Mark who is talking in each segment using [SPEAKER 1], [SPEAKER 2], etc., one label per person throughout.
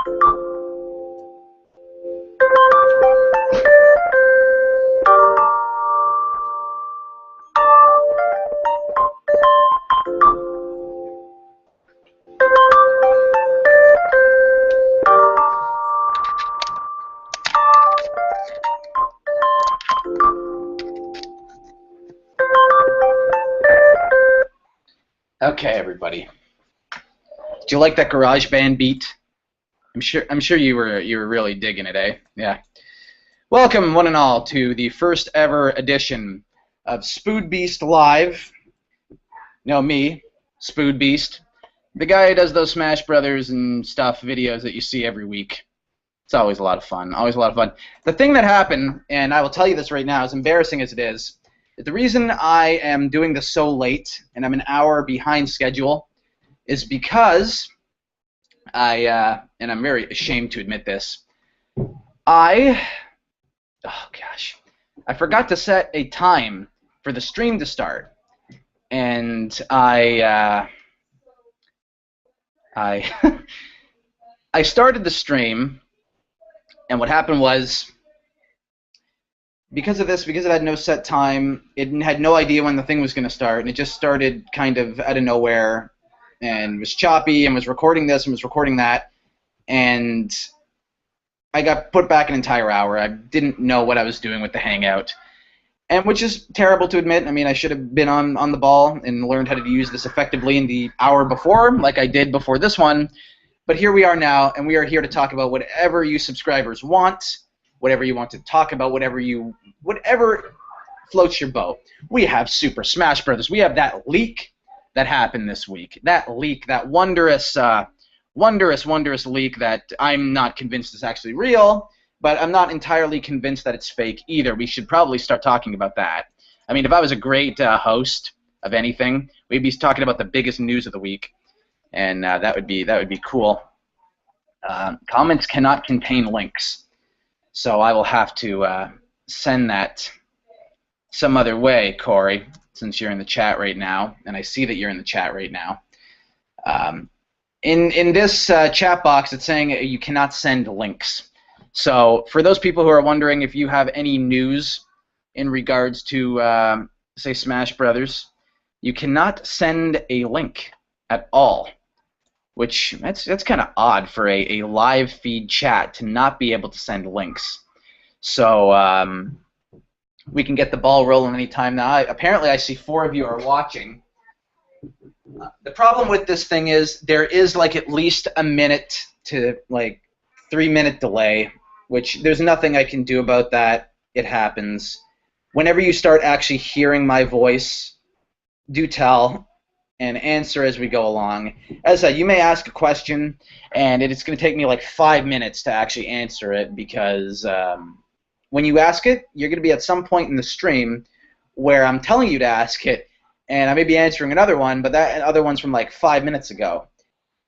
[SPEAKER 1] Okay, everybody. Did you like that garage band beat? I'm sure you were really digging it, eh? Yeah. Welcome, one and all, to the first ever edition of SpoodBeest Live. No, me, SpoodBeest, the guy who does those Smash Brothers and stuff videos that you see every week. It's always a lot of fun. Always a lot of fun. The thing that happened, and I will tell you this right now, as embarrassing as it is, the reason I am doing this so late and I'm an hour behind schedule is because and I'm very ashamed to admit this, I forgot to set a time for the stream to start, and I started the stream, and what happened was, because of this, because it had no set time, it had no idea when the thing was going to start, and it just started kind of out of nowhere, and was choppy, and was recording this, and was recording that, and I got put back an entire hour. I didn't know what I was doing with the Hangout, and which is terrible to admit. I mean, I should have been on the ball and learned how to use this effectively in the hour before, like I did before this one, but here we are now, and we are here to talk about whatever you subscribers want, whatever you want to talk about, whatever floats your boat. We have Super Smash Brothers. We have that leak that happened this week. That leak, that wondrous leak that I'm not convinced is actually real, but I'm not entirely convinced that it's fake either. We should probably start talking about that. I mean, if I was a great host of anything, we'd be talking about the biggest news of the week, and that would be cool. Comments cannot contain links. So I will have to send that some other way, Corey, since you're in the chat right now, and I see that you're in the chat right now. In this chat box, it's saying you cannot send links. So for those people who are wondering if you have any news in regards to, say, Smash Brothers, you cannot send a link at all. Which, that's kind of odd for a live feed chat to not be able to send links. So we can get the ball rolling anytime now. Apparently I see 4 of you are watching. The problem with this thing is there is like at least a minute to like 3-minute delay, which there's nothing I can do about that. It happens. Whenever you start actually hearing my voice, do tell and answer as we go along. As I said, you may ask a question, and it's going to take me like 5 minutes to actually answer it, because when you ask it, you're going to be at some point in the stream where I'm telling you to ask it, and I may be answering another one, but that other one's from like 5 minutes ago.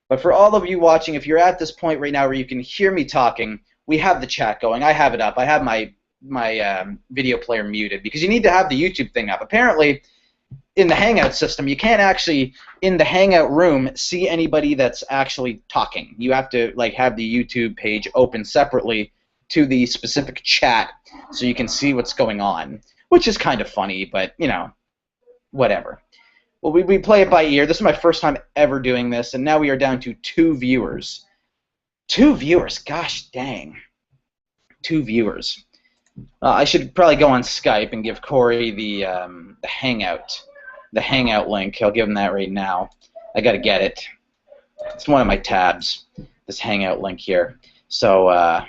[SPEAKER 1] But for all of you watching, if you're at this point right now where you can hear me talking, we have the chat going. I have it up. I have my video player muted, because you need to have the YouTube thing up. Apparently, in the Hangout system, you can't actually, in the Hangout room, see anybody that's actually talking. You have to like have the YouTube page open separately to the specific chat so you can see what's going on, which is kind of funny, but, you know, whatever. Well, we play it by ear. This is my first time ever doing this, and now we are down to 2 viewers. 2 viewers, gosh dang. 2 viewers. I should probably go on Skype and give Corey the Hangout link. I'll give him that right now. I gotta get it. It's one of my tabs, this Hangout link here. So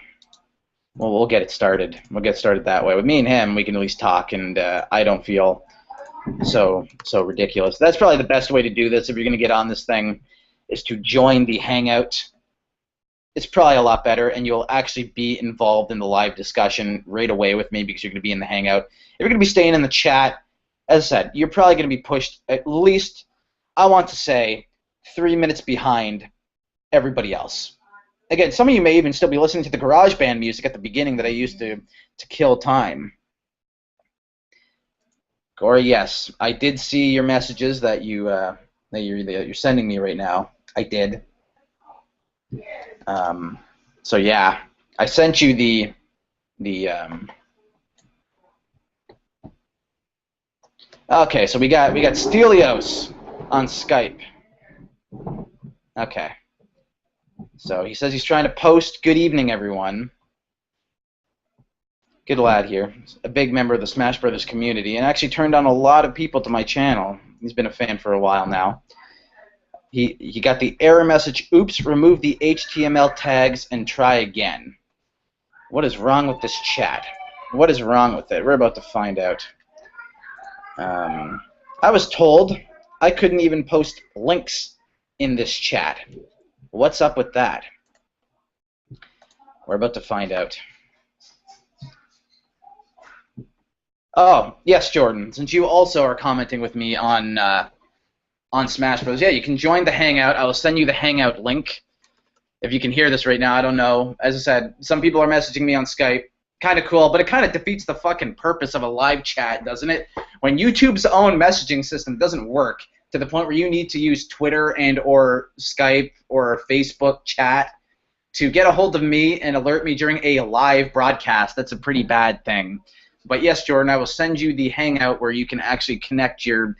[SPEAKER 1] we'll get it started. We'll get started that way. With me and him, we can at least talk, and I don't feel so ridiculous. That's probably the best way to do this if you're gonna get on this thing, is to join the Hangout. It's probably a lot better, and you'll actually be involved in the live discussion right away with me, because you're going to be in the Hangout. If you're going to be staying in the chat, as I said, you're probably going to be pushed at least, I want to say, 3 minutes behind everybody else. Again, some of you may even still be listening to the GarageBand music at the beginning that I used to kill time. Corey, yes, I did see your messages that you're sending me right now. I did. So yeah, I sent you the. Okay, so we got Stelios on Skype. Okay. So he says he's trying to post "Good evening, everyone." Good lad here. A big member of the Smash Brothers community, and actually turned on a lot of people to my channel. He's been a fan for a while now. He got the error message, "Oops, remove the HTML tags and try again." What is wrong with this chat? What is wrong with it? We're about to find out. I was told I couldn't even post links in this chat. What's up with that? We're about to find out. Oh, yes, Jordan. Since you also are commenting with me on Smash Bros. Yeah, you can join the Hangout. I will send you the Hangout link. If you can hear this right now, I don't know. As I said, some people are messaging me on Skype. Kind of cool, but it kind of defeats the fucking purpose of a live chat, doesn't it? When YouTube's own messaging system doesn't work to the point where you need to use Twitter and or Skype or Facebook chat to get a hold of me and alert me during a live broadcast, that's a pretty bad thing. But yes, Jordan, I will send you the Hangout where you can actually connect your...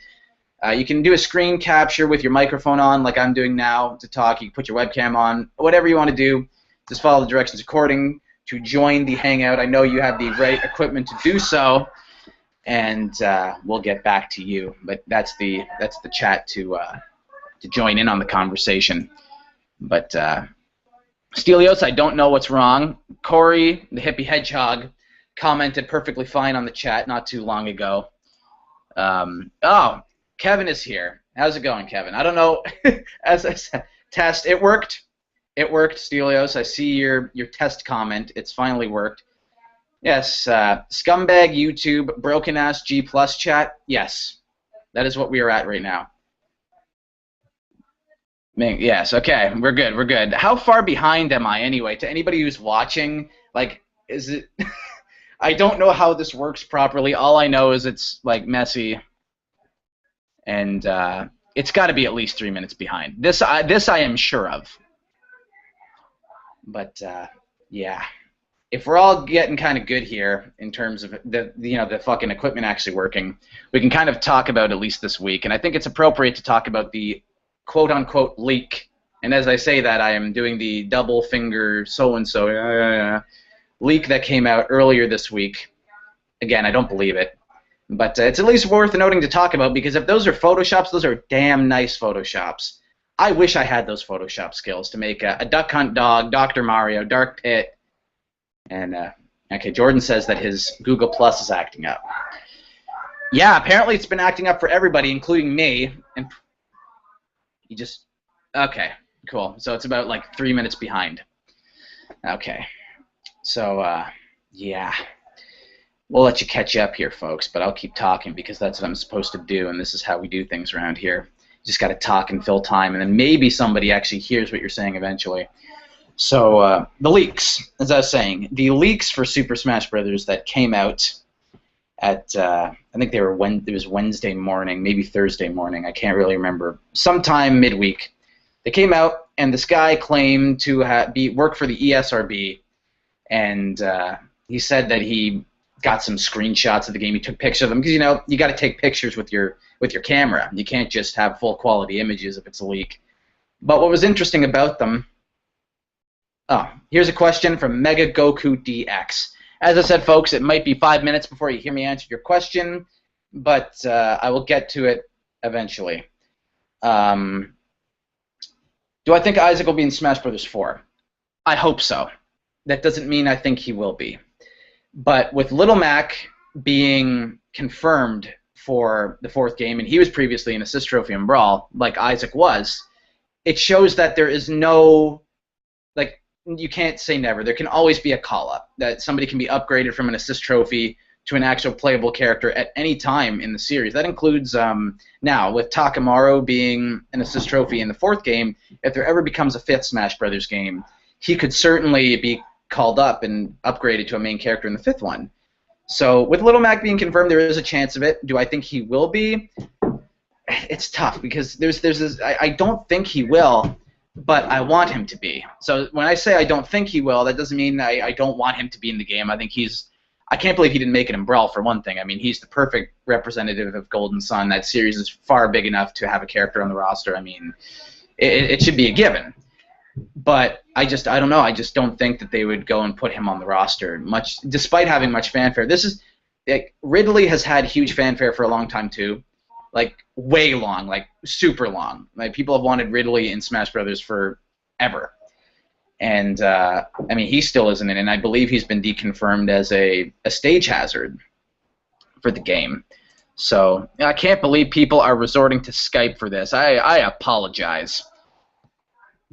[SPEAKER 1] you can do a screen capture with your microphone on, like I'm doing now, to talk. You can put your webcam on, whatever you want to do. Just follow the directions according to join the Hangout. I know you have the right equipment to do so, and we'll get back to you. But that's the chat to join in on the conversation. But Stelios, I don't know what's wrong. Corey, the hippie hedgehog, commented perfectly fine on the chat not too long ago. Oh, Kevin is here. How's it going, Kevin? I don't know. As I said, test. It worked. It worked, Stelios. I see your test comment. It's finally worked. Yes, scumbag YouTube, broken ass G+ chat. Yes, that is what we are at right now. Yes. Okay, we're good. We're good. How far behind am I anyway? To anybody who's watching, like, is it? I don't know how this works properly. All I know is it's like messy, and it's got to be at least 3 minutes behind. This I am sure of. But yeah, if we're all getting kind of good here in terms of the fucking equipment actually working, we can kind of talk about at least this week. And I think it's appropriate to talk about the quote-unquote leak. And as I say that, I am doing the double finger so-and-so leak that came out earlier this week. Again, I don't believe it. But it's at least worth noting to talk about, because if those are Photoshops, those are damn nice Photoshops. I wish I had those Photoshop skills to make a Duck Hunt dog, Dr. Mario, Dark Pit, and okay, Jordan says that his Google Plus is acting up. Yeah, apparently it's been acting up for everybody, including me. And he just... Okay, cool. So it's about like 3 minutes behind. Okay. So, yeah. We'll let you catch up here, folks, but I'll keep talking because that's what I'm supposed to do, and this is how we do things around here. You just got to talk and fill time, and then maybe somebody actually hears what you're saying eventually. So, the leaks, as I was saying, the leaks for Super Smash Brothers that came out at, I think they were it was Wednesday morning, maybe Thursday morning, I can't really remember, sometime midweek. They came out, and this guy claimed to work for the ESRB, and he said that he got some screenshots of the game. He took pictures of them because, you know, you got to take pictures with your camera. You can't just have full quality images if it's a leak. But what was interesting about them... Oh, here's a question from Mega Goku DX. As I said, folks, it might be 5 minutes before you hear me answer your question, but I will get to it eventually. Do I think Isaac will be in Smash Bros. 4? I hope so. That doesn't mean I think he will be. But with Little Mac being confirmed for the 4th game, and he was previously in Assist Trophy and Brawl, like Isaac was, it shows that there is no... Like, you can't say never. There can always be a call-up, that somebody can be upgraded from an Assist Trophy to an actual playable character at any time in the series. That includes, now, with Takamaru being an Assist Trophy in the 4th game, if there ever becomes a 5th Smash Brothers game, he could certainly be called up and upgraded to a main character in the 5th one. So with Little Mac being confirmed, there is a chance of it. Do I think he will be? It's tough because there's this, I don't think he will, but I want him to be. So when I say I don't think he will, that doesn't mean I don't want him to be in the game. I think I can't believe he didn't make an Umbrella, for one thing. I mean, he's the perfect representative of Golden Sun. That series is far big enough to have a character on the roster. I mean, it should be a given. But I don't know. I just don't think that they would go and put him on the roster, despite having much fanfare. Ridley has had huge fanfare for a long time too, like way long, like super long. Like people have wanted Ridley in Smash Brothers forever, and I mean he still isn't in it. And I believe he's been deconfirmed as a stage hazard for the game. So I can't believe people are resorting to Skype for this. I apologize.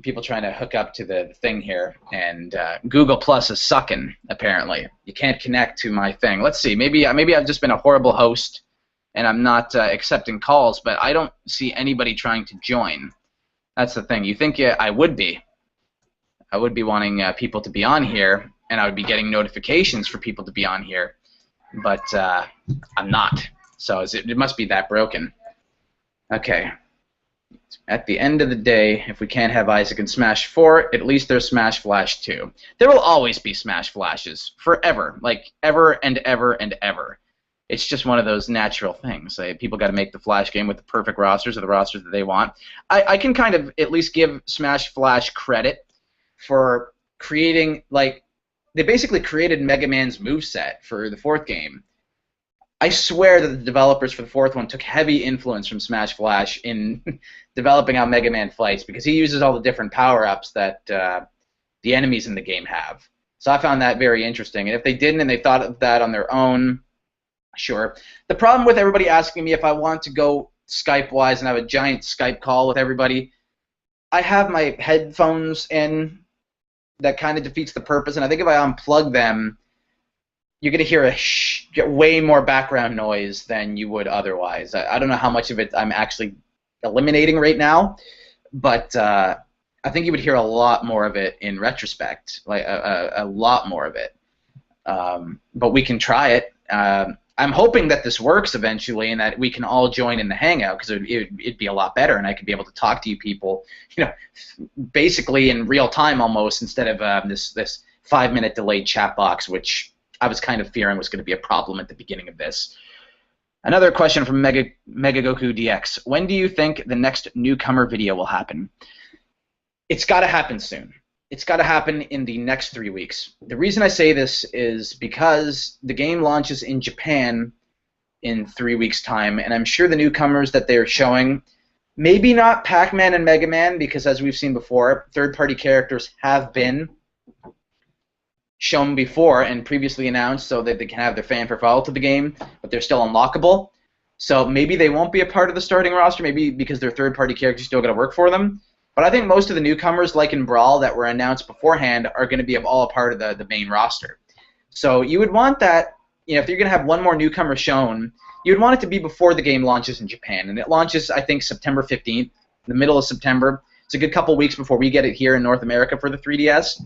[SPEAKER 1] People trying to hook up to the thing here, and Google Plus is sucking, apparently. You can't connect to my thing. Let's see, maybe I've just been a horrible host, and I'm not accepting calls, but I don't see anybody trying to join. That's the thing. You think I would be. I would be wanting people to be on here, and I would be getting notifications for people to be on here, but I'm not. So it must be that broken. Okay. At the end of the day, if we can't have Isaac in Smash 4, at least there's Smash Flash 2. There will always be Smash Flashes, forever, like ever and ever and ever. It's just one of those natural things. People got to make the Flash game with the perfect rosters or the rosters that they want. I can kind of at least give Smash Flash credit for creating, like, they basically created Mega Man's moveset for the 4th game. I swear that the developers for the 4th one took heavy influence from Smash Flash in developing how Mega Man fights, because he uses all the different power-ups that the enemies in the game have. So I found that very interesting. And if they didn't and they thought of that on their own, sure. The problem with everybody asking me if I want to go Skype-wise and have a giant Skype call with everybody, I have my headphones in. That kind of defeats the purpose. And I think if I unplug them, you're going to hear way more background noise than you would otherwise. I don't know how much of it I'm actually eliminating right now, but I think you would hear a lot more of it in retrospect, like a lot more of it. But we can try it. I'm hoping that this works eventually and that we can all join in the Hangout, because it'd be a lot better, and I could be able to talk to you people, basically in real time almost, instead of this 5-minute delayed chat box, which I was kind of fearing was going to be a problem at the beginning of this. Another question from Mega Goku DX. When do you think the next Newcomer video will happen? It's got to happen soon. It's got to happen in the next 3 weeks. The reason I say this is because the game launches in Japan in 3 weeks' time, and I'm sure the newcomers that they're showing, maybe not Pac-Man and Mega Man, because as we've seen before, third-party characters have been shown before and previously announced so that they can have their fanfare follow to the game, but they're still unlockable. So maybe they won't be a part of the starting roster, maybe because their third-party characters still got to work for them. But I think most of the newcomers, like in Brawl, that were announced beforehand are going to be all a part of the main roster. So you would want that, if you're going to have one more newcomer shown, you would want it to be before the game launches in Japan. And it launches, I think, September 15th, the middle of September. It's a good couple weeks before we get it here in North America for the 3DS.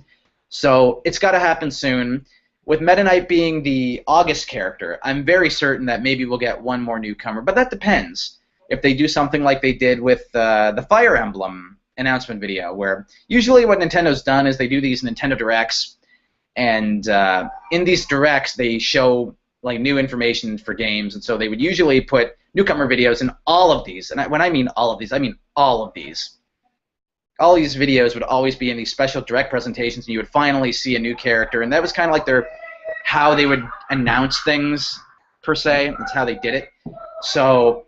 [SPEAKER 1] So it's got to happen soon. With Meta Knight being the August character, I'm very certain that maybe we'll get one more newcomer. But that depends. If they do something like they did with the Fire Emblem announcement video, where usually what Nintendo's done is they do these Nintendo Directs, and in these Directs they show like new information for games, and so they would usually put newcomer videos in all of these. And when I mean all of these, I mean all of these. All these videos would always be in these special Direct presentations, and you would finally see a new character, and that was kind of like how they would announce things, per se. That's how they did it. So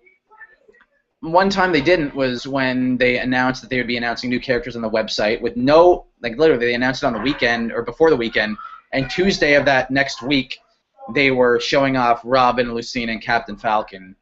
[SPEAKER 1] one time they didn't was when they announced that they would be announcing new characters on the website with no, like literally they announced it on the weekend or before the weekend, and Tuesday of that next week they were showing off Robin, Lucina, and Captain Falcon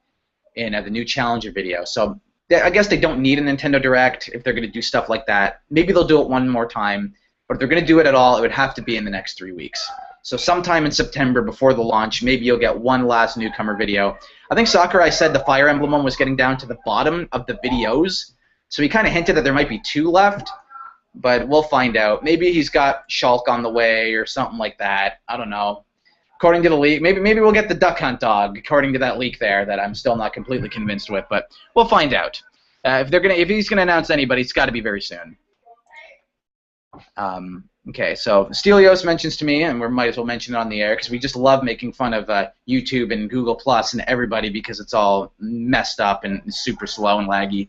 [SPEAKER 1] in the new Challenger video. So I guess they don't need a Nintendo Direct if they're going to do stuff like that. Maybe they'll do it one more time, but if they're going to do it at all, it would have to be in the next 3 weeks. So sometime in September before the launch, maybe you'll get one last newcomer video. I think Sakurai said the Fire Emblem one was getting down to the bottom of the videos, so he kind of hinted that there might be 2 left, but we'll find out. Maybe he's got Shulk on the way or something like that. I don't know. According to the leak, maybe we'll get the Duck Hunt dog, according to that leak there that I'm still not completely convinced with, but we'll find out. If he's gonna announce anybody, it's got to be very soon. Okay, so Stelios mentions to me, and we might as well mention it on the air because we just love making fun of YouTube and Google Plus and everybody because it's all messed up and super slow and laggy.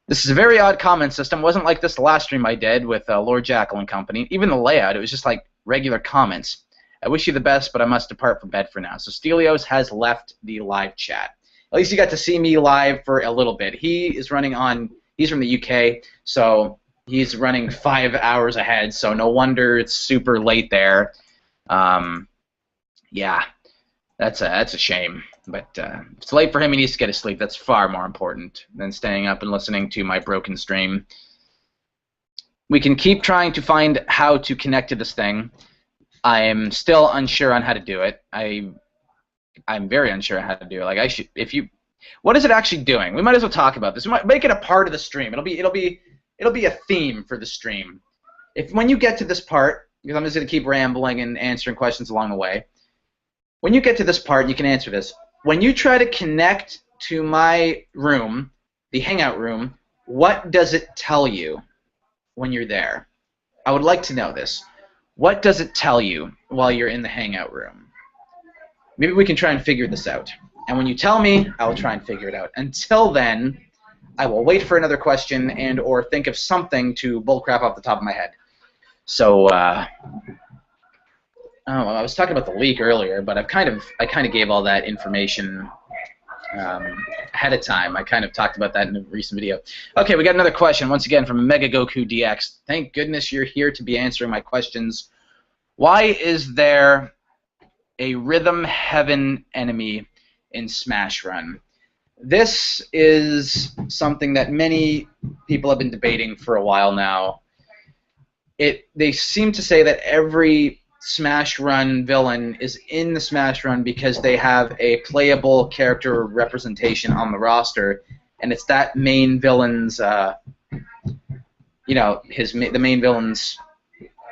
[SPEAKER 1] This is a very odd comment system. It wasn't like this the last stream I did with Lord Jackal and company. Even the layout, it was just like regular comments. I wish you the best, but I must depart for bed for now. So Stelios has left the live chat. At least you got to see me live for a little bit. He is running on, he's from the UK, so he's running 5 hours ahead, so no wonder it's super late there. Yeah, that's a shame. But if it's late for him, he needs to get his sleep. That's far more important than staying up and listening to my broken stream. We can keep trying to find how to connect to this thing. I am still unsure on how to do it. I'm very unsure on how to do it. Like what is it actually doing? We might as well talk about this. We might make it a part of the stream. It'll be a theme for the stream. When you get to this part, because I'm just going to keep rambling and answering questions along the way. When you get to this part, you can answer this. When you try to connect to my room, the Hangout room, what does it tell you when you're there? I would like to know this. What does it tell you while you're in the Hangout room? Maybe we can try and figure this out. And when you tell me, I will try and figure it out. Until then, I will wait for another question and or think of something to bullcrap off the top of my head. So, I was talking about the leak earlier, but I kind of gave all that information ahead of time. I kind of talked about that in a recent video. Okay, we got another question once again from Mega Goku DX. Thank goodness you're here to be answering my questions. Why is there a Rhythm Heaven enemy in Smash Run? This is something that many people have been debating for a while now. They seem to say that every Smash Run villain is in the Smash Run because they have a playable character representation on the roster, and it's that main villain's, the main villain's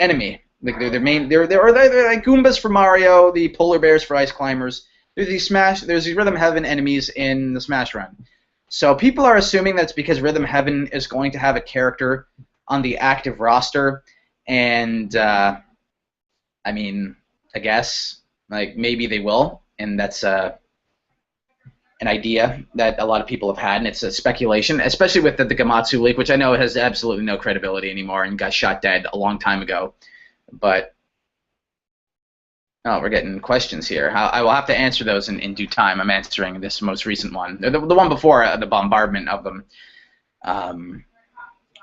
[SPEAKER 1] enemy. Like they're like Goombas for Mario, the polar bears for Ice Climbers. There's these Rhythm Heaven enemies in the Smash Run. So people are assuming that's because Rhythm Heaven is going to have a character on the active roster, and I mean, I guess like maybe they will, and that's an idea that a lot of people have had, and it's a speculation, especially with the Gamatsu leak, which I know has absolutely no credibility anymore and got shot dead a long time ago. But oh, we're getting questions here. I will have to answer those in due time. I'm answering this most recent one, the one before the bombardment of them.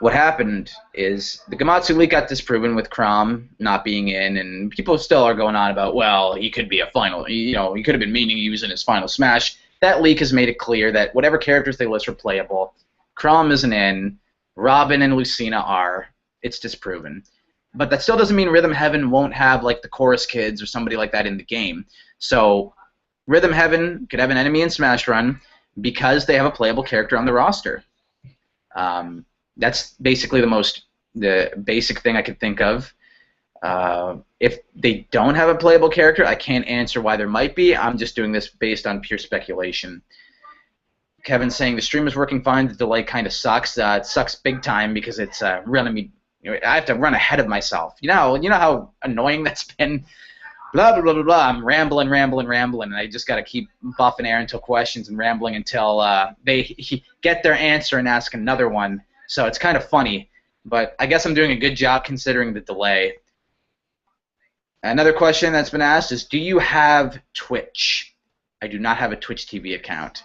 [SPEAKER 1] What happened is the Gamatsu leak got disproven with Crom not being in, and people still are going on about, well, he could be a final, he could have been meaning he was in his final Smash. That leak has made it clear that whatever characters they list are playable. Crom isn't in, Robin and Lucina are. It's disproven. But that still doesn't mean Rhythm Heaven won't have like the Chorus Kids or somebody like that in the game. So Rhythm Heaven could have an enemy in Smash Run because they have a playable character on the roster. That's basically the basic thing I could think of. If they don't have a playable character, I can't answer why there might be. I'm just doing this based on pure speculation. Kevin's saying the stream is working fine. The delay kind of sucks. It sucks big time because it's running me. I have to run ahead of myself. You know how annoying that's been. Blah blah blah blah blah. I'm rambling, and I just got to keep buffing air until questions and rambling until they get their answer and ask another one. So it's kind of funny, but I guess I'm doing a good job considering the delay. Another question that's been asked is, do you have Twitch? I do not have a Twitch TV account.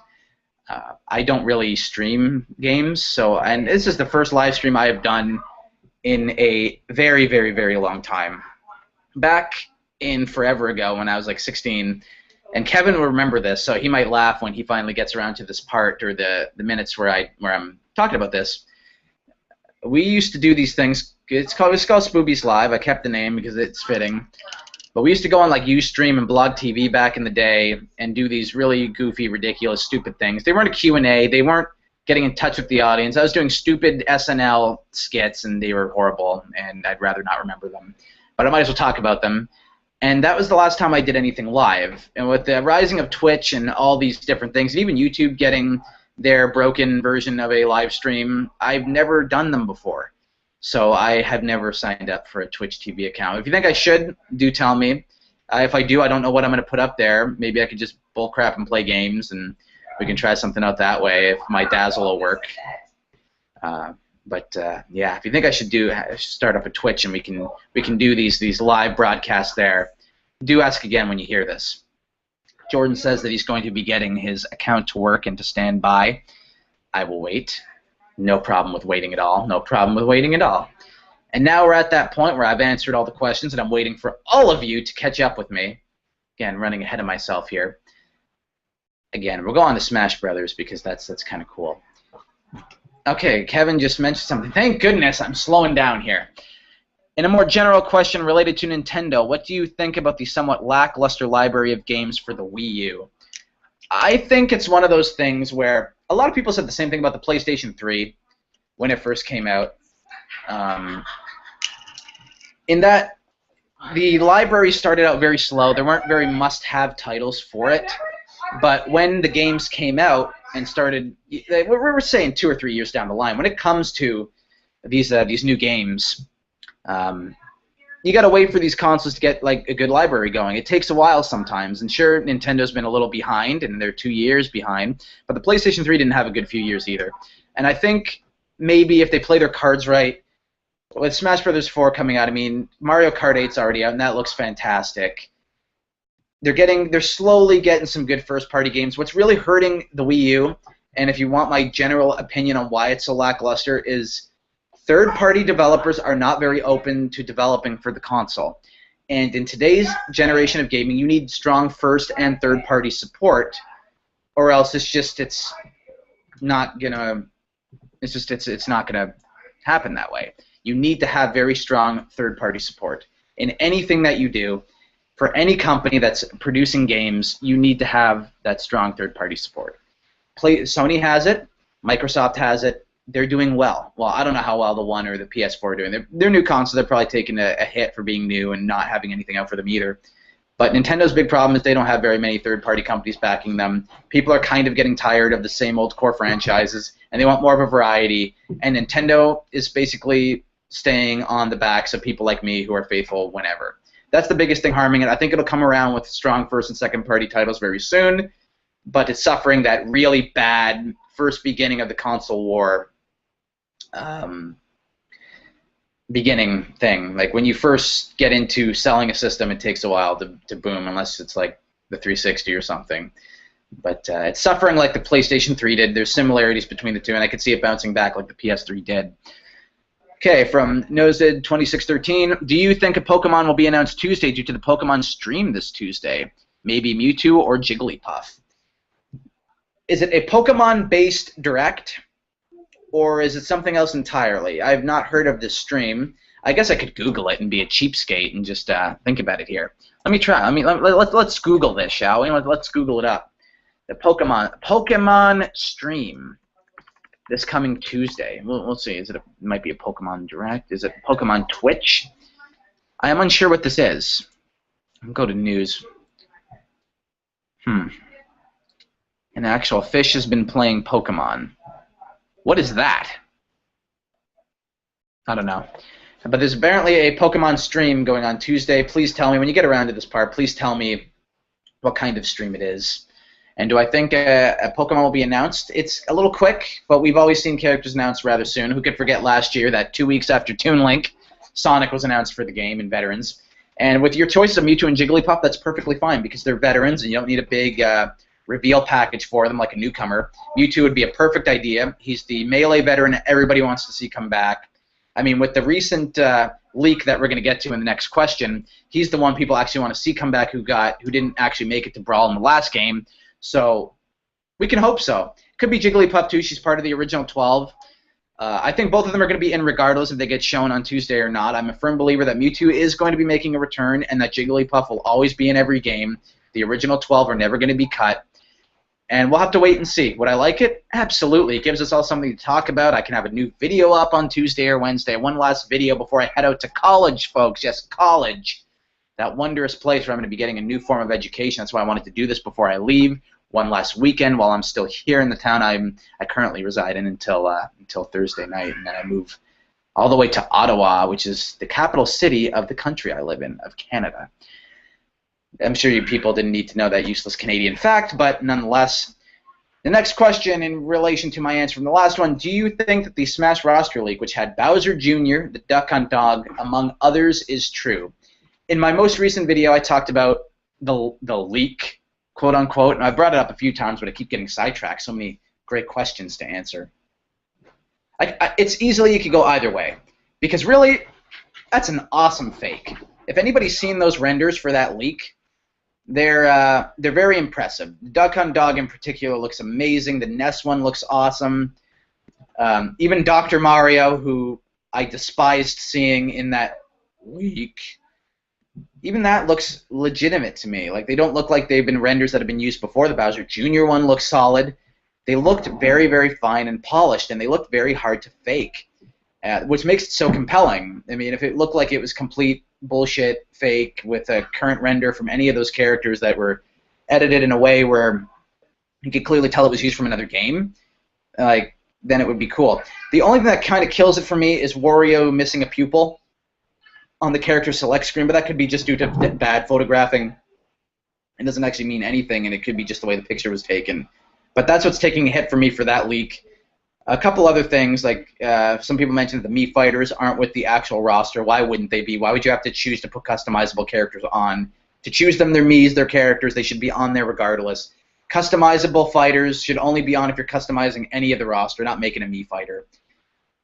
[SPEAKER 1] I don't really stream games, and this is the first live stream I have done in a very, very, very long time. Back in forever ago when I was like 16, and Kevin will remember this, so he might laugh when he finally gets around to this part or the minutes where I'm talking about this. We used to do these things. It's called SpoodBeest Live. I kept the name because it's fitting. But we used to go on like Ustream and Blog TV back in the day and do these really goofy, ridiculous, stupid things. They weren't a Q&A. They weren't getting in touch with the audience. I was doing stupid SNL skits, and they were horrible, and I'd rather not remember them. But I might as well talk about them. And that was the last time I did anything live. And with the rising of Twitch and all these different things, and even YouTube getting their broken version of a live stream, I've never done them before. So I have never signed up for a Twitch TV account. If you think I should, do tell me. If I do, I don't know what I'm going to put up there. Maybe I could just bullcrap and play games, and we can try something out that way if my dazzle will work. Yeah, if you think I should start up a Twitch and we can do these live broadcasts there, do ask again when you hear this. Jordan says that he's going to be getting his account to work and to stand by. I will wait. No problem with waiting at all. No problem with waiting at all. And now we're at that point where I've answered all the questions and I'm waiting for all of you to catch up with me. Again, running ahead of myself here. Again, we'll go on to Smash Brothers because that's kind of cool. Okay, Kevin just mentioned something. Thank goodness I'm slowing down here. In a more general question related to Nintendo, what do you think about the somewhat lackluster library of games for the Wii U? I think it's one of those things where a lot of people said the same thing about the PlayStation 3 when it first came out. In that the library started out very slow. There weren't very must-have titles for it. But when the games came out and started, we're saying 2 or 3 years down the line, when it comes to these new games, you got to wait for these consoles to get like a good library going. It takes a while sometimes, and sure, Nintendo's been a little behind, and they're 2 years behind, but the PlayStation 3 didn't have a good few years either. And I think maybe if they play their cards right, with Smash Brothers 4 coming out, I mean, Mario Kart 8's already out, and that looks fantastic. They're slowly getting some good first-party games. What's really hurting the Wii U, and if you want my general opinion on why it's so lackluster, is third-party developers are not very open to developing for the console. And in today's generation of gaming, you need strong first and third-party support, or else it's not gonna happen that way. You need to have very strong third-party support in anything that you do. For any company that's producing games, you need to have that strong third-party support. Sony has it. Microsoft has it. They're doing well. Well, I don't know how well the One or the PS4 are doing. They're new consoles. They're probably taking a hit for being new and not having anything out for them either. But Nintendo's big problem is they don't have very many third-party companies backing them. People are kind of getting tired of the same old core franchises, and they want more of a variety. And Nintendo is basically staying on the backs of people like me who are faithful whenever. That's the biggest thing harming it. I think it'll come around with strong first and second party titles very soon, but it's suffering that really bad first beginning of the console war beginning thing. Like when you first get into selling a system, it takes a while to boom, unless it's like the 360 or something. But it's suffering like the PlayStation 3 did. There's similarities between the two, and I could see it bouncing back like the PS3 did. Okay, from Nosed2613, do you think a Pokemon will be announced Tuesday due to the Pokemon stream this Tuesday? Maybe Mewtwo or Jigglypuff. Is it a Pokemon-based Direct, or is it something else entirely? I've not heard of this stream. I guess I could Google it and be a cheapskate and just think about it here. Let me try. Let's Google this, shall we? Let's Google it up. The Pokemon stream. This coming Tuesday. We'll see. It might be a Pokemon Direct? Is it Pokemon Twitch? I am unsure what this is. I'll go to news. An actual fish has been playing Pokemon. What is that? I don't know. But there's apparently a Pokemon stream going on Tuesday. Please tell me, when you get around to this part, please tell me what kind of stream it is. And do I think a Pokemon will be announced? It's a little quick, but we've always seen characters announced rather soon. Who could forget last year that 2 weeks after Toon Link, Sonic was announced for the game in Veterans. And with your choice of Mewtwo and Jigglypuff, that's perfectly fine because they're veterans and you don't need a big reveal package for them like a newcomer. Mewtwo would be a perfect idea. He's the melee veteran that everybody wants to see come back. I mean, with the recent leak that we're going to get to in the next question, he's the one people actually want to see come back who didn't actually make it to Brawl in the last game. So we can hope so. Could be Jigglypuff too. She's part of the original 12. I think both of them are going to be in regardless if they get shown on Tuesday or not. I'm a firm believer that Mewtwo is going to be making a return and that Jigglypuff will always be in every game. The original 12 are never going to be cut. And we'll have to wait and see. Would I like it? Absolutely. It gives us all something to talk about. I can have a new video up on Tuesday or Wednesday. One last video before I head out to college, folks. Yes, college. That wondrous place where I'm going to be getting a new form of education. That's why I wanted to do this before I leave. One last weekend while I'm still here in the town I currently reside in until Thursday night, and then I move all the way to Ottawa, which is the capital city of the country I live in, of Canada. I'm sure you people didn't need to know that useless Canadian fact, but nonetheless. The next question in relation to my answer from the last one, do you think that the Smash roster leak, which had Bowser Jr., the Duck Hunt Dog, among others, is true? In my most recent video, I talked about the leak, quote unquote, and I brought it up a few times, but I keep getting sidetracked. So many great questions to answer. It's easily, you could go either way, because really, that's an awesome fake. If anybody's seen those renders for that leak, they're very impressive. The Duck Hunt Dog in particular looks amazing. The Ness one looks awesome. Even Dr. Mario, who I despised seeing in that leak, even that looks legitimate to me. Like, they don't look like they've been renders that have been used before. The Bowser Jr. one looks solid. They looked very, very fine and polished, and they looked very hard to fake, which makes it so compelling. I mean, if it looked like it was complete bullshit fake with a current render from any of those characters that were edited in a way where you could clearly tell it was used from another game, like, then it would be cool. The only thing that kind of kills it for me is Wario missing a pupil on the character select screen, but that could be just due to bad photographing. It doesn't actually mean anything, and it could be just the way the picture was taken. But that's what's taking a hit for me for that leak. A couple other things, like some people mentioned that the Mii fighters aren't with the actual roster. Why wouldn't they be? Why would you have to choose to put customizable characters on? To choose them, they're Mii's, they're characters. They should be on there regardless. Customizable fighters should only be on if you're customizing any of the roster, not making a Mii fighter.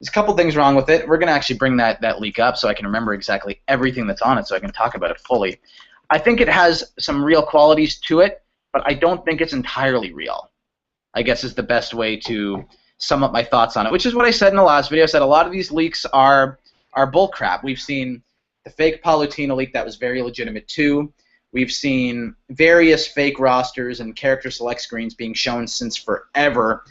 [SPEAKER 1] There's a couple things wrong with it. We're going to actually bring that leak up so I can remember exactly everything that's on it so I can talk about it fully. I think it has some real qualities to it, but I don't think it's entirely real, I guess is the best way to sum up my thoughts on it, which is what I said in the last video. I said a lot of these leaks are bullcrap. We've seen the fake Palutena leak that was very legitimate too. We've seen various fake rosters and character select screens being shown since forever.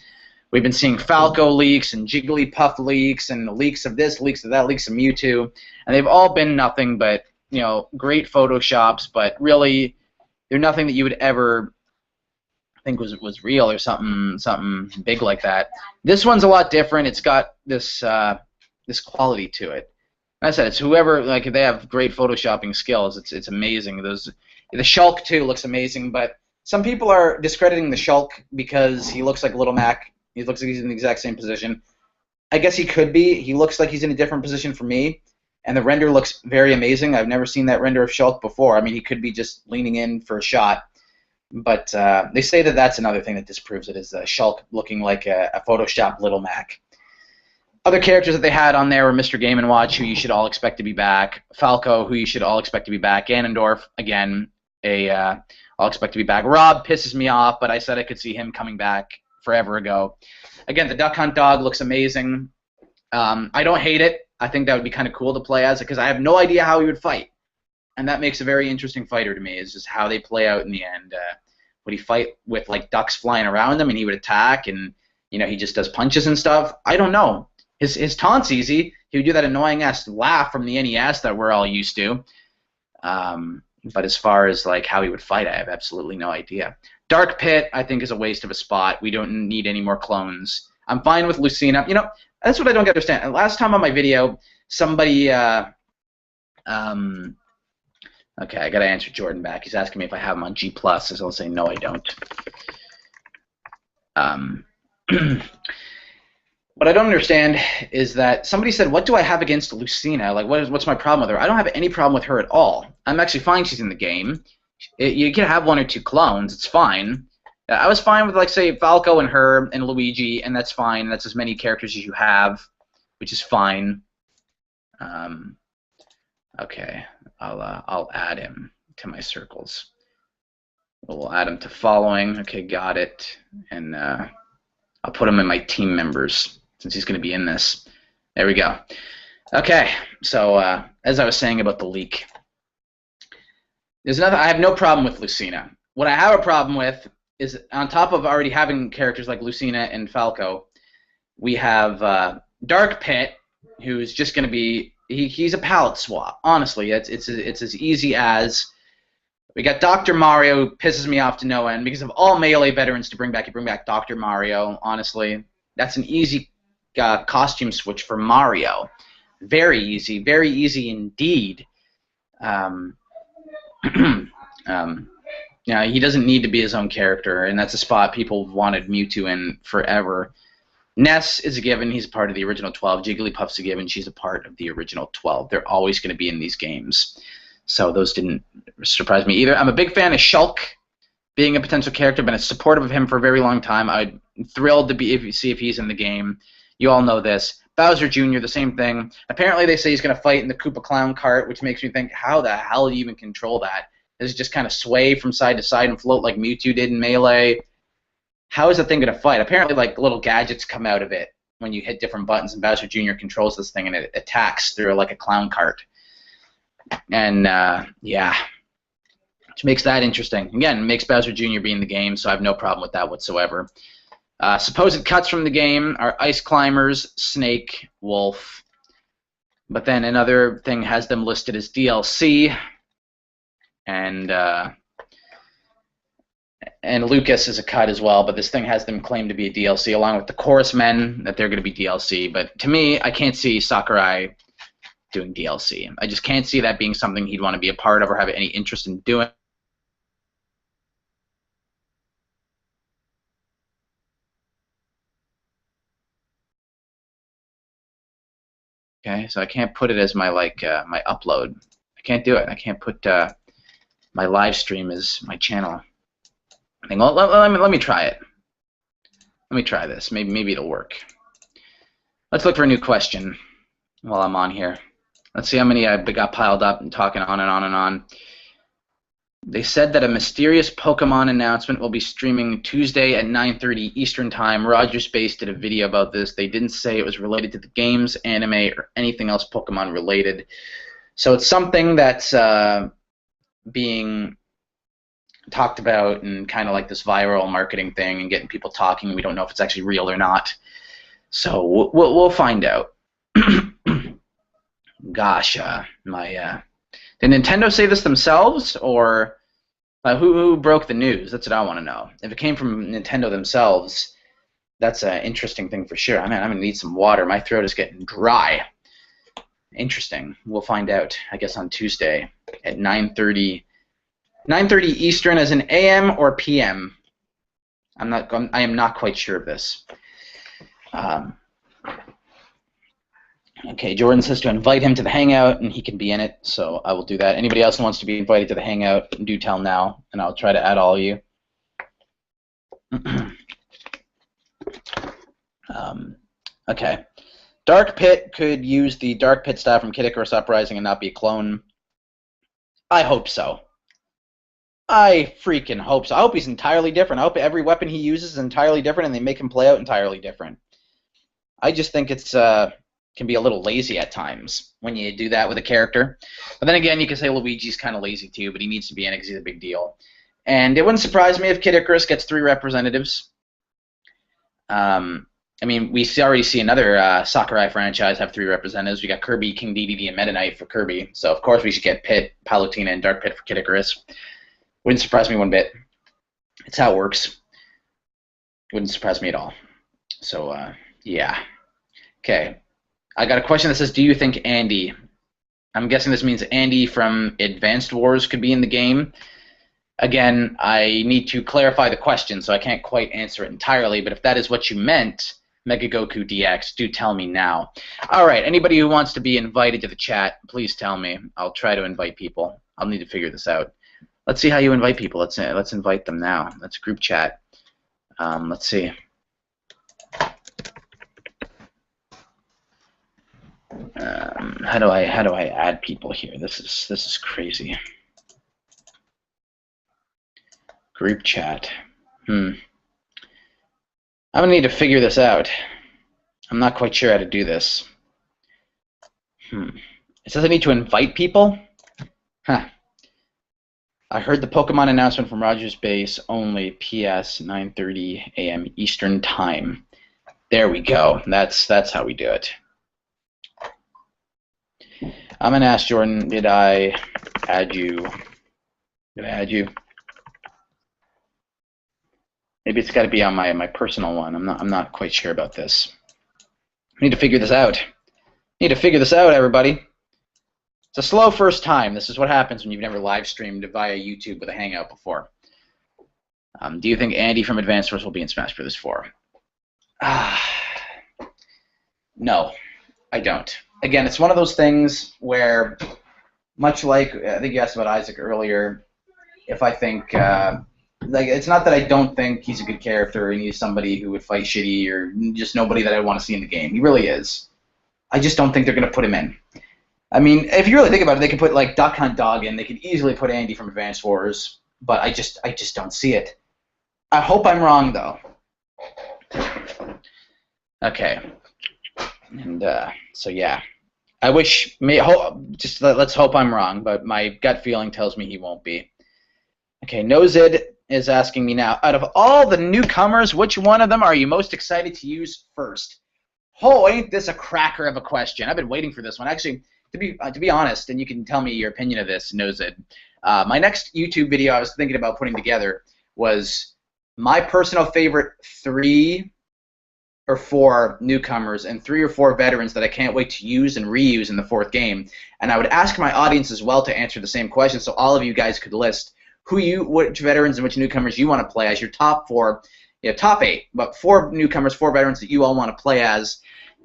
[SPEAKER 1] We've been seeing Falco leaks and Jigglypuff leaks and leaks of this, leaks of that, leaks of Mewtwo, and they've all been nothing but, you know, great photoshops, but really they're nothing that you would ever think was real or something big like that. This one's a lot different. It's got this this quality to it. Like I said, it's whoever, like, if they have great photoshopping skills, it's amazing. The Shulk too looks amazing, but some people are discrediting the Shulk because he looks like Little Mac. He looks like he's in the exact same position. I guess he could be. He looks like he's in a different position for me, and the render looks very amazing. I've never seen that render of Shulk before. I mean, he could be just leaning in for a shot. But they say that that's another thing that disproves it, is Shulk looking like a Photoshop Little Mac. Other characters that they had on there were Mr. Game & Watch, who you should all expect to be back. Falco, who you should all expect to be back. Ganondorf, again, all expect to be back. Rob pisses me off, but I said I could see him coming back forever ago. Again, the Duck Hunt Dog looks amazing. I don't hate it. I think that would be kind of cool to play as, because I have no idea how he would fight. And that makes a very interesting fighter to me, is just how they play out in the end. Would he fight with, like, ducks flying around him and he would attack and, you know, he just does punches and stuff? I don't know. His taunt's easy. He would do that annoying-ass laugh from the NES that we're all used to. But as far as, like, how he would fight, I have absolutely no idea. Dark Pit, I think, is a waste of a spot. We don't need any more clones. I'm fine with Lucina. You know, that's what I don't understand. Last time on my video, somebody... Okay, I gotta answer Jordan back. He's asking me if I have him on G+, so I'll say no, I don't. What I don't understand is that somebody said, what do I have against Lucina? Like, what's my problem with her? I don't have any problem with her at all. I'm actually fine she's in the game. You can have one or two clones. It's fine. I was fine with, like, say, Falco and her and Luigi, and that's fine. That's as many characters as you have, which is fine. Okay. I'll add him to my circles. We'll add him to following. Okay, got it. And I'll put him in my team members since he's going to be in this. There we go. Okay, so as I was saying about the leak, there's another. I have no problem with Lucina. What I have a problem with is, on top of already having characters like Lucina and Falco, we have Dark Pit, who's just going to be. He's a palette swap. Honestly, it's as easy as, we got Dr. Mario, who pisses me off to no end because of all Melee veterans to bring back. You bring back Dr. Mario. Honestly, that's an easy costume switch for Mario. Very easy indeed. Yeah, he doesn't need to be his own character, and that's a spot people wanted Mewtwo in forever. Ness is a given. He's a part of the original 12. Jigglypuff's a given. She's a part of the original 12. They're always going to be in these games. So those didn't surprise me either. I'm a big fan of Shulk being a potential character. Been supportive of him for a very long time. I'm thrilled to see if he's in the game. You all know this. Bowser Jr., the same thing. Apparently they say he's going to fight in the Koopa Clown cart, which makes me think, how the hell do you even control that? Does it just kind of sway from side to side and float like Mewtwo did in Melee? How is the thing going to fight? Apparently, like, little gadgets come out of it when you hit different buttons, and Bowser Jr. controls this thing, and it attacks through, like, a clown cart. And, yeah. Which makes that interesting. Again, makes Bowser Jr. be in the game, so I have no problem with that whatsoever. Supposed cuts from the game are Ice Climbers, Snake, Wolf. But then another thing has them listed as DLC. And Lucas is a cut as well, but this thing has them claimed to be a DLC, along with the Chorus Men, that they're going to be DLC. But to me, I can't see Sakurai doing DLC. I just can't see that being something he'd want to be a part of or have any interest in doing. Okay, so I can't put it as my my upload. I can't do it. I can't put my live stream as my channel. I think, well, let me try it. Let me try this. Maybe it'll work. Let's look for a new question while I'm on here. Let's see how many I got piled up and talking on and on and on. They said that a mysterious Pokemon announcement will be streaming Tuesday at 9:30 Eastern Time. RogerSpace did a video about this. They didn't say it was related to the games, anime, or anything else Pokemon related. So it's something that's being talked about and kind of like this viral marketing thing and getting people talking. We don't know if it's actually real or not. So we'll find out. Gosh, did Nintendo say this themselves, or who broke the news? That's what I want to know. If it came from Nintendo themselves, that's an interesting thing for sure. I mean, I'm going to need some water. My throat is getting dry. Interesting. We'll find out, I guess, on Tuesday at 9:30 Eastern, as in AM or PM. I am not quite sure of this. Okay, Jordan says to invite him to the Hangout, and he can be in it, so I will do that. Anybody else who wants to be invited to the Hangout, do tell now, and I'll try to add all of you. Okay. Dark Pit could use the Dark Pit staff from Kid Icarus Uprising and not be a clone. I hope so. I freaking hope so. I hope he's entirely different. I hope every weapon he uses is entirely different, and they make him play out entirely different. I just think it's can be a little lazy at times when you do that with a character. But then again, you can say Luigi's kind of lazy too, but he needs to be in it because he's a big deal. And it wouldn't surprise me if Kid Icarus gets 3 representatives. I mean, we already see another Sakurai franchise have 3 representatives. We got Kirby, King Dedede, and Meta Knight for Kirby. So, of course, we should get Pit, Palutena, and Dark Pit for Kid Icarus. Wouldn't surprise me one bit. It's how it works. Wouldn't surprise me at all. So, yeah. Okay. I got a question that says, do you think Andy, I'm guessing this means Andy from Advanced Wars, could be in the game? Again, I need to clarify the question, so I can't quite answer it entirely, but if that is what you meant, Mega Goku DX, do tell me now. All right, anybody who wants to be invited to the chat, please tell me. I'll try to invite people. I'll need to figure this out. Let's see how you invite people. Let's invite them now. Let's group chat. Let's see. How do I add people here? This is crazy. Group chat. I'm gonna need to figure this out. I'm not quite sure how to do this. It says I need to invite people? Huh. I heard the Pokemon announcement from Rogers Base only PS 9:30 AM Eastern Time. There we go. That's how we do it. I'm gonna ask Jordan, did I add you? Did I add you? Maybe it's got to be on my personal one. I'm not quite sure about this. I need to figure this out. Need to figure this out, everybody. It's a slow first time. This is what happens when you've never live streamed via YouTube with a Hangout before. Do you think Andy from Advanced Wars will be in Smash Bros. 4? No, I don't. Again, it's one of those things where, much like I think you asked about Isaac earlier, if I think like it's not that I don't think he's a good character and he's somebody who would fight shitty or just nobody that I want to see in the game. He really is. I just don't think they're going to put him in. I mean, if you really think about it, they could put like Duck Hunt Dog in. They could easily put Andy from Advanced Wars, but I just don't see it. I hope I'm wrong though. Okay, and so yeah, I wish. Let's hope I'm wrong, but my gut feeling tells me he won't be. Okay, Nozid is asking me now, out of all the newcomers, which one of them are you most excited to use first? Oh, ain't this a cracker of a question? I've been waiting for this one. Actually, to be honest, and you can tell me your opinion of this, Nozid. My next YouTube video I was thinking about putting together was my personal favorite 3 or 4 newcomers and 3 or 4 veterans that I can't wait to use and reuse in the 4th game. And I would ask my audience as well to answer the same question, so all of you guys could list which veterans and which newcomers you want to play as your top 4, top 8, but 4 newcomers, 4 veterans that you all want to play as,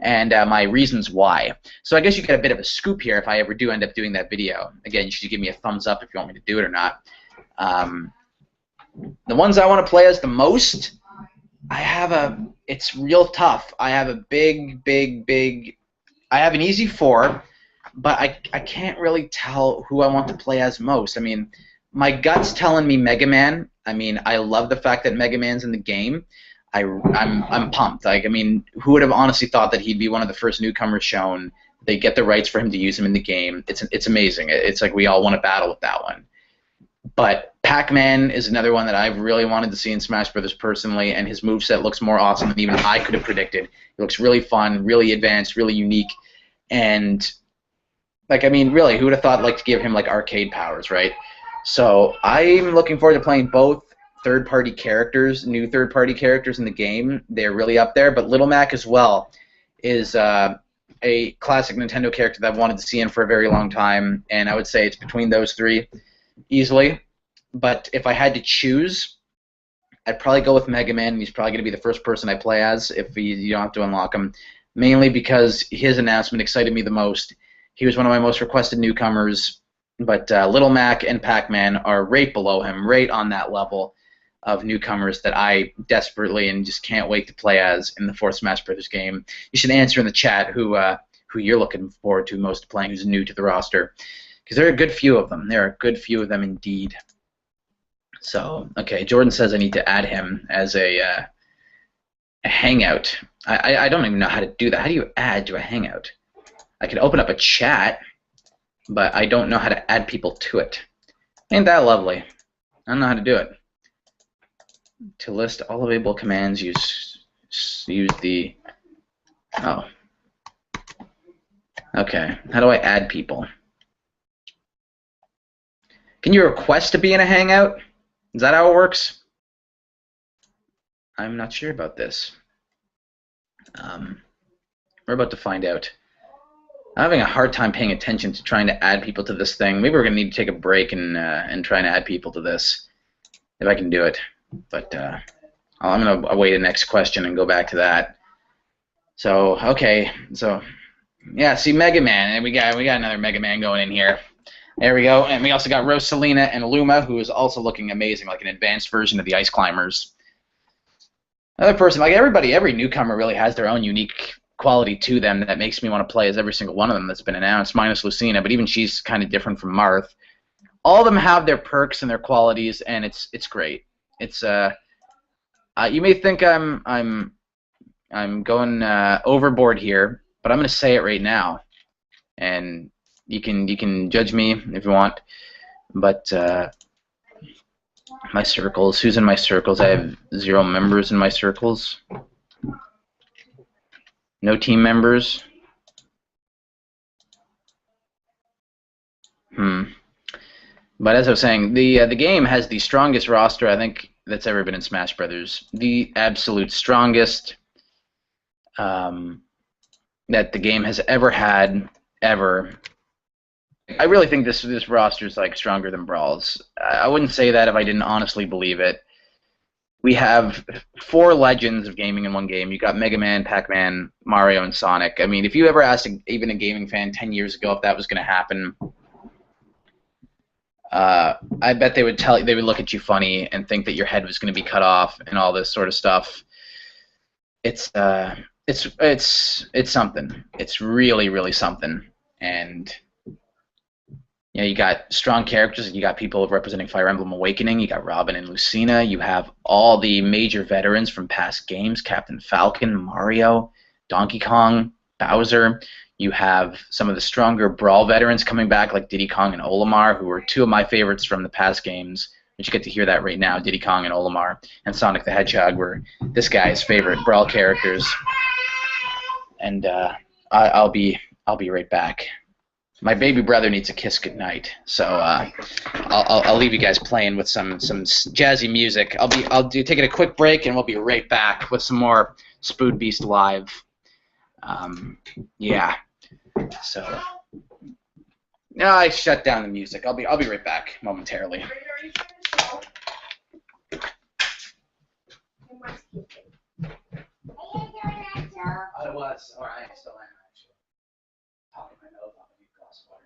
[SPEAKER 1] and my reasons why. So I guess you get a bit of a scoop here if I ever do end up doing that video. Again, you should give me a thumbs up if you want me to do it or not. The ones I want to play as the most, it's real tough. I have a big, I have an easy 4, but I can't really tell who I want to play as most. I mean, my gut's telling me Mega Man. I mean, I love the fact that Mega Man's in the game. I'm pumped. Like, I mean, who would have honestly thought that he'd be one of the first newcomers shown? They get the rights for him to use him in the game. It's amazing. It's like we all want to battle with that one. But Pac-Man is another one that I've really wanted to see in Smash Bros. Personally, and his moveset looks more awesome than even I could have predicted. It looks really fun, really advanced, really unique, and like, I mean, really, who would have thought like to give him like arcade powers, right? So I'm looking forward to playing both third-party characters, new third-party characters in the game. They're really up there, but Little Mac as well is a classic Nintendo character that I've wanted to see in for a very long time, and I would say it's between those 3 easily. But if I had to choose, I'd probably go with Mega Man, and he's probably going to be the first person I play as if you don't have to unlock him, mainly because his announcement excited me the most. He was one of my most requested newcomers. But Little Mac and Pac-Man are right below him, right on that level of newcomers that I desperately and just can't wait to play as in the 4th Smash Bros. Game. You should answer in the chat who you're looking forward to most playing, who's new to the roster, because there are a good few of them. There are a good few of them indeed. So, okay, Jordan says I need to add him as a Hangout. I don't even know how to do that. How do you add to a Hangout? I can open up a chat, but I don't know how to add people to it. Ain't that lovely? I don't know how to do it. To list all available commands, use the... Oh. Okay, how do I add people? Can you request to be in a Hangout? Is that how it works? I'm not sure about this. We're about to find out. I'm having a hard time paying attention to trying to add people to this thing. Maybe we're going to need to take a break and try and add people to this, if I can do it. But I'm going to await the next question and go back to that. So, okay. So, yeah, see, Mega Man. And we got another Mega Man going in here. There we go. And we also got Rosalina and Luma, who is also looking amazing, like an advanced version of the Ice Climbers. Another person, like every newcomer really has their own unique quality to them that makes me want to play as every single one of them that's been announced, minus Lucina, but even she's kind of different from Marth. All of them have their perks and their qualities, and it's great. It's you may think I'm going overboard here, but I'm going to say it right now, and you can judge me if you want. But my circles, who's in my circles? I have 0 members in my circles. No team members. But as I was saying, the game has the strongest roster I think that's ever been in Smash Brothers. The absolute strongest. that the game has ever had, ever. I really think this roster is like stronger than Brawl's. I wouldn't say that if I didn't honestly believe it. We have 4 legends of gaming in one game. You got Mega Man, Pac-Man, Mario, and Sonic. I mean, if you ever asked even a gaming fan 10 years ago if that was going to happen, I bet they would look at you funny and think that your head was going to be cut off and all this sort of stuff. It's something. It's really, really something. And you know, you got strong characters. You got people representing Fire Emblem Awakening. You got Robin and Lucina. You have all the major veterans from past games: Captain Falcon, Mario, Donkey Kong, Bowser. You have some of the stronger Brawl veterans coming back, like Diddy Kong and Olimar, who are 2 of my favorites from the past games. You should get to hear that right now. Diddy Kong and Olimar, and Sonic the Hedgehog were this guy's favorite Brawl characters. And I'll be right back. My baby brother needs a kiss goodnight, so I'll leave you guys playing with some jazzy music. I'll be taking a quick break, and we'll be right back with some more SpoodBeest live. Yeah. So no, I shut down the music. I'll be right back momentarily. I was, or I still am actually. Popping my nose off a new glass of water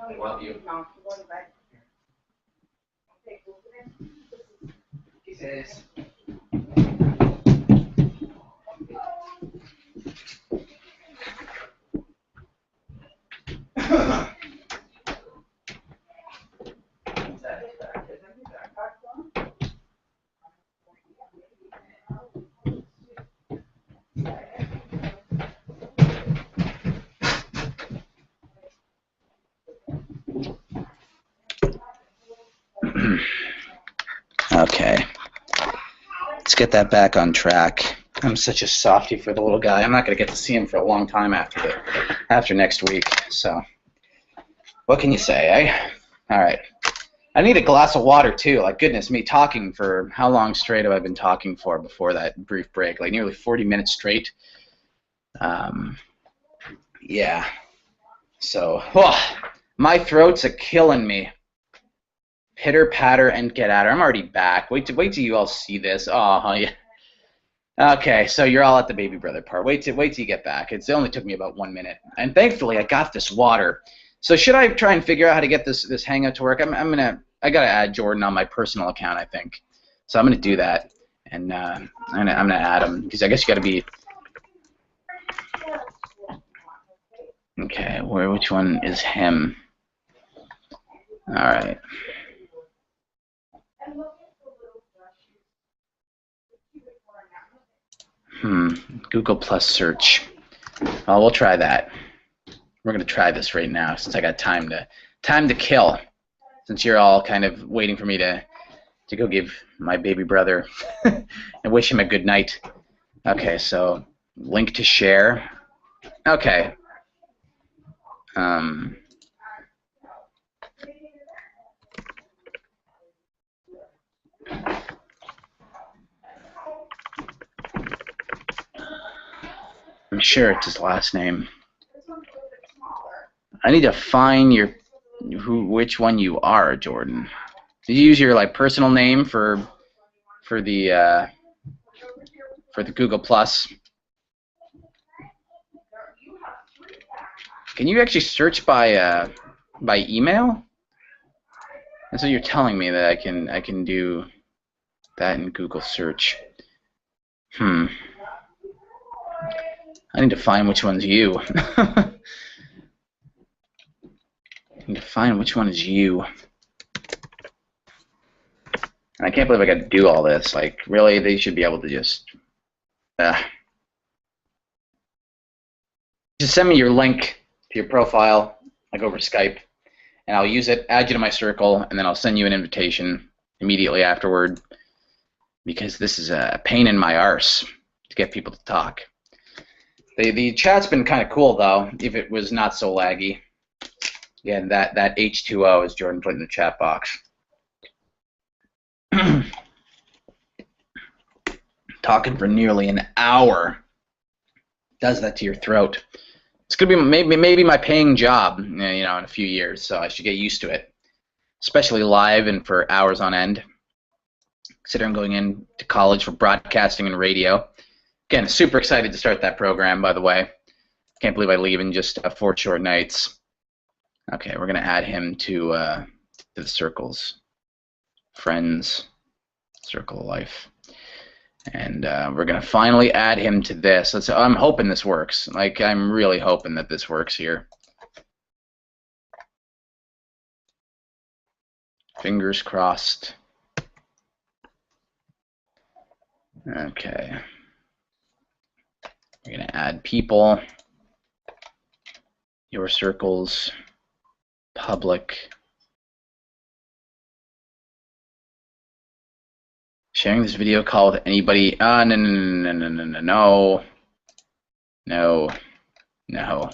[SPEAKER 1] anyway. I love you. Kisses. Okay, let's get that back on track. I'm such a softie for the little guy. I'm not going to get to see him for a long time after next week. So, what can you say, eh? All right. I need a glass of water too. Like, goodness me, talking for how long straight have I been talking for before that brief break? Like nearly 40 minutes straight. Yeah. So, my throat's a killing me. Pitter patter and get at her. I'm already back. Wait till you all see this. Oh yeah. Okay, so you're all at the baby brother part. Wait till you get back. It only took me about 1 minute, and thankfully I got this water. So should I try and figure out how to get this Hangout to work? I gotta add Jordan on my personal account, I think. So I'm gonna do that, and I'm gonna add him because I guess you gotta be. Okay, which one is him? All right. Google Plus search. Oh, we'll try that. We're gonna try this right now since I got time to kill. Since you're all kind of waiting for me to go give my baby brother and wish him a good night. Okay, so link to share. Okay. I'm sure it's his last name. I need to find which one you are, Jordan. Did you use your personal name for the Google Plus? Can you actually search by email? And so you're telling me that I can do that in Google search. I need to find which one's you. I need to find which one is you. And I can't believe I got to do all this. Like, really, they should be able to just send me your link to your profile, like over Skype, and I'll use it, add you to my circle, and then I'll send you an invitation immediately afterward, because this is a pain in my arse to get people to talk. The chat's been kind of cool, though, if it was not so laggy. Again, that H2O is Jordan put in the chat box. Talking for nearly an hour does that to your throat. It's gonna be maybe my paying job, in a few years. So I should get used to it, especially live and for hours on end. Considering going into college for broadcasting and radio. Again, super excited to start that program. By the way, can't believe I leave in just 4 short nights. Okay, we're gonna add him to the circles, friends, circle of life. And we're going to finally add him to this. I'm hoping this works. Like, I'm really hoping that this works here. Fingers crossed. Okay. We're going to add people. Your circles. Public. Sharing this video call with anybody. No. No. No.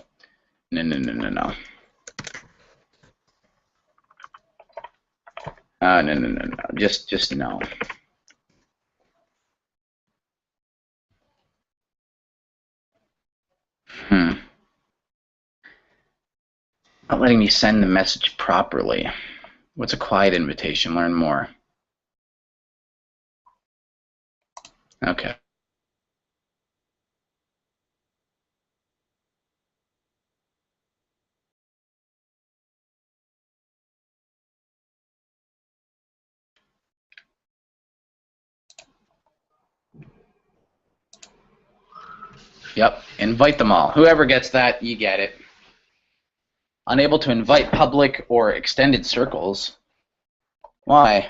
[SPEAKER 1] Just no. Not letting me send the message properly. What's a quiet invitation? Learn more. Okay. Yep, invite them all. Whoever gets that, you get it. Unable to invite public or extended circles. Why?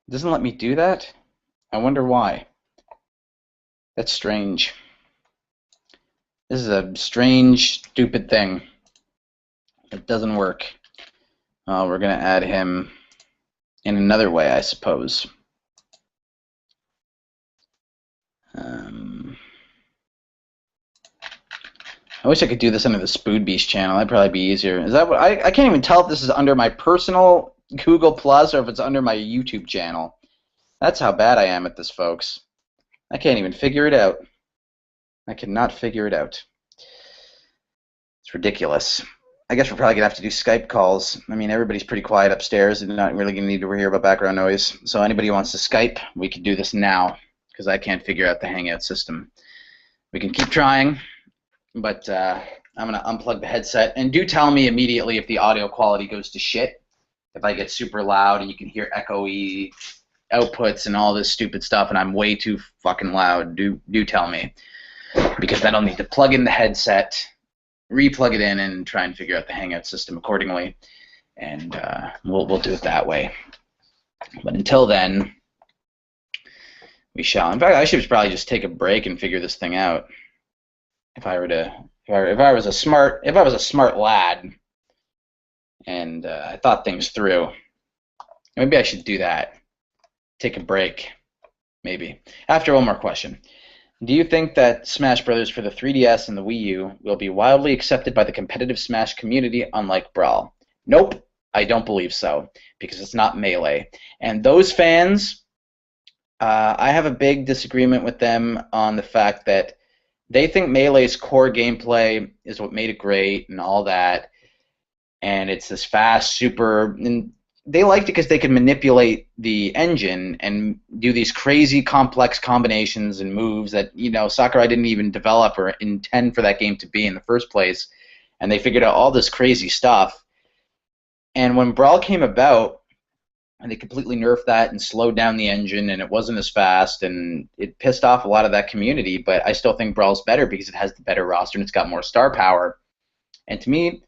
[SPEAKER 1] Doesn't let me do that? I wonder why. That's strange. This is a strange, stupid thing. It doesn't work. We're going to add him in another way, I suppose. I wish I could do this under the SpoodBeest channel. That'd probably be easier. Is that what I can't even tell if this is under my personal Google Plus or if it's under my YouTube channel. That's how bad I am at this, folks. I can't even figure it out. I cannot figure it out. It's ridiculous. I guess we're probably going to have to do Skype calls. I mean, everybody's pretty quiet upstairs and not really going to need to hear about background noise. So anybody who wants to Skype, we can do this now because I can't figure out the Hangout system. We can keep trying, but I'm going to unplug the headset. And do tell me immediately if the audio quality goes to shit. If I get super loud and you can hear echoey outputs and all this stupid stuff and I'm way too fucking loud, do tell me. Because then I'll need to plug in the headset, re-plug it in, and try and figure out the Hangout system accordingly. And we'll do it that way. But until then, we shall. In fact, I should probably just take a break and figure this thing out. If I was a smart lad, and I thought things through, maybe I should do that. Take a break, maybe. After one more question. Do you think that Smash Brothers for the 3DS and the Wii U will be wildly accepted by the competitive Smash community, unlike Brawl? Nope, I don't believe so, because it's not Melee. And those fans, I have a big disagreement with them on the fact that they think Melee's core gameplay is what made it great and all that, and it's this fast, super... And they liked it because they could manipulate the engine and do these crazy complex combinations and moves that, Sakurai didn't even develop or intend for that game to be in the first place. And they figured out all this crazy stuff. And when Brawl came about, and they completely nerfed that and slowed down the engine, and it wasn't as fast, and it pissed off a lot of that community. But I still think Brawl's better because it has the better roster and it's got more star power. And to me,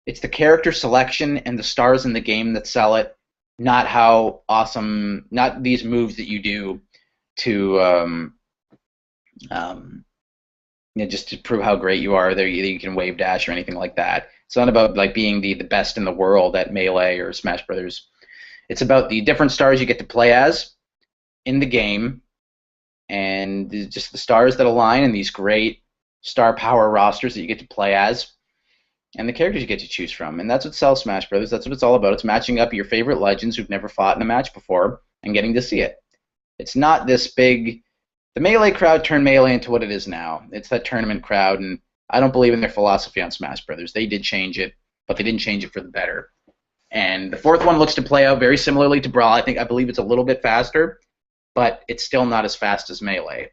[SPEAKER 1] it's the character selection and the stars in the game that sell it, not how awesome, not these moves that you do to, just to prove how great you are. That you can wave dash or anything like that. It's not about like being the best in the world at Melee or Smash Brothers. It's about the different stars you get to play as in the game, and just the stars that align and these great star power rosters that you get to play as. and the characters you get to choose from. And that's what sells Smash Brothers. That's what it's all about. It's matching up your favorite legends who've never fought in a match before and getting to see it. It's not this big. The Melee crowd turned Melee into what it is now. It's that tournament crowd, and I don't believe in their philosophy on Smash Brothers. They did change it, but they didn't change it for the better. And the fourth one looks to play out very similarly to Brawl. I believe it's a little bit faster, but it's still not as fast as Melee.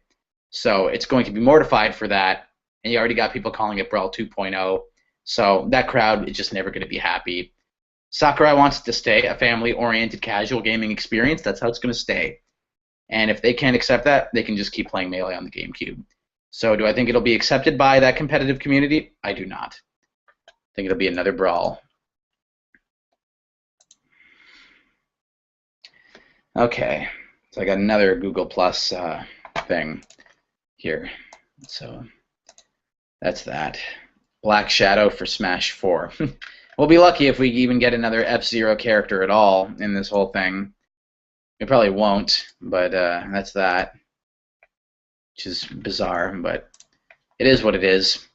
[SPEAKER 1] So it's going to be mortified for that, and you already got people calling it Brawl 2.0. So that crowd is just never going to be happy. Sakurai wants it to stay a family-oriented casual gaming experience. That's how it's going to stay. And if they can't accept that, they can just keep playing Melee on the GameCube. So do I think it'll be accepted by that competitive community? I do not. I think it'll be another Brawl. Okay, so I got another Google Plus thing here. So that's that. Black Shadow for Smash 4. We'll be lucky if we even get another F-Zero character at all in this whole thing. We probably won't, but that's that. Which is bizarre, but it is what it is.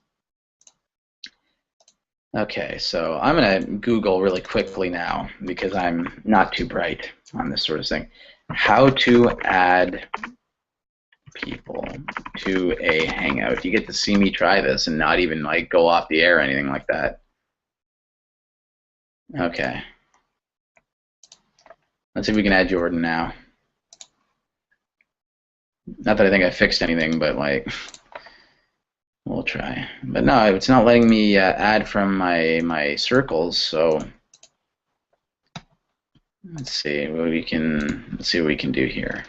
[SPEAKER 1] Okay, so I'm going to Google really quickly now because I'm not too bright on this sort of thing. How to add people to a Hangout. You get to see me try this and not even like go off the air or anything like that. Okay. Let's see if we can add Jordan now. Not that I think I fixed anything, but like, we'll try. But no, it's not letting me add from my circles. So let's see what we can do here.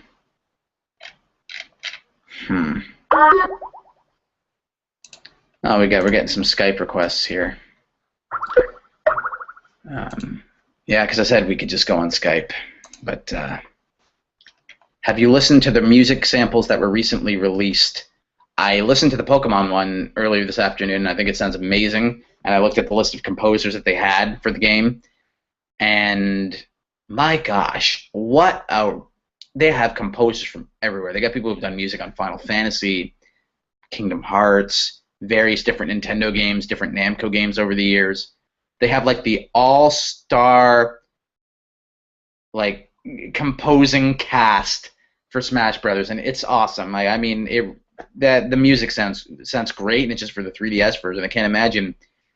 [SPEAKER 1] Oh, we're getting some Skype requests here. Yeah, because I said we could just go on Skype. But have you listened to the music samples that were recently released? I listened to the Pokemon one earlier this afternoon, and I think it sounds amazing. And I looked at the list of composers that they had for the game, and my gosh, they have composers from everywhere. They got people who've done music on Final Fantasy, Kingdom Hearts, various different Nintendo games, different Namco games over the years. They have like the all-star like composing cast for Smash Brothers, and it's awesome. I mean, the music sounds great, and it's just for the 3DS version. I can't imagine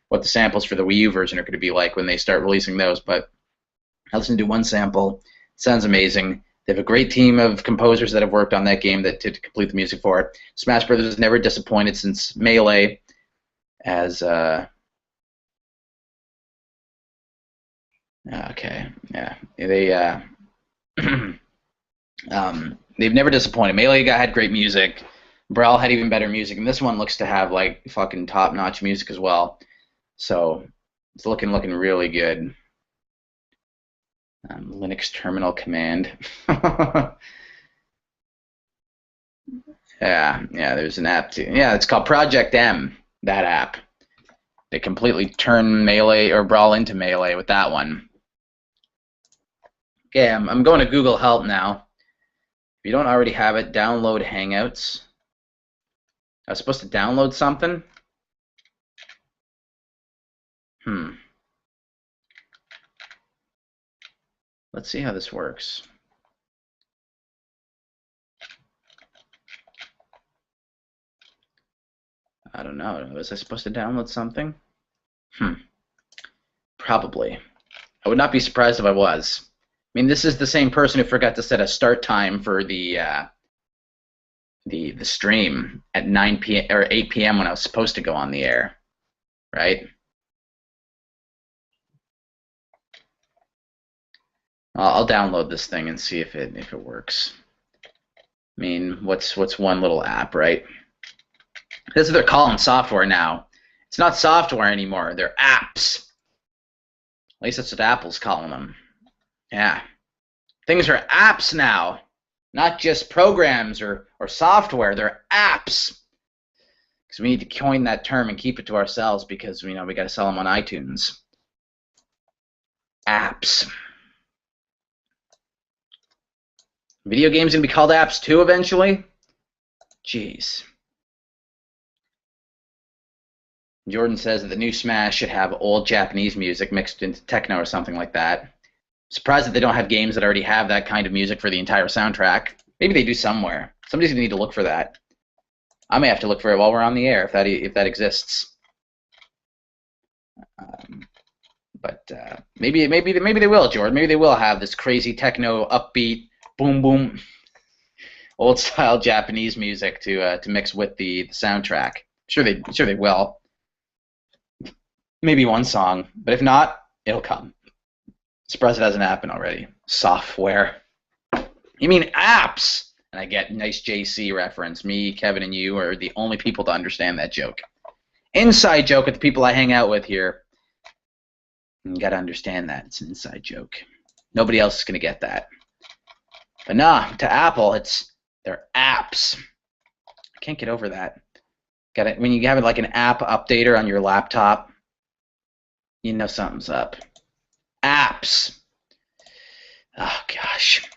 [SPEAKER 1] what the samples for the Wii U version are going to be like when they start releasing those. But I listened to one sample. It sounds amazing. They have a great team of composers that have worked on that game to complete the music for it. Smash Brothers has never disappointed since Melee, as okay, yeah, they've never disappointed. Melee had great music. Brawl had even better music, and this one looks to have like fucking top-notch music as well. So it's looking really good. Linux terminal command. Yeah, there's an app too. Yeah, it's called Project M. That app. They completely turn Melee or Brawl into Melee with that one. Okay, I'm going to Google Help now. If you don't already have it, download Hangouts. I was supposed to download something? Let's see how this works. I don't know. Was I supposed to download something? Probably. I would not be surprised if I was. I mean, this is the same person who forgot to set a start time for the stream at 9 p.m. or 8 p.m. when I was supposed to go on the air, right? I'll download this thing and see if it works. I mean, what's one little app, right? This is what they're calling software now. It's not software anymore. They're apps. At least that's what Apple's calling them. Yeah. Things are apps now, not just programs or software. They're apps. Because we need to coin that term and keep it to ourselves because we got to sell them on iTunes. Apps. Video games going to be called apps too eventually? Jeez. Jordan says that the new Smash should have old Japanese music mixed into techno or something like that. Surprised that they don't have games that already have that kind of music for the entire soundtrack. Maybe they do somewhere. Somebody's gonna need to look for that. I may have to look for it while we're on the air if that exists. But maybe they will, Jordan. Maybe they will have this crazy techno, upbeat, boom boom, old style Japanese music to mix with the soundtrack. Sure they will. Maybe one song, but if not, it'll come. Surprised it hasn't happened already. Software. You mean apps? And I get nice JC reference. Me, Kevin, and you are the only people to understand that joke. Inside joke with the people I hang out with here. You gotta understand that. It's an inside joke. Nobody else is gonna get that. But nah, to Apple, it's their apps. I can't get over that. Got it. When you have like an app updater on your laptop, you know something's up. Apps. Oh gosh.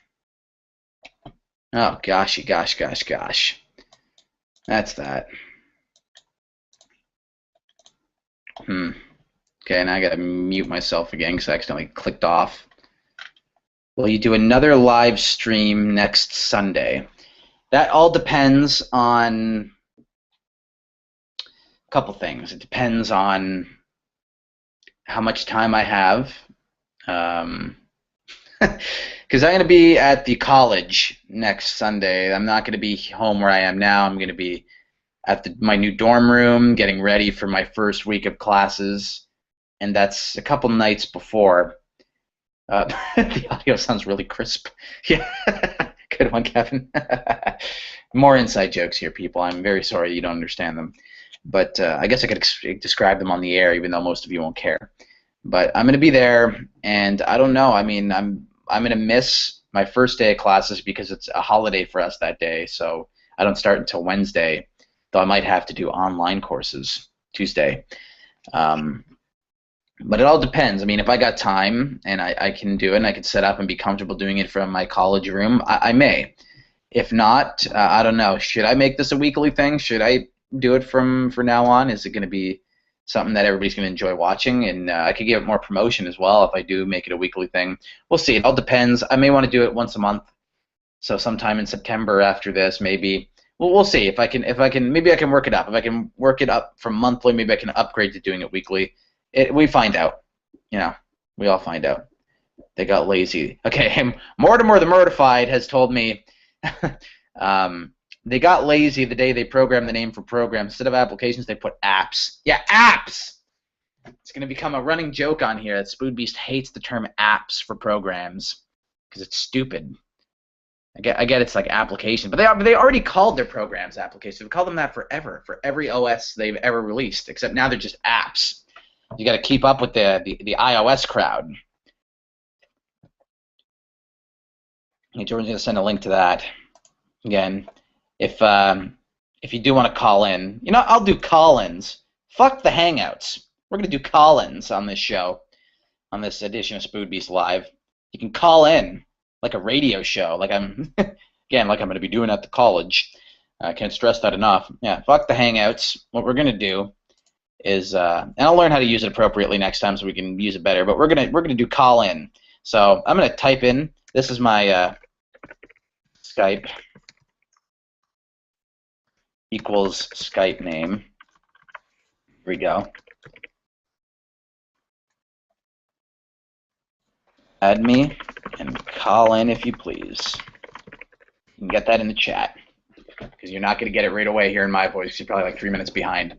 [SPEAKER 1] Oh goshy gosh. That's that. Okay, now I gotta mute myself again because I accidentally clicked off. Will you do another live stream next Sunday? That all depends on a couple things. It depends on how much time I have. Because I'm going to be at the college next Sunday. I'm not going to be home where I am now. I'm going to be at my new dorm room getting ready for my first week of classes. And that's a couple nights before. The audio sounds really crisp. Yeah, good one, Kevin. More inside jokes here, people. I'm very sorry you don't understand them. But I guess I could describe them on the air, even though most of you won't care. But I'm going to be there, and I don't know. I mean, I'm going to miss my first day of classes because it's a holiday for us that day. So I don't start until Wednesday, though I might have to do online courses Tuesday. But it all depends. I mean, if I got time and I can do it and I can set up and be comfortable doing it from my college room, I may. If not, I don't know. Should I make this a weekly thing? Should I do it from now on? Is it going to be something that everybody's going to enjoy watching? And I could give it more promotion as well if I do make it a weekly thing. We'll see. It all depends. I may want to do it once a month. So sometime in September after this, maybe. Well, we'll see. If I can, maybe I can work it up. If I can work it up from monthly, maybe I can upgrade to doing it weekly. We find out. You know, we all find out. They got lazy. Okay, Mortimer the Mortified has told me they got lazy the day they programmed the name for programs. Instead of applications, they put apps. Yeah, apps! It's going to become a running joke on here that SpoodBeest hates the term apps for programs because it's stupid. I get it's like application, but they already called their programs applications. They've called them that forever, for every OS they've ever released, except now they're just apps. You got to keep up with the iOS crowd. Hey, Jordan's going to send a link to that. Again, if you do want to call in, you know, I'll do call-ins. Fuck the Hangouts. We're going to do call-ins on this show, on this edition of SpoodBeest Live. You can call in like a radio show, like I'm going to be doing at the college. I can't stress that enough. Yeah, fuck the Hangouts. What we're going to do is, and I'll learn how to use it appropriately next time so we can use it better. But we're gonna do call in. So I'm gonna type in. This is my Skype equals Skype name. Here we go. Add me and call in if you please. You can get that in the chat because you're not gonna get it right away here in my voice. You're probably like 3 minutes behind.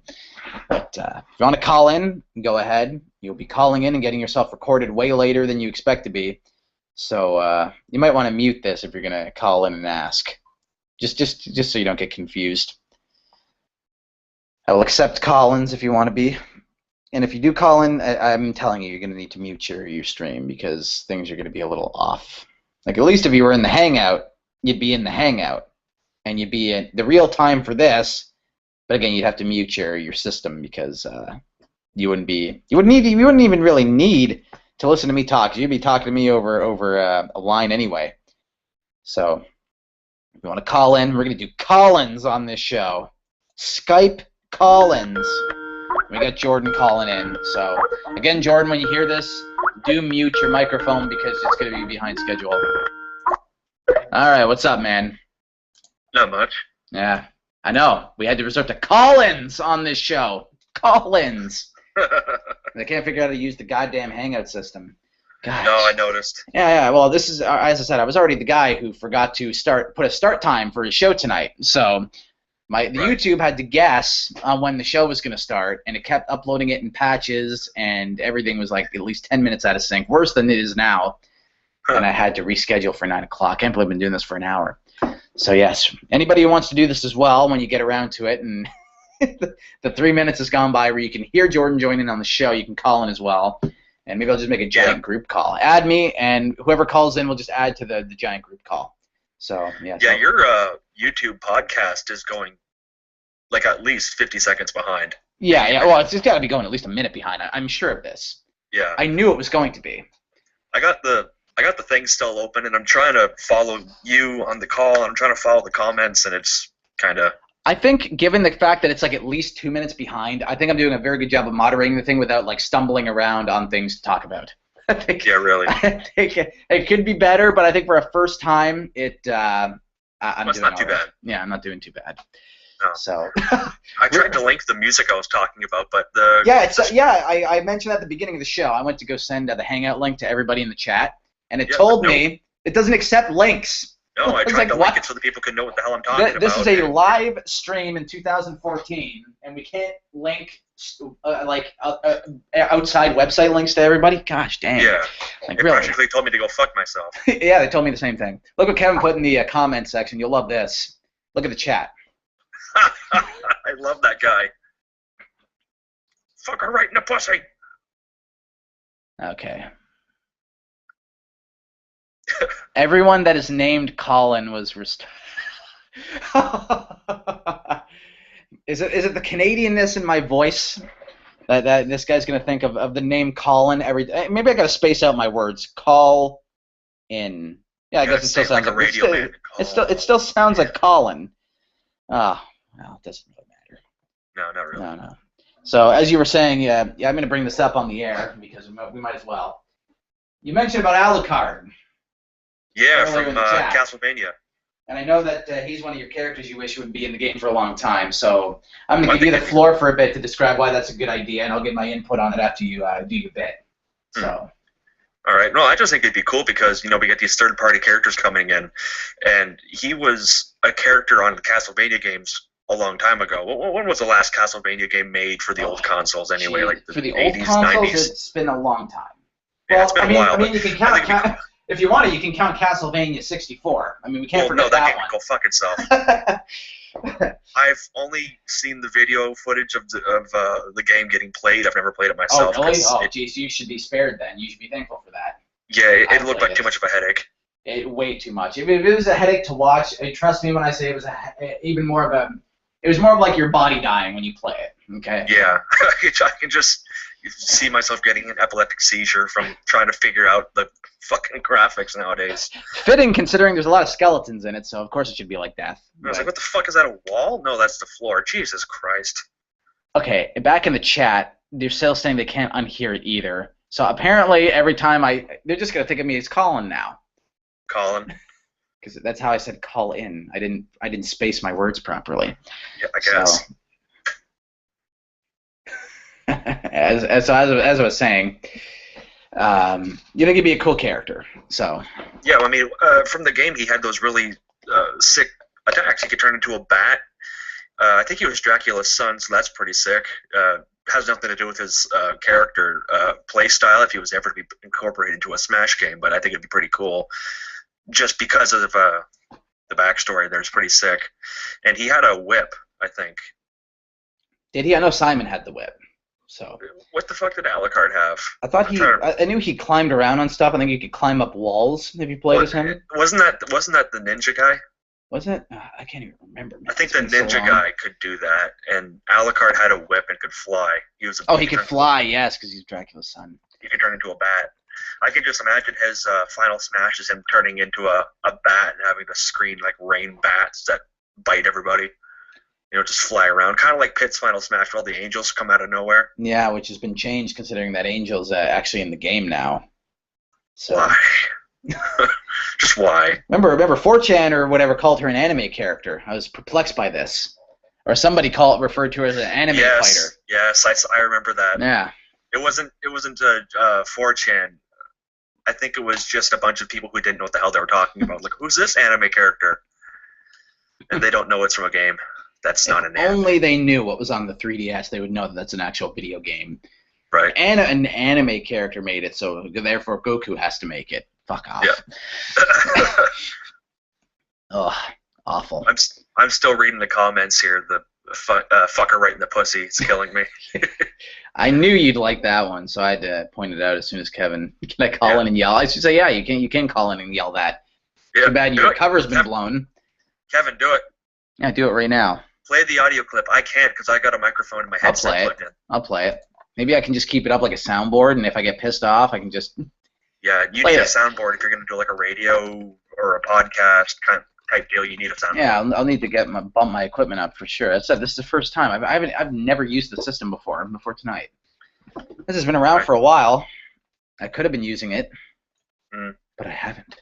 [SPEAKER 1] But if you want to call in, go ahead. You'll be calling in and getting yourself recorded way later than you expect to be. So you might want to mute this if you're going to call in and ask. Just so you don't get confused. I will accept call-ins if you want to be. And if you do call in, I'm telling you, you're going to need to mute your stream because things are going to be a little off. Like at least if you were in the Hangout, you'd be in the Hangout. And you'd be in the real time for this. But again, you'd have to mute your system because you wouldn't even really need to listen to me talk. You'd be talking to me over a line anyway. So if you want to call in, we're going to do call-ins on this show. Skype call-ins. We got Jordan calling in. So, again, Jordan, when you hear this, do mute your microphone because it's going to be behind schedule. All right, what's up, man?
[SPEAKER 2] Not much.
[SPEAKER 1] Yeah, I know. We had to resort to call-ins on this show. Call-ins. They can't figure out how to use the goddamn Hangout system. Gosh.
[SPEAKER 2] No, I noticed.
[SPEAKER 1] Yeah. Well, this is, as I said, I was already the guy who forgot to put a start time for his show tonight. So the YouTube had to guess on when the show was going to start, and it kept uploading it in patches, and everything was like at least 10 minutes out of sync, worse than it is now. And I had to reschedule for 9 o'clock. I can't believe I've been doing this for an hour. So yes, anybody who wants to do this as well, when you get around to it, and the 3 minutes has gone by where you can hear Jordan join in on the show, you can call in as well. And maybe I'll just make a giant group call. Add me, and whoever calls in will just add to the giant group call. So, yeah.
[SPEAKER 2] Yeah, your YouTube podcast is going, like, at least 50 seconds behind.
[SPEAKER 1] Yeah. Well, it's got to be going at least a minute behind. I'm sure of this.
[SPEAKER 2] Yeah.
[SPEAKER 1] I knew it was going to be.
[SPEAKER 2] I got the thing still open, and I'm trying to follow you on the call, and I'm trying to follow the comments, and it's kind of...
[SPEAKER 1] I think, given the fact that it's like at least 2 minutes behind, I think I'm doing a very good job of moderating the thing without like stumbling around on things to talk about. I think,
[SPEAKER 2] yeah, really.
[SPEAKER 1] I think it could be better, but I think for a first time, I'm doing
[SPEAKER 2] not too bad.
[SPEAKER 1] Yeah, I'm not doing too bad.
[SPEAKER 2] No.
[SPEAKER 1] So
[SPEAKER 2] I tried to link the music I was talking about, but
[SPEAKER 1] I mentioned at the beginning of the show. I went to go send the Hangout link to everybody in the chat, and it told me it doesn't accept links.
[SPEAKER 2] No, I tried to link it so that people could know what the hell I'm talking about.
[SPEAKER 1] This is a live stream in 2014, and we can't link outside website links to everybody. Gosh dang.
[SPEAKER 2] Yeah.
[SPEAKER 1] Like,
[SPEAKER 2] it
[SPEAKER 1] really?
[SPEAKER 2] practically told me to go fuck myself.
[SPEAKER 1] Yeah, they told me the same thing. Look what Kevin put in the comment section. You'll love this. Look at the chat.
[SPEAKER 2] I love that guy. Fuck her right in the pussy.
[SPEAKER 1] Okay. Everyone that is named Colin was restored. Is it the Canadianness in my voice that this guy's gonna think of the name Colin every day? Maybe I gotta space out my words. Call in. Yeah, I guess it still sounds like a radio man. It still sounds like Colin. Oh, well, it doesn't really matter.
[SPEAKER 2] No, not really.
[SPEAKER 1] No. So as you were saying, yeah, I'm gonna bring this up on the air because we might as well. You mentioned about Alucard.
[SPEAKER 2] Yeah, from Castlevania.
[SPEAKER 1] And I know that he's one of your characters you wish would be in the game for a long time, so I'm going to give you the floor for a bit to describe why that's a good idea, and I'll get my input on it after you do your bit. So.
[SPEAKER 2] All right. No, I just think it'd be cool because, we get these third-party characters coming in, and he was a character on the Castlevania games a long time ago. When was the last Castlevania game made for the old consoles anyway? Like the
[SPEAKER 1] for the
[SPEAKER 2] 80s,
[SPEAKER 1] old consoles,
[SPEAKER 2] 90s?
[SPEAKER 1] It's been a long time.
[SPEAKER 2] Yeah, it's been a while.
[SPEAKER 1] I mean, you can count... If you want to, you can count Castlevania 64. I mean, we can't forget
[SPEAKER 2] that
[SPEAKER 1] one.
[SPEAKER 2] game can go fuck itself. I've only seen the video footage of the game getting played. I've never played it myself.
[SPEAKER 1] Oh, really? Oh, geez, you should be spared then. You should be thankful for that.
[SPEAKER 2] Yeah, it looked like too much of a headache.
[SPEAKER 1] Way too much. If it was a headache to watch, trust me when I say it was even more of a... It was more of like your body dying when you play it, okay?
[SPEAKER 2] Yeah, I can just see myself getting an epileptic seizure from trying to figure out the fucking graphics nowadays.
[SPEAKER 1] Fitting, considering there's a lot of skeletons in it, so of course it should be like death.
[SPEAKER 2] I was like, what the fuck, is that a wall? No, that's the floor. Jesus Christ.
[SPEAKER 1] Okay, back in the chat, they're still saying they can't unhear it either. So apparently every time they're just going to think of me as Colin now.
[SPEAKER 2] Colin?
[SPEAKER 1] Because that's how I said call in. I didn't space my words properly.
[SPEAKER 2] Yeah, I guess.
[SPEAKER 1] So, as I was saying, you think he'd be a cool character. So.
[SPEAKER 2] Yeah, I mean, from the game, he had those really sick attacks. He could turn into a bat. I think he was Dracula's son, so that's pretty sick. Has nothing to do with his character play style if he was ever to be incorporated into a Smash game, but I think it'd be pretty cool. Just because of the backstory there is pretty sick. And he had a whip, I think.
[SPEAKER 1] Did he? I know Simon had the whip. So.
[SPEAKER 2] What the fuck did Alucard have?
[SPEAKER 1] I knew he climbed around on stuff. I think he could climb up walls if you played as him.
[SPEAKER 2] Wasn't that the ninja guy?
[SPEAKER 1] Was it? I can't even remember. Man.
[SPEAKER 2] I think the ninja guy could do that, and Alucard had a whip and could fly. He
[SPEAKER 1] could fly, yes, because he's Dracula's son.
[SPEAKER 2] He could turn into a bat. I can just imagine his final smash is him turning into a bat and having the screen like rain bats that bite everybody. just fly around, kind of like Pit's Final Smash, where all the angels come out of nowhere.
[SPEAKER 1] Yeah, which has been changed considering that Angel's actually in the game now. So.
[SPEAKER 2] Why? Just why?
[SPEAKER 1] Remember 4chan or whatever called her an anime character. I was perplexed by this. Or somebody referred to her as an anime fighter.
[SPEAKER 2] Yes, I remember that.
[SPEAKER 1] Yeah.
[SPEAKER 2] It wasn't 4chan. I think it was just a bunch of people who didn't know what the hell they were talking about. Like, who's this anime character? And they don't know it's from a game. That's not an anime.
[SPEAKER 1] Only they knew what was on the 3DS, they would know that that's an actual video game.
[SPEAKER 2] Right.
[SPEAKER 1] And an anime character made it, so therefore Goku has to make it. Fuck off.
[SPEAKER 2] Yeah.
[SPEAKER 1] Ugh, awful.
[SPEAKER 2] I'm still reading the comments here. The fucker right in the pussy. It's killing me.
[SPEAKER 1] I knew you'd like that one, so I had to point it out as soon as Kevin. Can I call in and yell? I should say, yeah, you can call in and yell that.
[SPEAKER 2] Yeah,
[SPEAKER 1] too bad your cover's been blown.
[SPEAKER 2] Kevin, do it.
[SPEAKER 1] Yeah, do it right now.
[SPEAKER 2] Play the audio clip. I can't because I got a microphone in my headset plugged in.
[SPEAKER 1] I'll play it. Maybe I can just keep it up like a soundboard, and if I get pissed off, I can just.
[SPEAKER 2] Yeah, you need a soundboard if you're going to do like a radio or a podcast kind of type deal. You need a soundboard.
[SPEAKER 1] Yeah, I'll need to bump my equipment up for sure. I said this is the first time. I've never used the system before tonight. This has been around for a while. I could have been using it, but I haven't.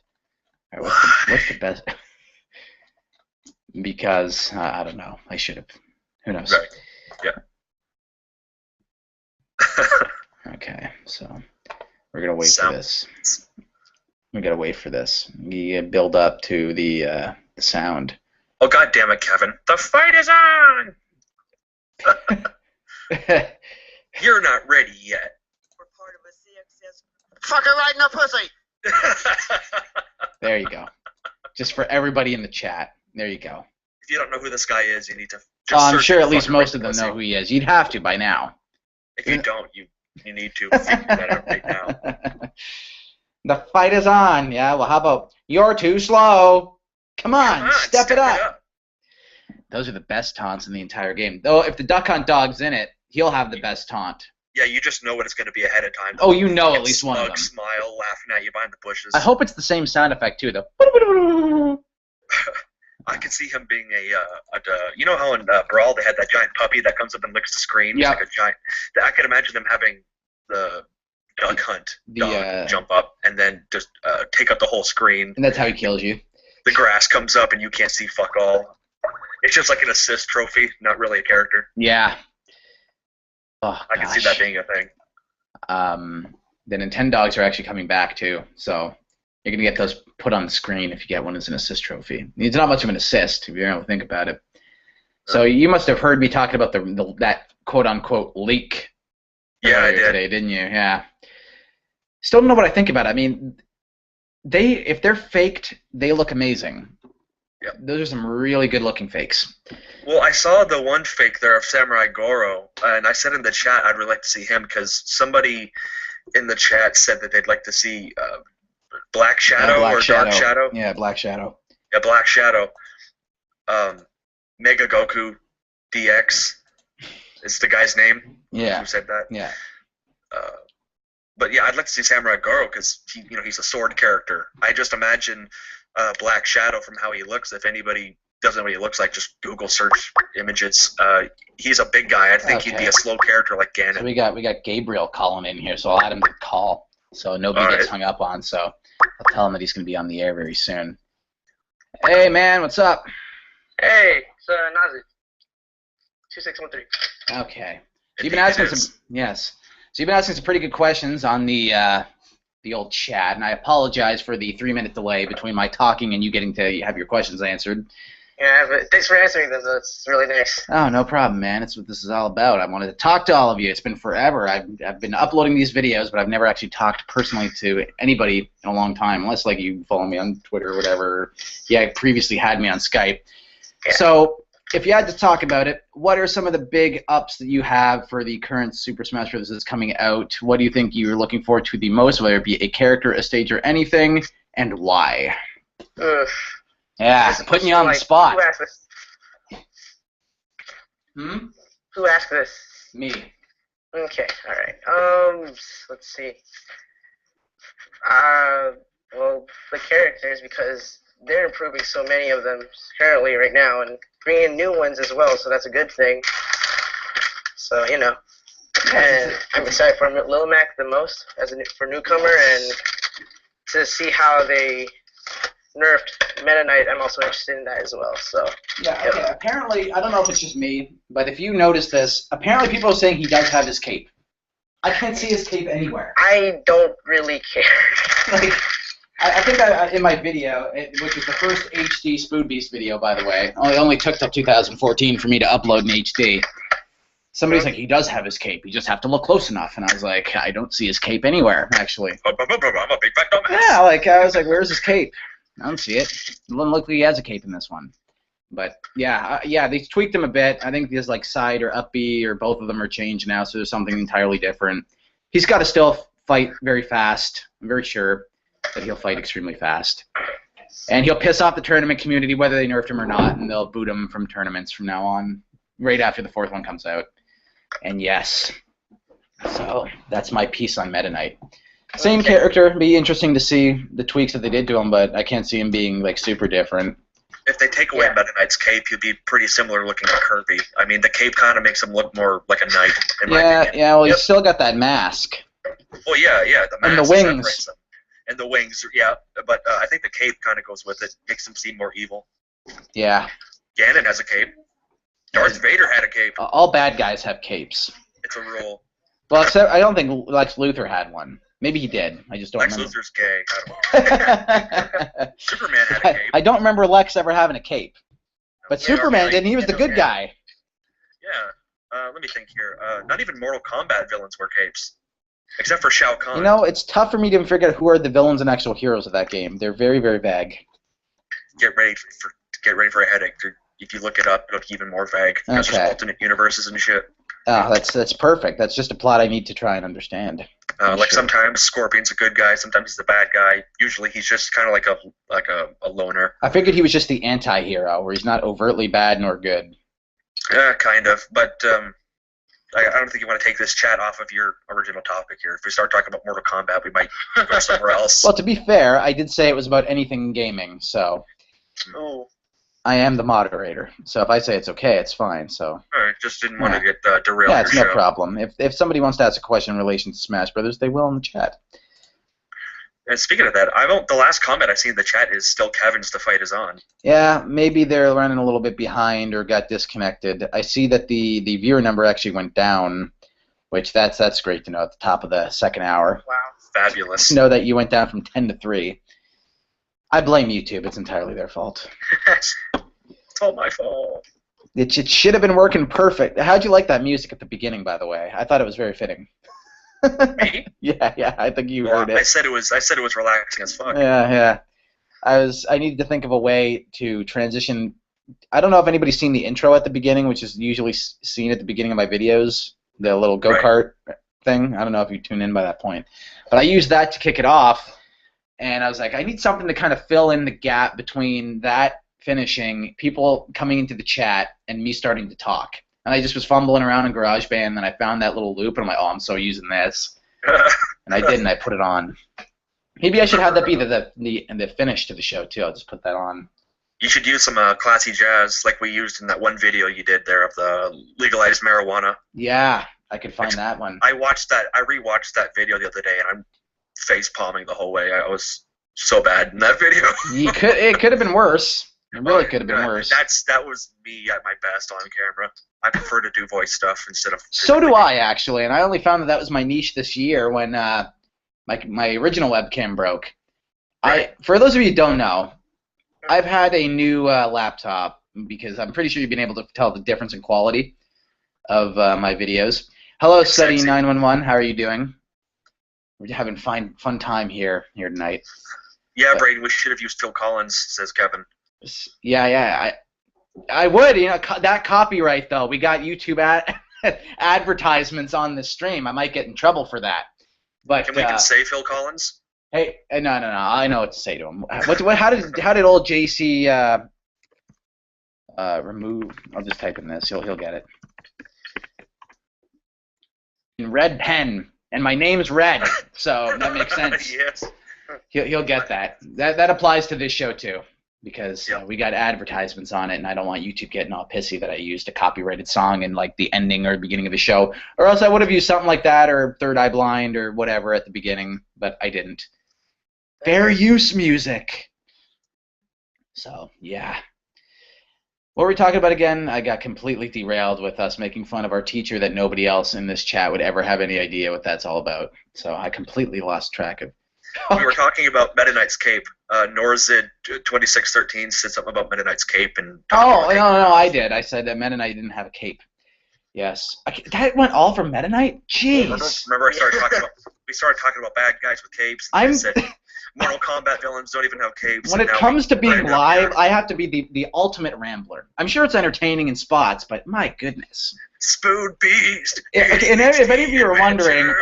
[SPEAKER 1] All right, what's the best? Because I don't know. I should have. Who knows?
[SPEAKER 2] Right. Yeah.
[SPEAKER 1] Okay, so we're gonna wait for this. We gotta wait for this. You build up to the sound.
[SPEAKER 2] Oh, God damn it, Kevin! The fight is on. You're not ready yet.
[SPEAKER 3] We're part of a CXS. Fucker right in the pussy.
[SPEAKER 1] There you go. Just for everybody in the chat. There you go.
[SPEAKER 2] If you don't know who this guy is, you need to.
[SPEAKER 1] I'm sure at least most of them know who he is. You'd have to by now.
[SPEAKER 2] If you don't, you need to figure that out right now.
[SPEAKER 1] The fight is on. Yeah. Well, how about you're too slow? Come on, step it up. Those are the best taunts in the entire game. Though, if the Duck Hunt Dog's in it, he'll have the best taunt.
[SPEAKER 2] Yeah, you just know what it's going to be ahead of time.
[SPEAKER 1] Oh, you know at least one of them.
[SPEAKER 2] Smile, laughing at you behind the bushes.
[SPEAKER 1] I hope it's the same sound effect too, though.
[SPEAKER 2] I could see him being you know how in Brawl they had that giant puppy that comes up and licks the screen?
[SPEAKER 1] Yeah.
[SPEAKER 2] Like a giant. I could imagine them having the Duck Hunt dog jump up and then just take up the whole screen.
[SPEAKER 1] And that's how he kills you.
[SPEAKER 2] The grass comes up and you can't see fuck all. It's just like an assist trophy, not really a character.
[SPEAKER 1] Yeah. Oh,
[SPEAKER 2] I can see that being a thing.
[SPEAKER 1] The Nintendogs are actually coming back too, so you're gonna get those put on the screen if you get one as an assist trophy. It's not much of an assist if you're able to think about it. So you must have heard me talking about that quote unquote leak.
[SPEAKER 2] Yeah, I did
[SPEAKER 1] today, didn't you? Yeah. Still don't know what I think about it. I mean, if they're faked, they look amazing.
[SPEAKER 2] Yep.
[SPEAKER 1] Those are some really good-looking fakes.
[SPEAKER 2] Well, I saw the one fake there of Samurai Goro, and I said in the chat I'd really like to see him because somebody in the chat said that they'd like to see Black Shadow Dark Shadow.
[SPEAKER 1] Yeah, Black Shadow.
[SPEAKER 2] Yeah, Black Shadow. Mega Goku DX is the guy's name.
[SPEAKER 1] Yeah.
[SPEAKER 2] Who said that?
[SPEAKER 1] Yeah.
[SPEAKER 2] But yeah, I'd like to see Samurai Goro because he's a sword character. I just imagine Black Shadow from how he looks. If anybody doesn't know what he looks like, just Google search images. He's a big guy. I think he'd be a slow character like Ganon.
[SPEAKER 1] So we got Gabriel calling in here, so I'll add him to the call so nobody gets hung up on. So I'll tell him that he's going to be on the air very soon. Hey man, what's up?
[SPEAKER 3] Hey, it's Nazi. 2613.
[SPEAKER 1] Okay. So you've been asking So you've been asking some pretty good questions on the old chat, and I apologize for the 3-minute delay between my talking and you getting to have your questions answered.
[SPEAKER 3] Yeah, but thanks for answering them. That's really nice.
[SPEAKER 1] Oh, no problem, man. It's what this is all about. I wanted to talk to all of you. It's been forever. I've been uploading these videos, but I've never actually talked personally to anybody in a long time, unless like you follow me on Twitter or whatever. Yeah, I previously had me on Skype. Yeah. So if you had to talk about it, what are some of the big ups that you have for the current Super Smash Bros. That's coming out? What do you think you're looking forward to the most, whether it be a character, a stage, or anything, and why? Yeah, putting you on the spot.
[SPEAKER 3] Who asked this? Who asked this?
[SPEAKER 1] Me.
[SPEAKER 3] Okay, alright. Let's see. Well, the characters, because
[SPEAKER 4] they're improving so many of them currently right now, and bringing in new ones as well. So that's a good thing. So and I'm excited for Lil Mac the most for Newcomer, and to see how they nerfed Meta Knight. I'm also interested in that as well. So
[SPEAKER 1] yeah, okay. Apparently, I don't know if it's just me, but if you notice this, apparently people are saying he does have his cape. I can't see his cape anywhere.
[SPEAKER 4] I don't really care.
[SPEAKER 1] Like, I think in my video, which was the first HD SpoodBeest video, by the way, it only took till 2014 for me to upload in HD. Somebody's like, he does have his cape. You just have to look close enough. And I was like, I don't see his cape anywhere, actually.
[SPEAKER 2] I'm a big fat dumbass.
[SPEAKER 1] Yeah, I was like, where's his cape? I don't see it. It doesn't look like he has a cape in this one. But, yeah, they tweaked him a bit. I think there's, like, side or up B or both of them are changed now, so there's something entirely different. He's got to still fight very fast. I'm very sure that he'll fight extremely fast. And he'll piss off the tournament community whether they nerfed him or not, and they'll boot him from tournaments from now on, right after the 4th one comes out. And yes, so that's my piece on Meta Knight. Same character. It'd be interesting to see the tweaks that they did to him, but I can't see him being like super different.
[SPEAKER 2] If they take away Meta Knight's cape, he'd be pretty similar looking to Kirby. I mean, the cape kind of makes him look more like a knight, in my opinion.
[SPEAKER 1] Yeah, well, he's still got that mask.
[SPEAKER 2] Well, yeah, the mask
[SPEAKER 1] and the wings.
[SPEAKER 2] separates them. And the wings, yeah, but I think the cape kind of goes with it, makes him seem more evil.
[SPEAKER 1] Yeah.
[SPEAKER 2] Ganon has a cape. Darth Vader had a cape.
[SPEAKER 1] All bad guys have capes.
[SPEAKER 2] It's a rule.
[SPEAKER 1] Well, except I don't think Lex Luthor had one. Maybe he did. I just don't remember.
[SPEAKER 2] Lex Luthor's gay. I don't know. Superman had a cape.
[SPEAKER 1] I don't remember Lex ever having a cape. But Superman did, and he was the good guy.
[SPEAKER 2] Yeah. Let me think here. Not even Mortal Kombat villains wear capes. Except for Shao Kahn.
[SPEAKER 1] You know, it's tough for me to figure out who are the villains and actual heroes of that game. They're very, very vague.
[SPEAKER 2] Get ready for a headache. If you look it up, it'll be even more vague. Because there's alternate universes and shit.
[SPEAKER 1] Oh, that's perfect. That's just a plot I need to try and understand.
[SPEAKER 2] Sometimes Scorpion's a good guy, sometimes he's the bad guy. Usually he's just kind of like a loner.
[SPEAKER 1] I figured he was just the anti-hero, where he's not overtly bad nor good.
[SPEAKER 2] Kind of, but I don't think you want to take this chat off of your original topic here. If we start talking about Mortal Kombat, we might go somewhere else.
[SPEAKER 1] Well, to be fair, I did say it was about anything gaming, so I am the moderator. So if I say it's okay, it's fine. So.
[SPEAKER 2] All right, just didn't want to get derailed.
[SPEAKER 1] Yeah, it's no problem. If somebody wants to ask a question in relation to Smash Brothers, they will in the chat.
[SPEAKER 2] And speaking of that, the last comment I've seen in the chat is still Kevin's The Fight Is On.
[SPEAKER 1] Yeah, maybe they're running a little bit behind or got disconnected. I see that the viewer number actually went down, which that's great to know at the top of the second hour.
[SPEAKER 4] Wow.
[SPEAKER 2] Fabulous.
[SPEAKER 1] To know that you went down from 10 to 3. I blame YouTube. It's entirely their fault.
[SPEAKER 2] It's all my fault.
[SPEAKER 1] It should have been working perfect. How'd you like that music at the beginning, by the way? I thought it was very fitting.
[SPEAKER 2] Me?
[SPEAKER 1] Yeah, I think you heard it.
[SPEAKER 2] I said it was relaxing as fuck.
[SPEAKER 1] Yeah. I needed to think of a way to transition. I don't know if anybody's seen the intro at the beginning, which is usually seen at the beginning of my videos, the little go-kart thing. I don't know if you tune in by that point. But I used that to kick it off, and I was like, I need something to kind of fill in the gap between that finishing, people coming into the chat, and me starting to talk. And I just was fumbling around in GarageBand, and I found that little loop, and I'm like, oh, I'm so using this. And I did, and I put it on. Maybe I should have that be the finish to the show, too. I'll just put that on.
[SPEAKER 2] You should use some classy jazz like we used in that one video you did there of the legalized marijuana.
[SPEAKER 1] Yeah, I could find that one.
[SPEAKER 2] I rewatched that video the other day, and I'm face palming the whole way. I was so bad in that video.
[SPEAKER 1] It could have been worse. It really could have been worse.
[SPEAKER 2] That was me at my best on camera. I prefer to do voice stuff instead of...
[SPEAKER 1] So do I, actually, and I only found that was my niche this year when my original webcam broke.
[SPEAKER 2] Right.
[SPEAKER 1] For those of you who don't know, I've had a new laptop because I'm pretty sure you've been able to tell the difference in quality of my videos. Hello, Study911. How are you doing? We're having fun time here tonight.
[SPEAKER 2] Yeah, Braden, we should have used Phil Collins, says Kevin.
[SPEAKER 1] Yeah. I would. That copyright though. We got YouTube advertisements on the stream. I might get in trouble for that. But
[SPEAKER 2] can we say Phil Collins?
[SPEAKER 1] Hey, no. I know what to say to him. How did old JC remove? I'll just type in this. He'll get it. In red pen, and my name's Red, so that makes sense.
[SPEAKER 2] Yes.
[SPEAKER 1] He'll get that. That applies to this show too. because we got advertisements on it, and I don't want YouTube getting all pissy that I used a copyrighted song in like the ending or beginning of the show, or else I would have used something like that or Third Eye Blind or whatever at the beginning, but I didn't. Fair use music. So yeah. What were we talking about again? I got completely derailed with us making fun of our teacher that nobody else in this chat would ever have any idea what that's all about. So I completely lost track of.
[SPEAKER 2] We were talking about Meta Knight's cape. Norzid 2613 said something about Meta Knight's cape and.
[SPEAKER 1] Oh no, I did. I said that Meta Knight didn't have a cape. Yes, that went all from Meta Knight. Jeez.
[SPEAKER 2] Remember, we started talking about bad guys with capes. And I said Mortal Kombat villains don't even have capes.
[SPEAKER 1] When it comes to being live, I have to be the ultimate rambler. I'm sure it's entertaining in spots, but my goodness.
[SPEAKER 2] SpoodBeest.
[SPEAKER 1] And if any of you are wondering,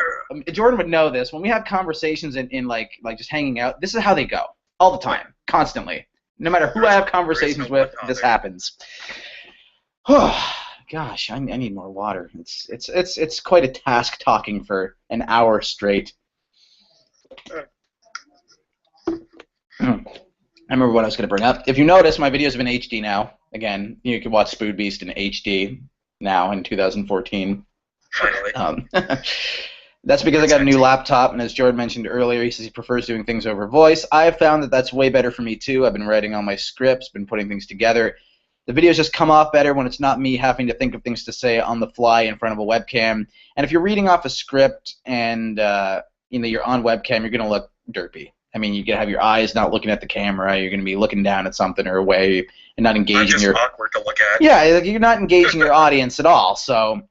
[SPEAKER 1] Jordan would know this. When we have conversations in like just hanging out, this is how they go all the time, constantly. No matter who I have conversations with, this happens. Gosh, I need more water. It's quite a task talking for an hour straight. I remember what I was going to bring up. If you notice, my videos have been HD now. Again, you can watch SpoodBeest in HD now in 2014.
[SPEAKER 2] Finally.
[SPEAKER 1] That's because I got a new laptop, and as Jordan mentioned earlier, he says he prefers doing things over voice. I have found that that's way better for me, too. I've been writing all my scripts, been putting things together. The videos just come off better when it's not me having to think of things to say on the fly in front of a webcam. And if you're reading off a script and you're on webcam, you're going to look derpy. I mean, you're going to have your eyes not looking at the camera. You're going to be looking down at something or away and not engaging
[SPEAKER 2] your... awkward to look at.
[SPEAKER 1] Yeah, you're not engaging your audience at all. So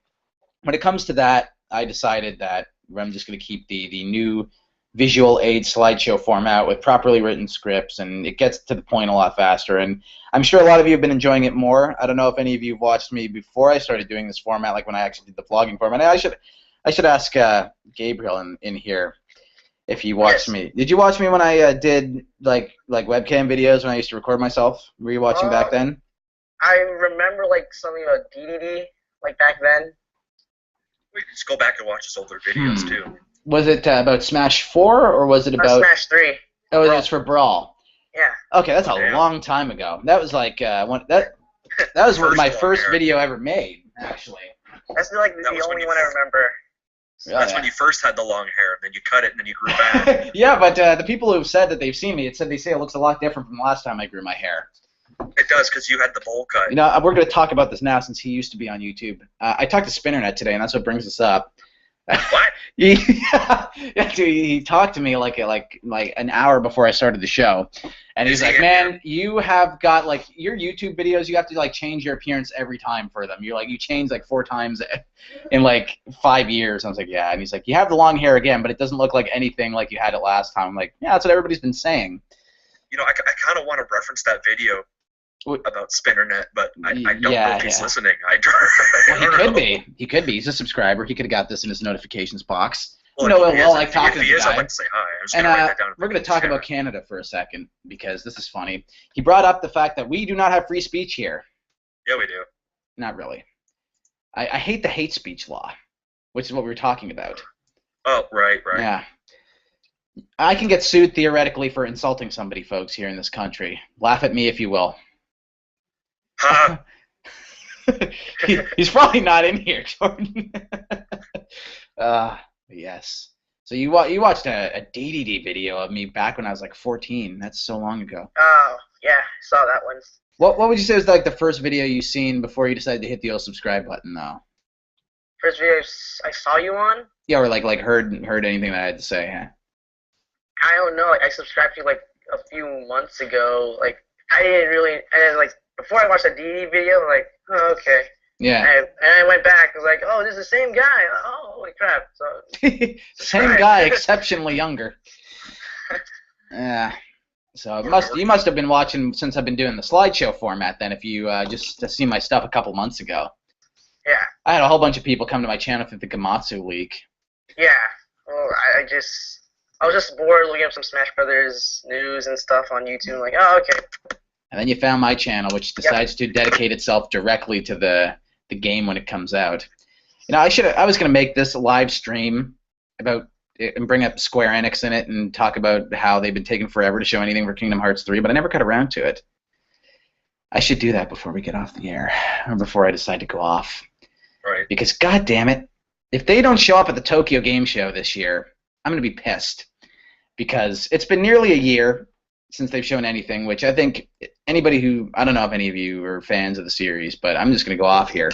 [SPEAKER 1] when it comes to that, I decided that I'm just going to keep the new visual aid slideshow format with properly written scripts, and it gets to the point a lot faster. And I'm sure a lot of you have been enjoying it more. I don't know if any of you have watched me before I started doing this format, like when I actually did the vlogging format. I should ask Gabriel in here if he watched me. Did you watch me when I did like webcam videos when I used to record myself? Were you watching back then?
[SPEAKER 4] I remember like something about DDD like back then.
[SPEAKER 2] We could just go back and watch his older videos too.
[SPEAKER 1] Was it about Smash 4 or was it about
[SPEAKER 4] Smash 3?
[SPEAKER 1] Oh, it was for Brawl.
[SPEAKER 4] Yeah.
[SPEAKER 1] Okay, that's a long time ago. That was like that was my first video ever made, actually.
[SPEAKER 4] That's like the only one I remember.
[SPEAKER 2] That's when you first had the long hair, and then you cut it, and then you grew back.
[SPEAKER 1] Yeah, but the people who have said that they've seen me, they say it looks a lot different from the last time I grew my hair.
[SPEAKER 2] It does, because you had the bowl cut.
[SPEAKER 1] You know, we're going to talk about this now since he used to be on YouTube. I talked to Spinnernet today, and that's what brings us up.
[SPEAKER 2] What?
[SPEAKER 1] Yeah, dude, he talked to me like an hour before I started the show, and he's like, "Man, you have got like your YouTube videos. You have to like change your appearance every time for them. You change like 4 times in like 5 years." I was like, "Yeah," and he's like, "You have the long hair again, but it doesn't look like anything like you had it last time." I'm like, "Yeah, that's what everybody's been saying."
[SPEAKER 2] You know, I kind of want to reference that video about Spinnernet, but I don't know if he's listening.
[SPEAKER 1] He could be. He's a subscriber. He could have got this in his notifications box.
[SPEAKER 2] Well,
[SPEAKER 1] I like talking to the guy.
[SPEAKER 2] I'd like to say hi. I'm just
[SPEAKER 1] and
[SPEAKER 2] gonna write that down
[SPEAKER 1] we're going to talk about Canada for a second because this is funny. He brought up the fact that we do not have free speech here.
[SPEAKER 2] Yeah, we do.
[SPEAKER 1] Not really. I hate the hate speech law, which is what we were talking about.
[SPEAKER 2] Oh, right.
[SPEAKER 1] Yeah. I can get sued theoretically for insulting somebody, folks, here in this country. Laugh at me if you will. He's probably not in here, Jordan. Yes. So you watched a DDD video of me back when I was like 14. That's so long ago.
[SPEAKER 4] Oh, yeah, I saw that one.
[SPEAKER 1] What would you say was like the first video you seen before you decided to hit the old subscribe button, though?
[SPEAKER 4] First video I saw you on?
[SPEAKER 1] Yeah, or like heard anything that I had to say. Huh?
[SPEAKER 4] I don't know. Like, I subscribed to you like a few months ago. Like before I watched that DD video, I'm like, oh, okay.
[SPEAKER 1] Yeah.
[SPEAKER 4] And I went back. I was like, oh, this is the same guy. Oh, holy crap. So,
[SPEAKER 1] same guy, exceptionally younger. Yeah. So you must have been watching since I've been doing the slideshow format then, if you just seen my stuff a couple months ago.
[SPEAKER 4] Yeah.
[SPEAKER 1] I had a whole bunch of people come to my channel through the Gamatsu leak.
[SPEAKER 4] Yeah. Well, I was just bored looking up some Smash Brothers news and stuff on YouTube. Like, oh, okay.
[SPEAKER 1] And then you found my channel, which decides to dedicate itself directly to the game when it comes out. You know, I was going to make this a live stream about it and bring up Square Enix in it and talk about how they've been taking forever to show anything for Kingdom Hearts 3, but I never got around to it. I should do that before we get off the air, or before I decide to go off.
[SPEAKER 2] Right.
[SPEAKER 1] Because, god damn it, if they don't show up at the Tokyo Game Show this year, I'm going to be pissed. Because it's been nearly a year since they've shown anything, which I think anybody who, I don't know if any of you are fans of the series, but I'm just going to go off here.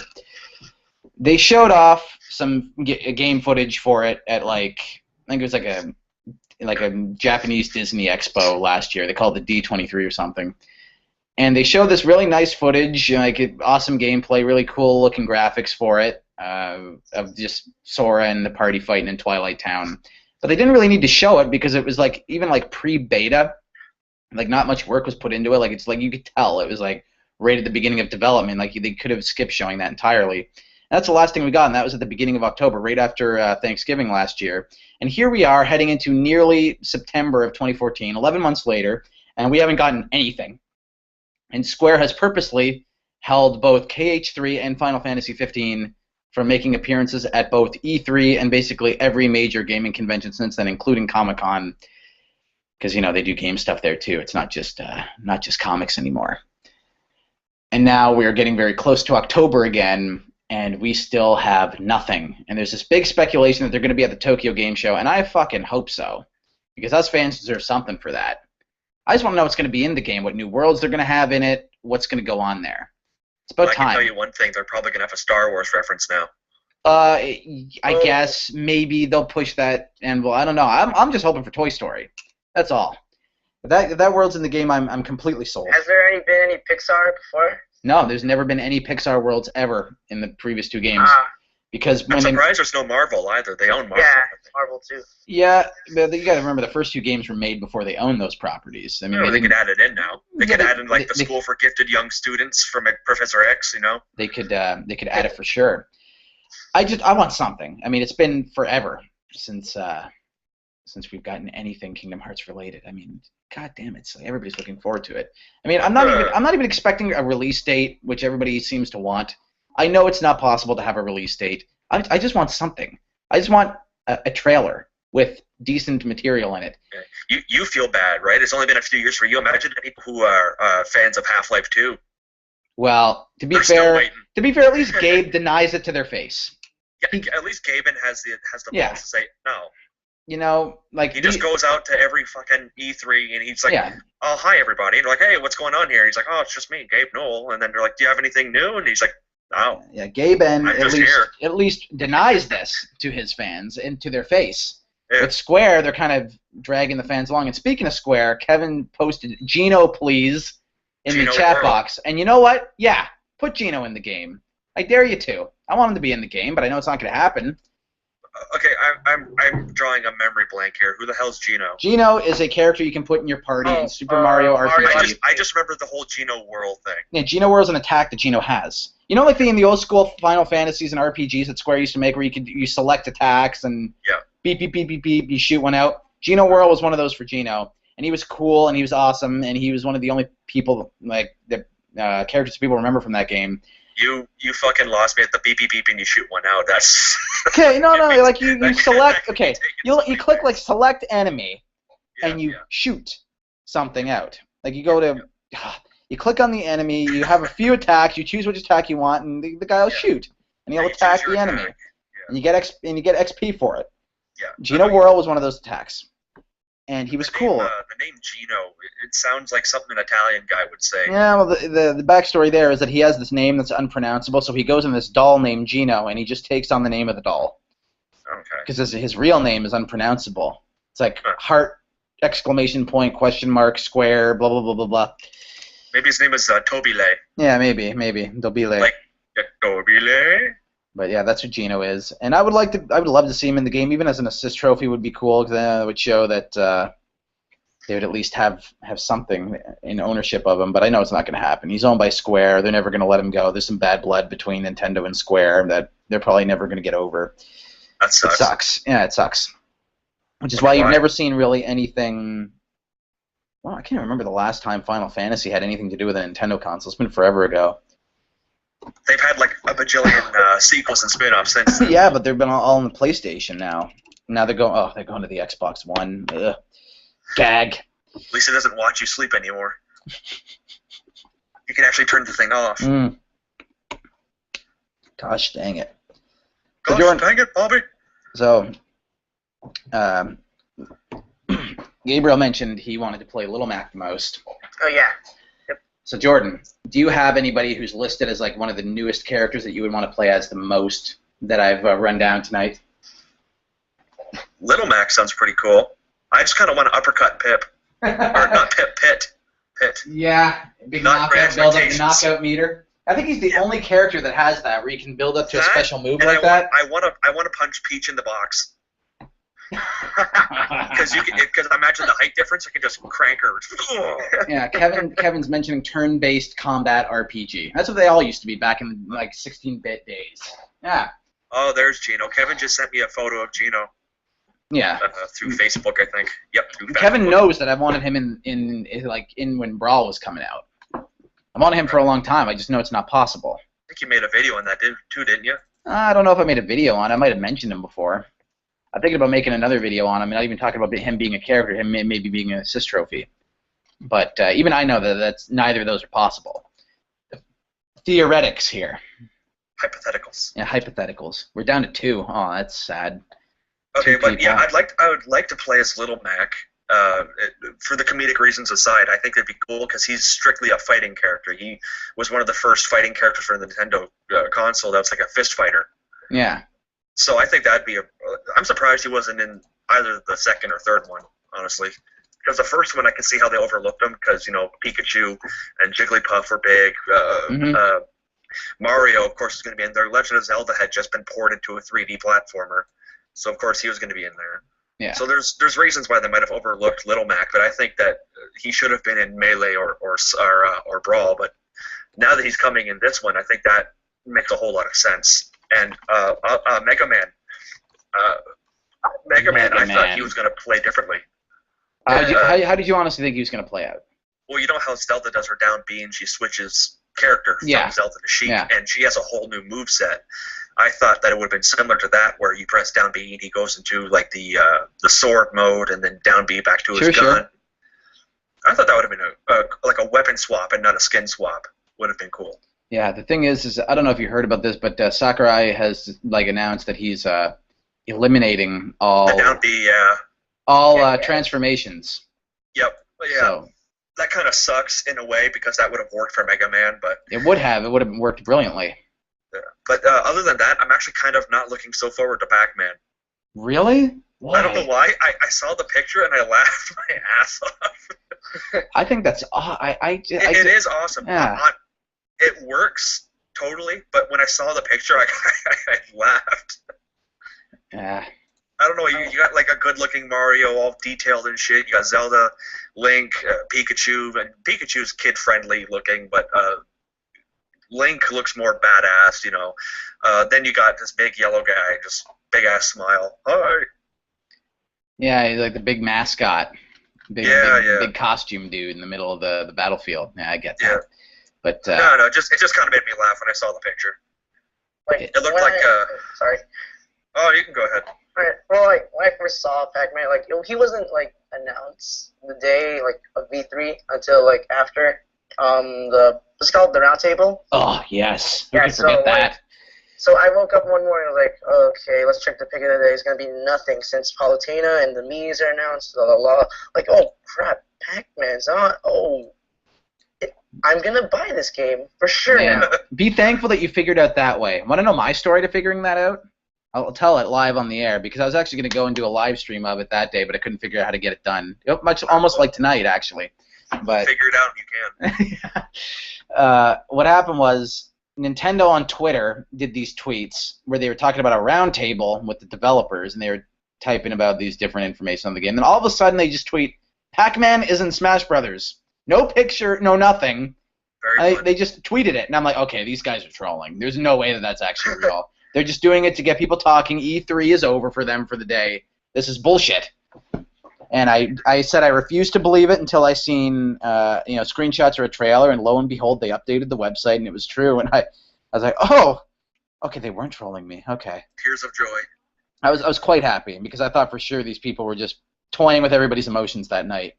[SPEAKER 1] They showed off some game footage for it at, like, I think it was like a Japanese Disney Expo last year. They called it the D23 or something. And they showed this really nice footage, like awesome gameplay, really cool looking graphics for it, of just Sora and the party fighting in Twilight Town. But they didn't really need to show it because it was like even like pre-beta, like not much work was put into it. Like it's like you could tell it was like right at the beginning of development. Like they could have skipped showing that entirely. And that's the last thing we got, and that was at the beginning of October, right after Thanksgiving last year. And here we are heading into nearly September of 2014, 11 months later, and we haven't gotten anything. And Square has purposely held both KH3 and Final Fantasy 15 from making appearances at both E3 and basically every major gaming convention since then, including Comic-Con, because you know they do game stuff there too. It's not just comics anymore. And now we are getting very close to October again, and we still have nothing. And there's this big speculation that they're going to be at the Tokyo Game Show, and I fucking hope so, because us fans deserve something for that. I just want to know what's going to be in the game, what new worlds they're going to have in it, what's going to go on there. It's about time.
[SPEAKER 2] I can tell you one thing, they're probably going to have a Star Wars reference now.
[SPEAKER 1] I guess maybe they'll push that, and well, I don't know. I'm just hoping for Toy Story. That's all. If that world's in the game, I'm completely sold.
[SPEAKER 4] Has there been any Pixar before?
[SPEAKER 1] No, there's never been any Pixar worlds ever in the previous two games. Because
[SPEAKER 2] I'm surprised there's no Marvel either. They own Marvel.
[SPEAKER 4] Yeah, Marvel too.
[SPEAKER 1] Yeah, but you got to remember the first two games were made before they owned those properties. I mean,
[SPEAKER 2] they could add it in now. They could add in like the School for Gifted Young Students from Professor X. You know.
[SPEAKER 1] They could add it for sure. I want something. I mean, it's been forever since we've gotten anything Kingdom Hearts related. I mean, god damn it, so everybody's looking forward to it. I mean, I'm not even expecting a release date, which everybody seems to want. I know it's not possible to have a release date. I just want something. I just want a trailer with decent material in it.
[SPEAKER 2] You feel bad, right? It's only been a few years for you. Imagine the people who are fans of Half-Life 2.
[SPEAKER 1] Well, to be fair, at least Gabe denies it to their face.
[SPEAKER 2] Yeah, at least Gaben has the balls to say no.
[SPEAKER 1] You know, like
[SPEAKER 2] he just goes out to every fucking E3 and he's like, "Oh, hi everybody," and they're like, "Hey, what's going on here?" He's like, "Oh, it's just me, Gabe Newell," and then they're like, "Do you have anything new?" And he's like, "No."
[SPEAKER 1] Yeah, Gaben at least denies this to his fans and to their face. Yeah. With Square, they're kind of dragging the fans along. And speaking of Square, Kevin posted Gino, please, in the chat box. And you know what? Yeah, put Gino in the game. I dare you to. I want him to be in the game, but I know it's not going to happen.
[SPEAKER 2] Okay, I'm drawing a memory blank here. Who the hell's Gino?
[SPEAKER 1] Gino is a character you can put in your party in Super Mario RPG.
[SPEAKER 2] I just remember the whole Gino Whirl thing.
[SPEAKER 1] Yeah, Gino Whirl is an attack that Gino has. You know, like in the old school Final Fantasies and RPGs that Square used to make, where you select attacks and beep beep beep beep beep, you shoot one out. Gino Whirl was one of those for Gino, and he was cool and he was awesome, and he was one of the only people like the characters people remember from that game.
[SPEAKER 2] You fucking lost me at the beep beep beep and you shoot one out. That's
[SPEAKER 1] okay. No, like you select. Okay, you click like select enemy, and you shoot something out. Like you go to, you click on the enemy. You have a few attacks. You choose which attack you want, and the guy will shoot, and he'll attack the enemy, and you get XP for it.
[SPEAKER 2] Yeah.
[SPEAKER 1] Gino Whirl was one of those attacks, and he was cool.
[SPEAKER 2] The name Gino, it sounds like something an Italian guy would say.
[SPEAKER 1] Yeah, well, the backstory there is that he has this name that's unpronounceable, so he goes in this doll named Gino, and he just takes on the name of the doll.
[SPEAKER 2] Okay.
[SPEAKER 1] Because his real name is unpronounceable. It's like heart, exclamation point, question mark, square, blah, blah, blah, blah, blah.
[SPEAKER 2] Maybe his name is Tobile.
[SPEAKER 1] Yeah, maybe. Dobile.
[SPEAKER 2] Like, Tobile?
[SPEAKER 1] But yeah, that's what Gino is, and I would love to see him in the game. Even as an assist trophy would be cool, because then it would show that they would at least have something in ownership of him. But I know it's not going to happen. He's owned by Square. They're never going to let him go. There's some bad blood between Nintendo and Square that they're probably never going to get over.
[SPEAKER 2] That sucks.
[SPEAKER 1] It sucks. Yeah, it sucks. Which is why you've never seen really anything. Well, I can't remember the last time Final Fantasy had anything to do with a Nintendo console. It's been forever ago.
[SPEAKER 2] They've had like a bajillion sequels and spin-offs since then.
[SPEAKER 1] Yeah, but they've been all on the PlayStation now. Now they're going to the Xbox One. Ugh. Gag.
[SPEAKER 2] At least it doesn't watch you sleep anymore. You can actually turn the thing off.
[SPEAKER 1] Mm. Gosh dang it.
[SPEAKER 2] Gosh dang it, Bobby.
[SPEAKER 1] So, Gabriel mentioned he wanted to play Little Mac the most.
[SPEAKER 4] Oh yeah.
[SPEAKER 1] So Jordan, do you have anybody who's listed as like one of the newest characters that you would want to play as the most that I've run down tonight?
[SPEAKER 2] Little Mac sounds pretty cool. I just kind of want to uppercut Pip. Or not Pip, Pit.
[SPEAKER 1] Yeah, big
[SPEAKER 2] Not
[SPEAKER 1] knockout, build up the
[SPEAKER 2] expectations.
[SPEAKER 1] knockout meter. I think he's the only character that has that, where you can build up to a special move
[SPEAKER 2] and
[SPEAKER 1] like that.
[SPEAKER 2] I want to punch Peach in the box. Because I imagine the height difference, I can just crank her.
[SPEAKER 1] Yeah, Kevin's mentioning turn-based combat RPG. That's what they all used to be back in like 16-bit days. Yeah.
[SPEAKER 2] Oh, there's Gino. Kevin just sent me a photo of Gino.
[SPEAKER 1] Yeah.
[SPEAKER 2] Through Facebook, I think. Yep. Through
[SPEAKER 1] Kevin
[SPEAKER 2] Facebook.
[SPEAKER 1] knows that I've wanted him in when Brawl was coming out. I've wanted him for a long time. I just know it's not possible.
[SPEAKER 2] I think you made a video on that too, didn't you?
[SPEAKER 1] I don't know if I made a video on it. I might have mentioned him before. I'm thinking about making another video on him, not even talking about him being a character, him maybe being an assist trophy. But even I know that neither of those are possible. Theoretics here.
[SPEAKER 2] Hypotheticals.
[SPEAKER 1] Yeah, hypotheticals. We're down to 2. Oh, that's sad.
[SPEAKER 2] Okay,
[SPEAKER 1] 2
[SPEAKER 2] but
[SPEAKER 1] people.
[SPEAKER 2] yeah, I would like to play as Little Mac. For the comedic reasons aside, I think it'd be cool because he's strictly a fighting character. He was one of the first fighting characters for the Nintendo console that was like a fist fighter.
[SPEAKER 1] Yeah.
[SPEAKER 2] So I think that'd be I'm surprised he wasn't in either the second or third one, honestly. Because the first one, I can see how they overlooked him because, Pikachu and Jigglypuff were big. Mario, of course, is going to be in there. Legend of Zelda had just been ported into a 3D platformer. So, of course, he was going to be in there.
[SPEAKER 1] Yeah.
[SPEAKER 2] So there's reasons why they might have overlooked Little Mac, but I think that he should have been in Melee or Brawl. But now that he's coming in this one, I think that makes a whole lot of sense. And Mega Man. Mega Man, I thought he was going to play differently.
[SPEAKER 1] How did you honestly think he was going to play out?
[SPEAKER 2] Well, you know how Zelda does her down B and she switches character from Zelda to Sheik, and she has a whole new moveset. I thought that it would have been similar to that, where you press down B and he goes into like the sword mode, and then down B back to his gun. Sure. I thought that would have been like a weapon swap and not a skin swap. Would have been cool.
[SPEAKER 1] Yeah, the thing is I don't know if you heard about this, but Sakurai has announced that he's eliminating all
[SPEAKER 2] the down B,
[SPEAKER 1] transformations.
[SPEAKER 2] Yep. Yeah.
[SPEAKER 1] So,
[SPEAKER 2] that kind of sucks in a way because that would have worked for Mega Man, but
[SPEAKER 1] it would have worked brilliantly.
[SPEAKER 2] Yeah. But other than that, I'm actually kind of not looking so forward to Pac-Man.
[SPEAKER 1] Really? Why?
[SPEAKER 2] I don't know why. I saw the picture and I laughed my ass off.
[SPEAKER 1] I think that's
[SPEAKER 2] it is awesome.
[SPEAKER 1] Yeah.
[SPEAKER 2] It works totally, but when I saw the picture, I laughed.
[SPEAKER 1] Yeah.
[SPEAKER 2] I don't know. You got like a good-looking Mario, all detailed and shit. You got Zelda, Link, Pikachu, and Pikachu's kid-friendly looking, but Link looks more badass, Then you got this big yellow guy, just big-ass smile. Hi.
[SPEAKER 1] Yeah, he's like the big mascot. Big costume dude in the middle of the battlefield. Yeah, I get that.
[SPEAKER 2] Yeah.
[SPEAKER 1] But
[SPEAKER 2] no, it just kind of made me laugh when I saw the picture.
[SPEAKER 4] Like,
[SPEAKER 2] it looked like
[SPEAKER 4] sorry.
[SPEAKER 2] Oh, you can go ahead.
[SPEAKER 4] Alright, well, like, when I first saw Pac-Man, like, he wasn't, like, announced the day, like, of V3 until, like, after, what's it called, the round table?
[SPEAKER 1] Oh, yes. Who can forget that?
[SPEAKER 4] So I woke up one morning and was like, okay, let's check the pick of the day. It's going to be nothing since Palutena and the Mii's are announced, blah, blah, blah. Like, oh, crap, Pac-Man's on. Oh, I'm going to buy this game for sure now.
[SPEAKER 1] Be thankful that you figured out that way. Want to know my story to figuring that out? I'll tell it live on the air because I was actually going to go and do a live stream of it that day, but I couldn't figure out how to get it done. Almost like tonight, actually. But
[SPEAKER 2] figure it out if you can.
[SPEAKER 1] What happened was Nintendo on Twitter did these tweets where they were talking about a round table with the developers, and they were typing about these different information on the game. And all of a sudden, they just tweet, Pac-Man is in Smash Brothers. No picture, no nothing. They just tweeted it, and I'm like, okay, these guys are trolling. There's no way that that's actually real. They're just doing it to get people talking. E3 is over for them for the day. This is bullshit. And I said I refused to believe it until I seen screenshots or a trailer, and lo and behold, they updated the website, and it was true. And I was like, oh, okay, they weren't trolling me. Okay.
[SPEAKER 2] Tears of joy.
[SPEAKER 1] I was quite happy because I thought for sure these people were just toying with everybody's emotions that night.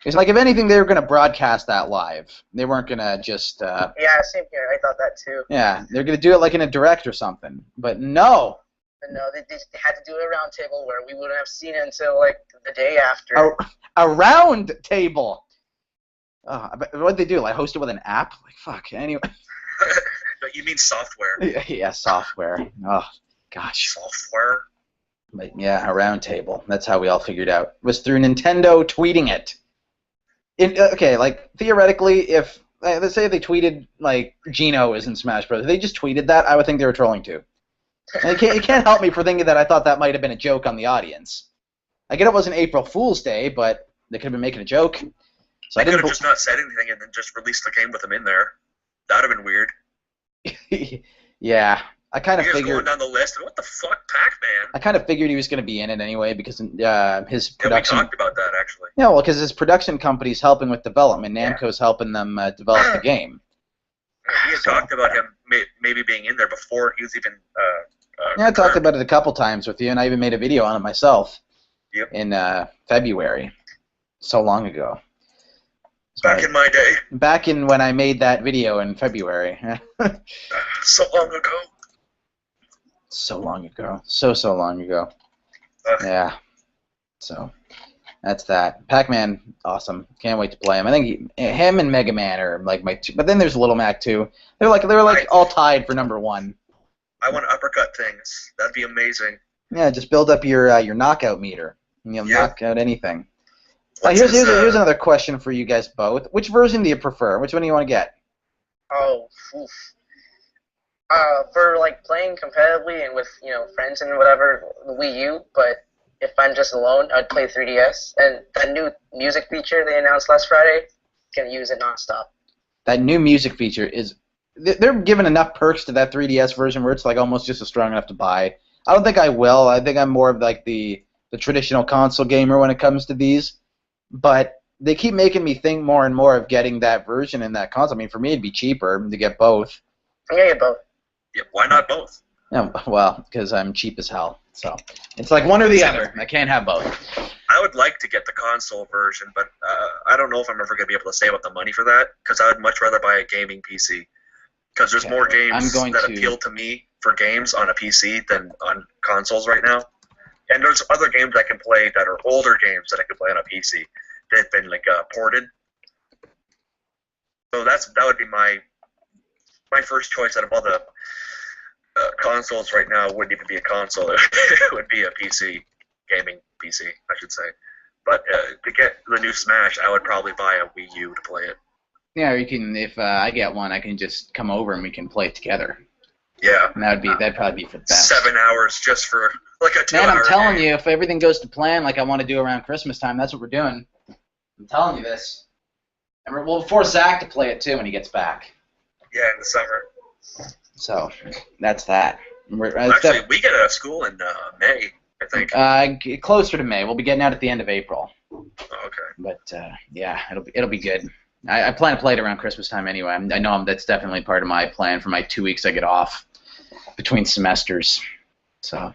[SPEAKER 1] It's like, if anything, they were going to broadcast that live. They weren't going to just...
[SPEAKER 4] Yeah, same here. I thought that too.
[SPEAKER 1] Yeah, they're going to do it like in a direct or something. But no.
[SPEAKER 4] But no, they had to do a round table where we wouldn't have seen it until, like, the day after.
[SPEAKER 1] A round table. Oh, what'd they do? Like, host it with an app? Like, fuck. Anyway.
[SPEAKER 2] No, you mean software.
[SPEAKER 1] Yeah, software. Oh, gosh.
[SPEAKER 2] Software?
[SPEAKER 1] But yeah, a round table. That's how we all figured out. It was through Nintendo tweeting it. Okay, like, theoretically, if, let's say they tweeted, like, Gino is in Smash Bros. If they just tweeted that, I would think they were trolling too. And it can't help me for thinking that I thought that might have been a joke on the audience. I get it wasn't April Fool's Day, but they could have been making a joke. So
[SPEAKER 2] they could have just not said anything and then just released the game with them in there. That would have been weird.
[SPEAKER 1] Yeah. I kind of figured
[SPEAKER 2] going down the list, and what the fuck, Pac-Man?
[SPEAKER 1] I kind of figured he was going to be in it anyway because his production.
[SPEAKER 2] Yeah, we talked about that actually.
[SPEAKER 1] Yeah, well, because his production company's helping with development. Namco's helping them develop the game.
[SPEAKER 2] We had talked about him maybe being in there before he was even.
[SPEAKER 1] Yeah, I talked about it a couple times with you, and I even made a video on it myself.
[SPEAKER 2] Yep.
[SPEAKER 1] In February, so long ago.
[SPEAKER 2] Back in my day.
[SPEAKER 1] Back in when I made that video in February.
[SPEAKER 2] So long ago.
[SPEAKER 1] So long ago. So long ago. Yeah. So, that's that. Pac-Man, awesome. Can't wait to play him. I think him and Mega Man are like my two. But then there's Little Mac too. They're like all tied for #1.
[SPEAKER 2] I want to uppercut things. That'd be amazing.
[SPEAKER 1] Yeah, just build up your knockout meter, and you'll knock out anything. Here's another question for you guys both. Which version do you prefer? Which one do you want to get?
[SPEAKER 4] Oh, oof. For like playing competitively and with friends and whatever, the Wii U. But if I'm just alone, I'd play 3DS. And that new music feature they announced last Friday, can use it nonstop. That
[SPEAKER 1] new music feature is they're giving enough perks to that 3DS version where it's like almost just strong enough to buy. I don't think I will. I think I'm more of like the traditional console gamer when it comes to these. But they keep making me think more and more of getting that version in that console. I mean, for me, it'd be cheaper to get both.
[SPEAKER 4] Yeah, get both.
[SPEAKER 2] Yeah, why not both?
[SPEAKER 1] Yeah, well, because I'm cheap as hell. So it's like one or the other. I can't have both.
[SPEAKER 2] I would like to get the console version, but I don't know if I'm ever going to be able to save up the money for that, because I would much rather buy a gaming PC. Because there's more games that appeal to me for games on a PC than on consoles right now. And there's other games I can play that are older games that I can play on a PC that have been like ported. So that would be my first choice out of all the consoles right now. Wouldn't even be a console; it would be a PC, gaming PC, I should say. But to get the new Smash, I would probably buy a Wii U to play it.
[SPEAKER 1] Yeah, or you can. If I get one, I can just come over and we can play it together.
[SPEAKER 2] Yeah.
[SPEAKER 1] And that'd probably be for the best.
[SPEAKER 2] 7 hours just for like a 2 hour.
[SPEAKER 1] Man, I'm telling you, if everything goes to plan, like I want to do around Christmas time, that's what we're doing. I'm telling you this. And we'll force Zach to play it too when he gets back.
[SPEAKER 2] Yeah, in the summer.
[SPEAKER 1] So that's that.
[SPEAKER 2] Actually, we get out of school in May, I think.
[SPEAKER 1] Closer to May. We'll be getting out at the end of April.
[SPEAKER 2] Oh, okay.
[SPEAKER 1] But yeah, it'll be good. I plan to play it around Christmas time anyway. I know that's definitely part of my plan for my 2 weeks I get off between semesters. So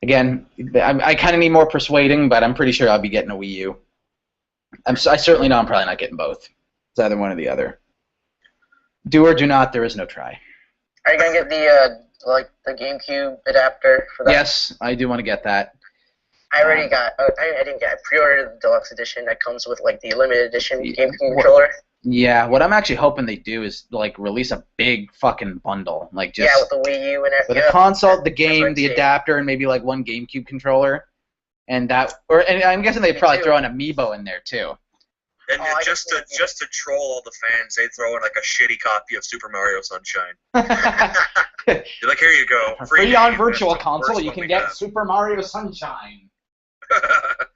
[SPEAKER 1] again, I kind of need more persuading, but I'm pretty sure I'll be getting a Wii U. I certainly know I'm probably not getting both. It's either one or the other. Do or do not. There is no try.
[SPEAKER 4] Are you gonna get the the GameCube adapter for that?
[SPEAKER 1] Yes, I do want to get that.
[SPEAKER 4] I already got. I didn't get. I pre-ordered the deluxe edition that comes with like the limited edition GameCube controller.
[SPEAKER 1] Yeah, what I'm actually hoping they do is like release a big fucking bundle, like just
[SPEAKER 4] with the Wii U and everything.
[SPEAKER 1] With the console, the game, the adapter, and maybe like one GameCube controller, and I'm guessing they'd probably throw an amiibo in there too.
[SPEAKER 2] And just to troll all the fans, they throw in like a shitty copy of Super Mario Sunshine. You're like, here you go,
[SPEAKER 1] free on Virtual Console. You can get Super Mario Sunshine.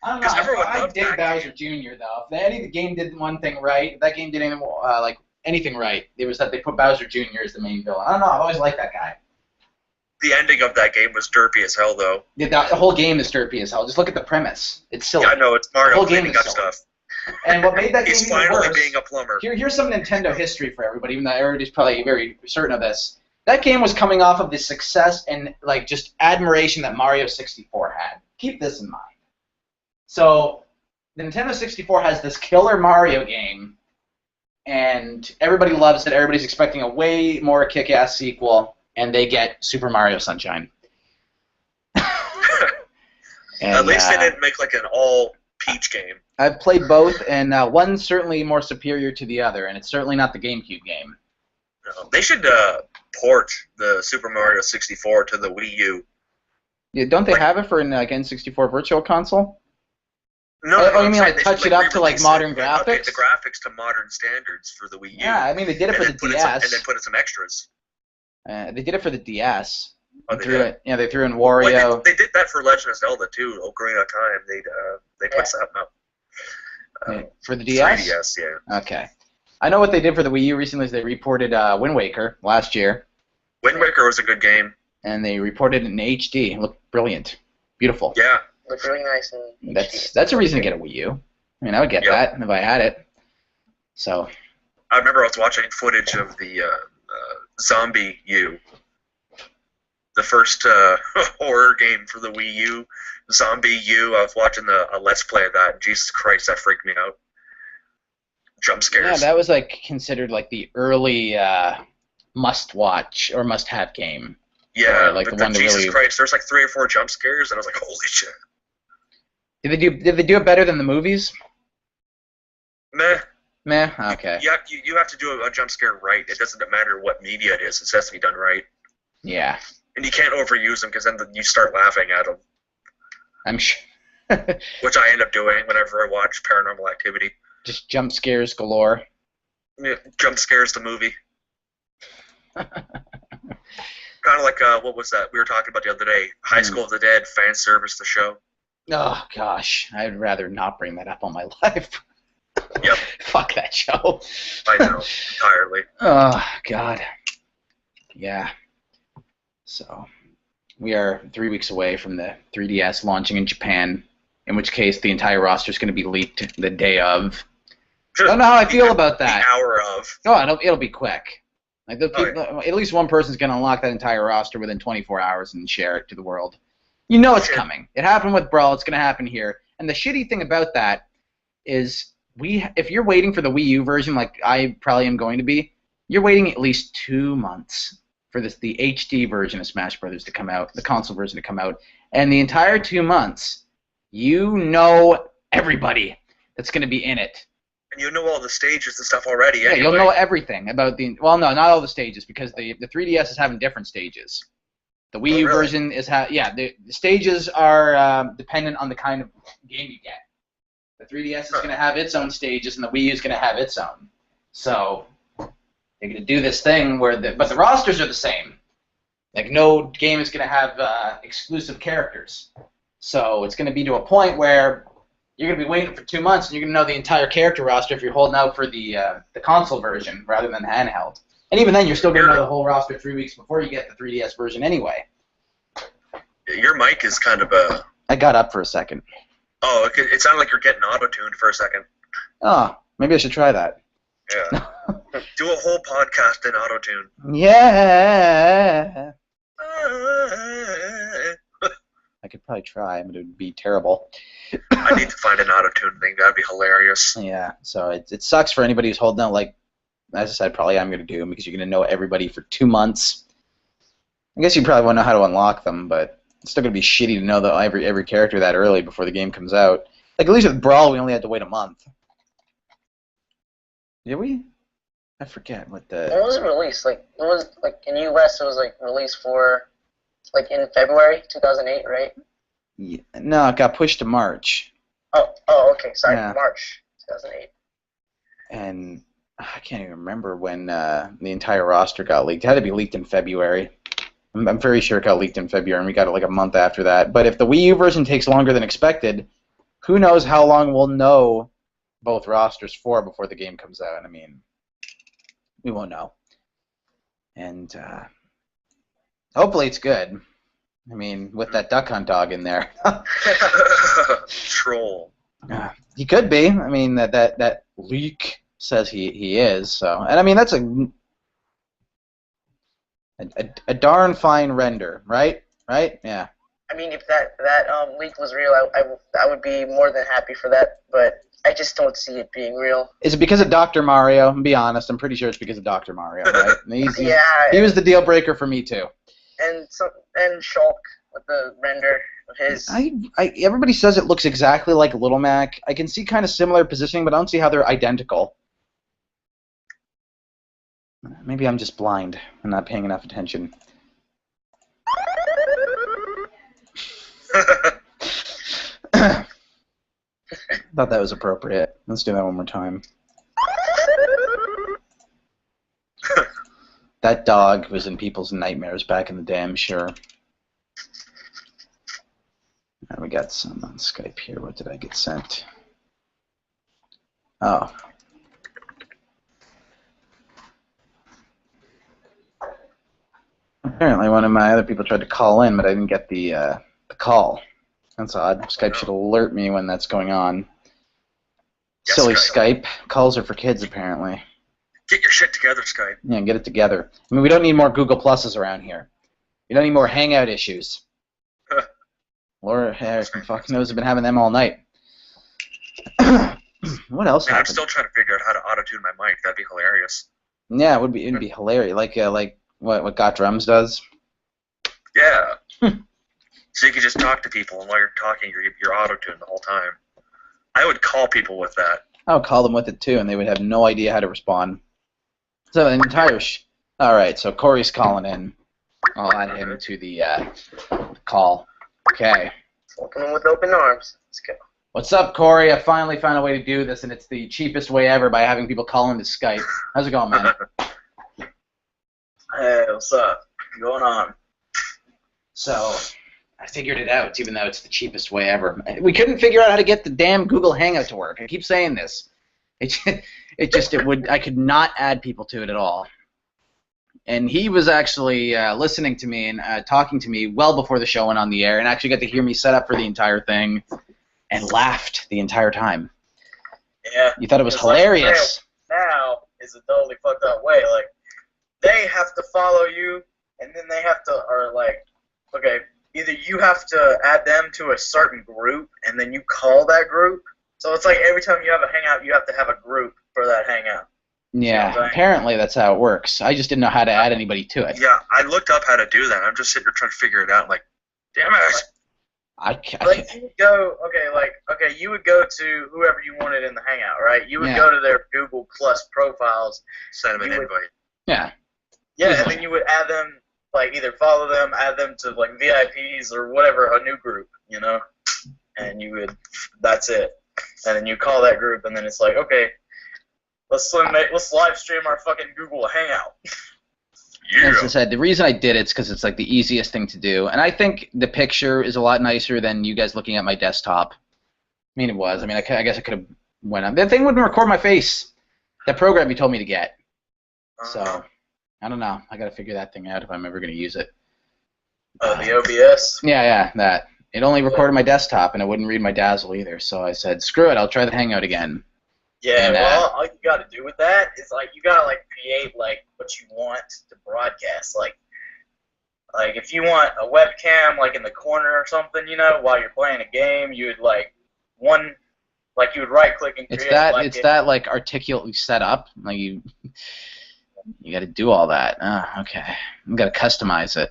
[SPEAKER 1] I don't know. I dig Bowser Jr. though. If any game did one thing right, if that game did anything right, it was that they put Bowser Jr. as the main villain. I don't know. I've always liked that guy.
[SPEAKER 2] The ending of that game was derpy as hell, though.
[SPEAKER 1] Yeah, the whole game is derpy as hell. Just look at the premise. It's silly.
[SPEAKER 2] Yeah, I know. It's Mario cleaning up stuff.
[SPEAKER 1] And what made that game
[SPEAKER 2] He's
[SPEAKER 1] even
[SPEAKER 2] finally
[SPEAKER 1] worse,
[SPEAKER 2] being a plumber.
[SPEAKER 1] Here's some Nintendo history for everybody, even though everybody's probably very certain of this. That game was coming off of the success and like just admiration that Mario 64 had. Keep this in mind. So the Nintendo 64 has this killer Mario game, and everybody loves it. Everybody's expecting a way more kick-ass sequel, and they get Super Mario Sunshine. And,
[SPEAKER 2] at least they didn't make like an all Peach game.
[SPEAKER 1] I've played both, and one's certainly more superior to the other, and it's certainly not the GameCube game.
[SPEAKER 2] No, they should port the Super Mario 64 to the Wii U.
[SPEAKER 1] Yeah, don't they have it for an N64 Virtual Console?
[SPEAKER 2] No,
[SPEAKER 1] Oh, you mean like
[SPEAKER 2] they
[SPEAKER 1] touch
[SPEAKER 2] should,
[SPEAKER 1] it up to like
[SPEAKER 2] re-release
[SPEAKER 1] modern
[SPEAKER 2] it,
[SPEAKER 1] graphics?
[SPEAKER 2] update the graphics to modern standards for the Wii U.
[SPEAKER 1] Yeah, I mean they did it for the DS.
[SPEAKER 2] And then put in some extras.
[SPEAKER 1] They did it for the DS.
[SPEAKER 2] Oh,
[SPEAKER 1] They threw in Wario.
[SPEAKER 2] Well, they did that for Legend of Zelda too. Ocarina of Time. They put something up.
[SPEAKER 1] For the DS?
[SPEAKER 2] 3DS, yeah.
[SPEAKER 1] Okay. I know what they did for the Wii U recently is they reported Wind Waker last year.
[SPEAKER 2] Wind Waker was a good game.
[SPEAKER 1] And they reported it in HD. It looked brilliant. Beautiful.
[SPEAKER 2] Yeah.
[SPEAKER 4] Looked really nice and
[SPEAKER 1] That's a reason to get a Wii U. I mean, I would get that if I had it. So.
[SPEAKER 2] I remember I was watching footage of the Zombie U. The first horror game for the Wii U, Zombie U. I was watching a Let's Play of that. Jesus Christ, that freaked me out. Jump scares.
[SPEAKER 1] Yeah, that was like considered like the early must-watch or must-have game.
[SPEAKER 2] Yeah,
[SPEAKER 1] like
[SPEAKER 2] but
[SPEAKER 1] the one that
[SPEAKER 2] Jesus
[SPEAKER 1] really...
[SPEAKER 2] Christ, there's like 3 or 4 jump scares, and I was like, holy shit.
[SPEAKER 1] Did they do it better than the movies?
[SPEAKER 2] Meh.
[SPEAKER 1] Meh. Okay.
[SPEAKER 2] You have to do a jump scare right. It doesn't matter what media it is. It has to be done right.
[SPEAKER 1] Yeah.
[SPEAKER 2] And you can't overuse them because then you start laughing at them.
[SPEAKER 1] I'm sure.
[SPEAKER 2] Which I end up doing whenever I watch Paranormal Activity.
[SPEAKER 1] Just jump scares galore.
[SPEAKER 2] Yeah, jump scares the movie. Kind of like, what was that we were talking about the other day? High School of the Dead, fan service, the show.
[SPEAKER 1] Oh, gosh. I'd rather not bring that up on my life.
[SPEAKER 2] Yep.
[SPEAKER 1] Fuck that show.
[SPEAKER 2] I know, entirely.
[SPEAKER 1] Oh, God. Yeah. So, we are 3 weeks away from the 3DS launching in Japan, in which case the entire roster is going to be leaked the day of. I don't know how I feel about that.
[SPEAKER 2] The hour of.
[SPEAKER 1] Oh, it'll be quick. Like at least one person's going to unlock that entire roster within 24 hours and share it to the world. You know it's coming. It happened with Brawl. It's going to happen here. And the shitty thing about that is if you're waiting for the Wii U version, like I probably am going to be, you're waiting at least 2 months for the HD version of Smash Brothers to come out, the console version to come out. And the entire 2 months, you know everybody that's going to be in it.
[SPEAKER 2] And you know all the stages and stuff already.
[SPEAKER 1] Yeah,
[SPEAKER 2] anyway.
[SPEAKER 1] you'll know everything about the. Well, no, not all the stages because the 3DS is having different stages. The Wii U version is the stages are dependent on the kind of game you get. The 3DS is going to have its own stages, and the Wii U is going to have its own. So they're going to do this thing but the rosters are the same. Like no game is going to have exclusive characters. So it's going to be to a point where you're going to be waiting for 2 months, and you're going to know the entire character roster if you're holding out for the console version rather than the handheld. And even then, you're still going to know the whole roster 3 weeks before you get the 3DS version anyway.
[SPEAKER 2] Your mic is kind of a...
[SPEAKER 1] I got up for a second.
[SPEAKER 2] Oh, it sounded like you're getting auto-tuned for a second.
[SPEAKER 1] Oh, maybe I should try that.
[SPEAKER 2] Yeah. Do a whole podcast in auto-tune.
[SPEAKER 1] Yeah. I could probably try, but it would be terrible.
[SPEAKER 2] I need to find an auto-tune thing. That'd be hilarious.
[SPEAKER 1] Yeah, so it sucks for anybody who's holding out, like, as I said, probably I'm going to do, because you're going to know everybody for 2 months. I guess you probably won't know how to unlock them, but it's still going to be shitty to know every character that early before the game comes out. Like, at least with Brawl, we only had to wait a month. Did we? I forget what the...
[SPEAKER 4] When was it released? Like, it was, like, in US, it was, like, released for, like, in February 2008, right?
[SPEAKER 1] Yeah, no, it got pushed to March.
[SPEAKER 4] Oh, okay, sorry,
[SPEAKER 1] Yeah.
[SPEAKER 4] March 2008.
[SPEAKER 1] And I can't even remember when the entire roster got leaked. It had to be leaked in February. I'm very sure it got leaked in February, and we got it like a month after that. But if the Wii U version takes longer than expected, who knows how long we'll know both rosters for before the game comes out. I mean, we won't know. And hopefully it's good. I mean, with that Duck Hunt dog in there.
[SPEAKER 2] Troll.
[SPEAKER 1] He could be. I mean, that leak says he is. So, and I mean, that's a darn fine render, right? Right? Yeah.
[SPEAKER 4] I mean, if that leak was real, I would be more than happy for that. But I just don't see it being real.
[SPEAKER 1] Is it because of Dr. Mario? Be honest, I'm pretty sure it's because of Dr. Mario, right?
[SPEAKER 4] Yeah.
[SPEAKER 1] He was the deal breaker for me too.
[SPEAKER 4] And Shulk with the render of his.
[SPEAKER 1] Everybody says it looks exactly like Little Mac. I can see kind of similar positioning, but I don't see how they're identical. Maybe I'm just blind and not paying enough attention. Thought that was appropriate. Let's do that one more time. That dog was in people's nightmares back in the day, I'm sure. And we got some on Skype here. What did I get sent? Oh. Apparently one of my other people tried to call in, but I didn't get the call. That's odd. Skype should alert me when that's going on. Yes, silly Skype. Calls are for kids, apparently.
[SPEAKER 2] Get your shit together, Skype.
[SPEAKER 1] Yeah, get it together. I mean, we don't need more Google Pluses around here. We don't need more Hangout issues. Laura Harris and fucking knows have been having them all night. What else happened?
[SPEAKER 2] I'm still trying to figure out how to auto-tune my mic. That'd be hilarious.
[SPEAKER 1] Yeah, it'd be hilarious. Like what Got Drums does.
[SPEAKER 2] Yeah. So you can just talk to people, and while you're talking, you're auto-tuned the whole time. I would call people with that.
[SPEAKER 1] I would call them with it too, and they would have no idea how to respond. So an entire all right, so Corey's calling in. I'll add him to the call. Okay.
[SPEAKER 4] Welcome in with open arms. Let's go.
[SPEAKER 1] What's up, Corey? I finally found a way to do this, and it's the cheapest way ever by having people call into Skype. How's it going, man?
[SPEAKER 5] Hey, what's up? What's going on?
[SPEAKER 1] So, I figured it out, even though it's the cheapest way ever. We couldn't figure out how to get the damn Google Hangout to work. I keep saying this. I could not add people to it at all. And he was actually listening to me and talking to me well before the show went on the air, and actually got to hear me set up for the entire thing, and laughed the entire time.
[SPEAKER 5] Yeah.
[SPEAKER 1] You thought it was hilarious.
[SPEAKER 5] Like, now is a totally fucked up way. Like, they have to follow you, and then they have to, or like, okay, either you have to add them to a certain group, and then you call that group. So it's like every time you have a hangout, you have to have a group for that hangout.
[SPEAKER 1] Yeah, apparently that's how it works. I just didn't know how to add anybody to it.
[SPEAKER 2] Yeah, I looked up how to do that. I'm just sitting here trying to figure it out. Like, damn it!
[SPEAKER 5] Like you would go, you would go to whoever you wanted in the hangout, right? You would go to their Google Plus profiles,
[SPEAKER 2] send them an invite.
[SPEAKER 1] Yeah.
[SPEAKER 5] Yeah, and then you would add them, like either follow them, add them to like VIPs or whatever, a new group, you know, and you would, that's it, and then you call that group, and then it's like, okay, let's live stream our fucking Google Hangout.
[SPEAKER 2] Yeah.
[SPEAKER 1] As I said, the reason I did it's because it's like the easiest thing to do, and I think the picture is a lot nicer than you guys looking at my desktop. I mean, it was. I mean, I guess I could have went on. That thing wouldn't record my face. That program you told me to get. So, I don't know. I got to figure that thing out if I'm ever going to use it.
[SPEAKER 5] The OBS?
[SPEAKER 1] Yeah, that. It only recorded my desktop, and it wouldn't read my Dazzle either, so I said, screw it, I'll try the Hangout again.
[SPEAKER 5] Yeah, and, well, all you gotta do with that is, like, you gotta, like, create, like, what you want to broadcast. Like, if you want a webcam, like, in the corner or something, you know, while you're playing a game, you would, like, you would right-click and create
[SPEAKER 1] that, like, articulately set up. Like, you gotta do all that. Oh, okay. You gotta customize it.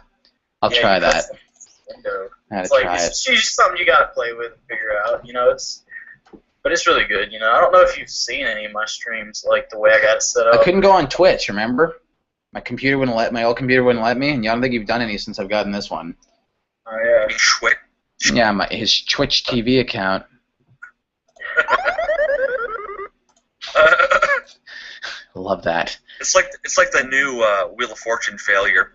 [SPEAKER 1] I'll try that.
[SPEAKER 5] It's just something you gotta play with and figure out, you know, but it's really good, you know. I don't know if you've seen any of my streams, like the way I got it set up.
[SPEAKER 1] I couldn't go on Twitch, remember? My old computer wouldn't let me, and I don't think you've done any since I've gotten this one.
[SPEAKER 5] Oh yeah.
[SPEAKER 2] Twitch.
[SPEAKER 1] Yeah, his Twitch TV account. Love that.
[SPEAKER 2] It's like the new Wheel of Fortune failure.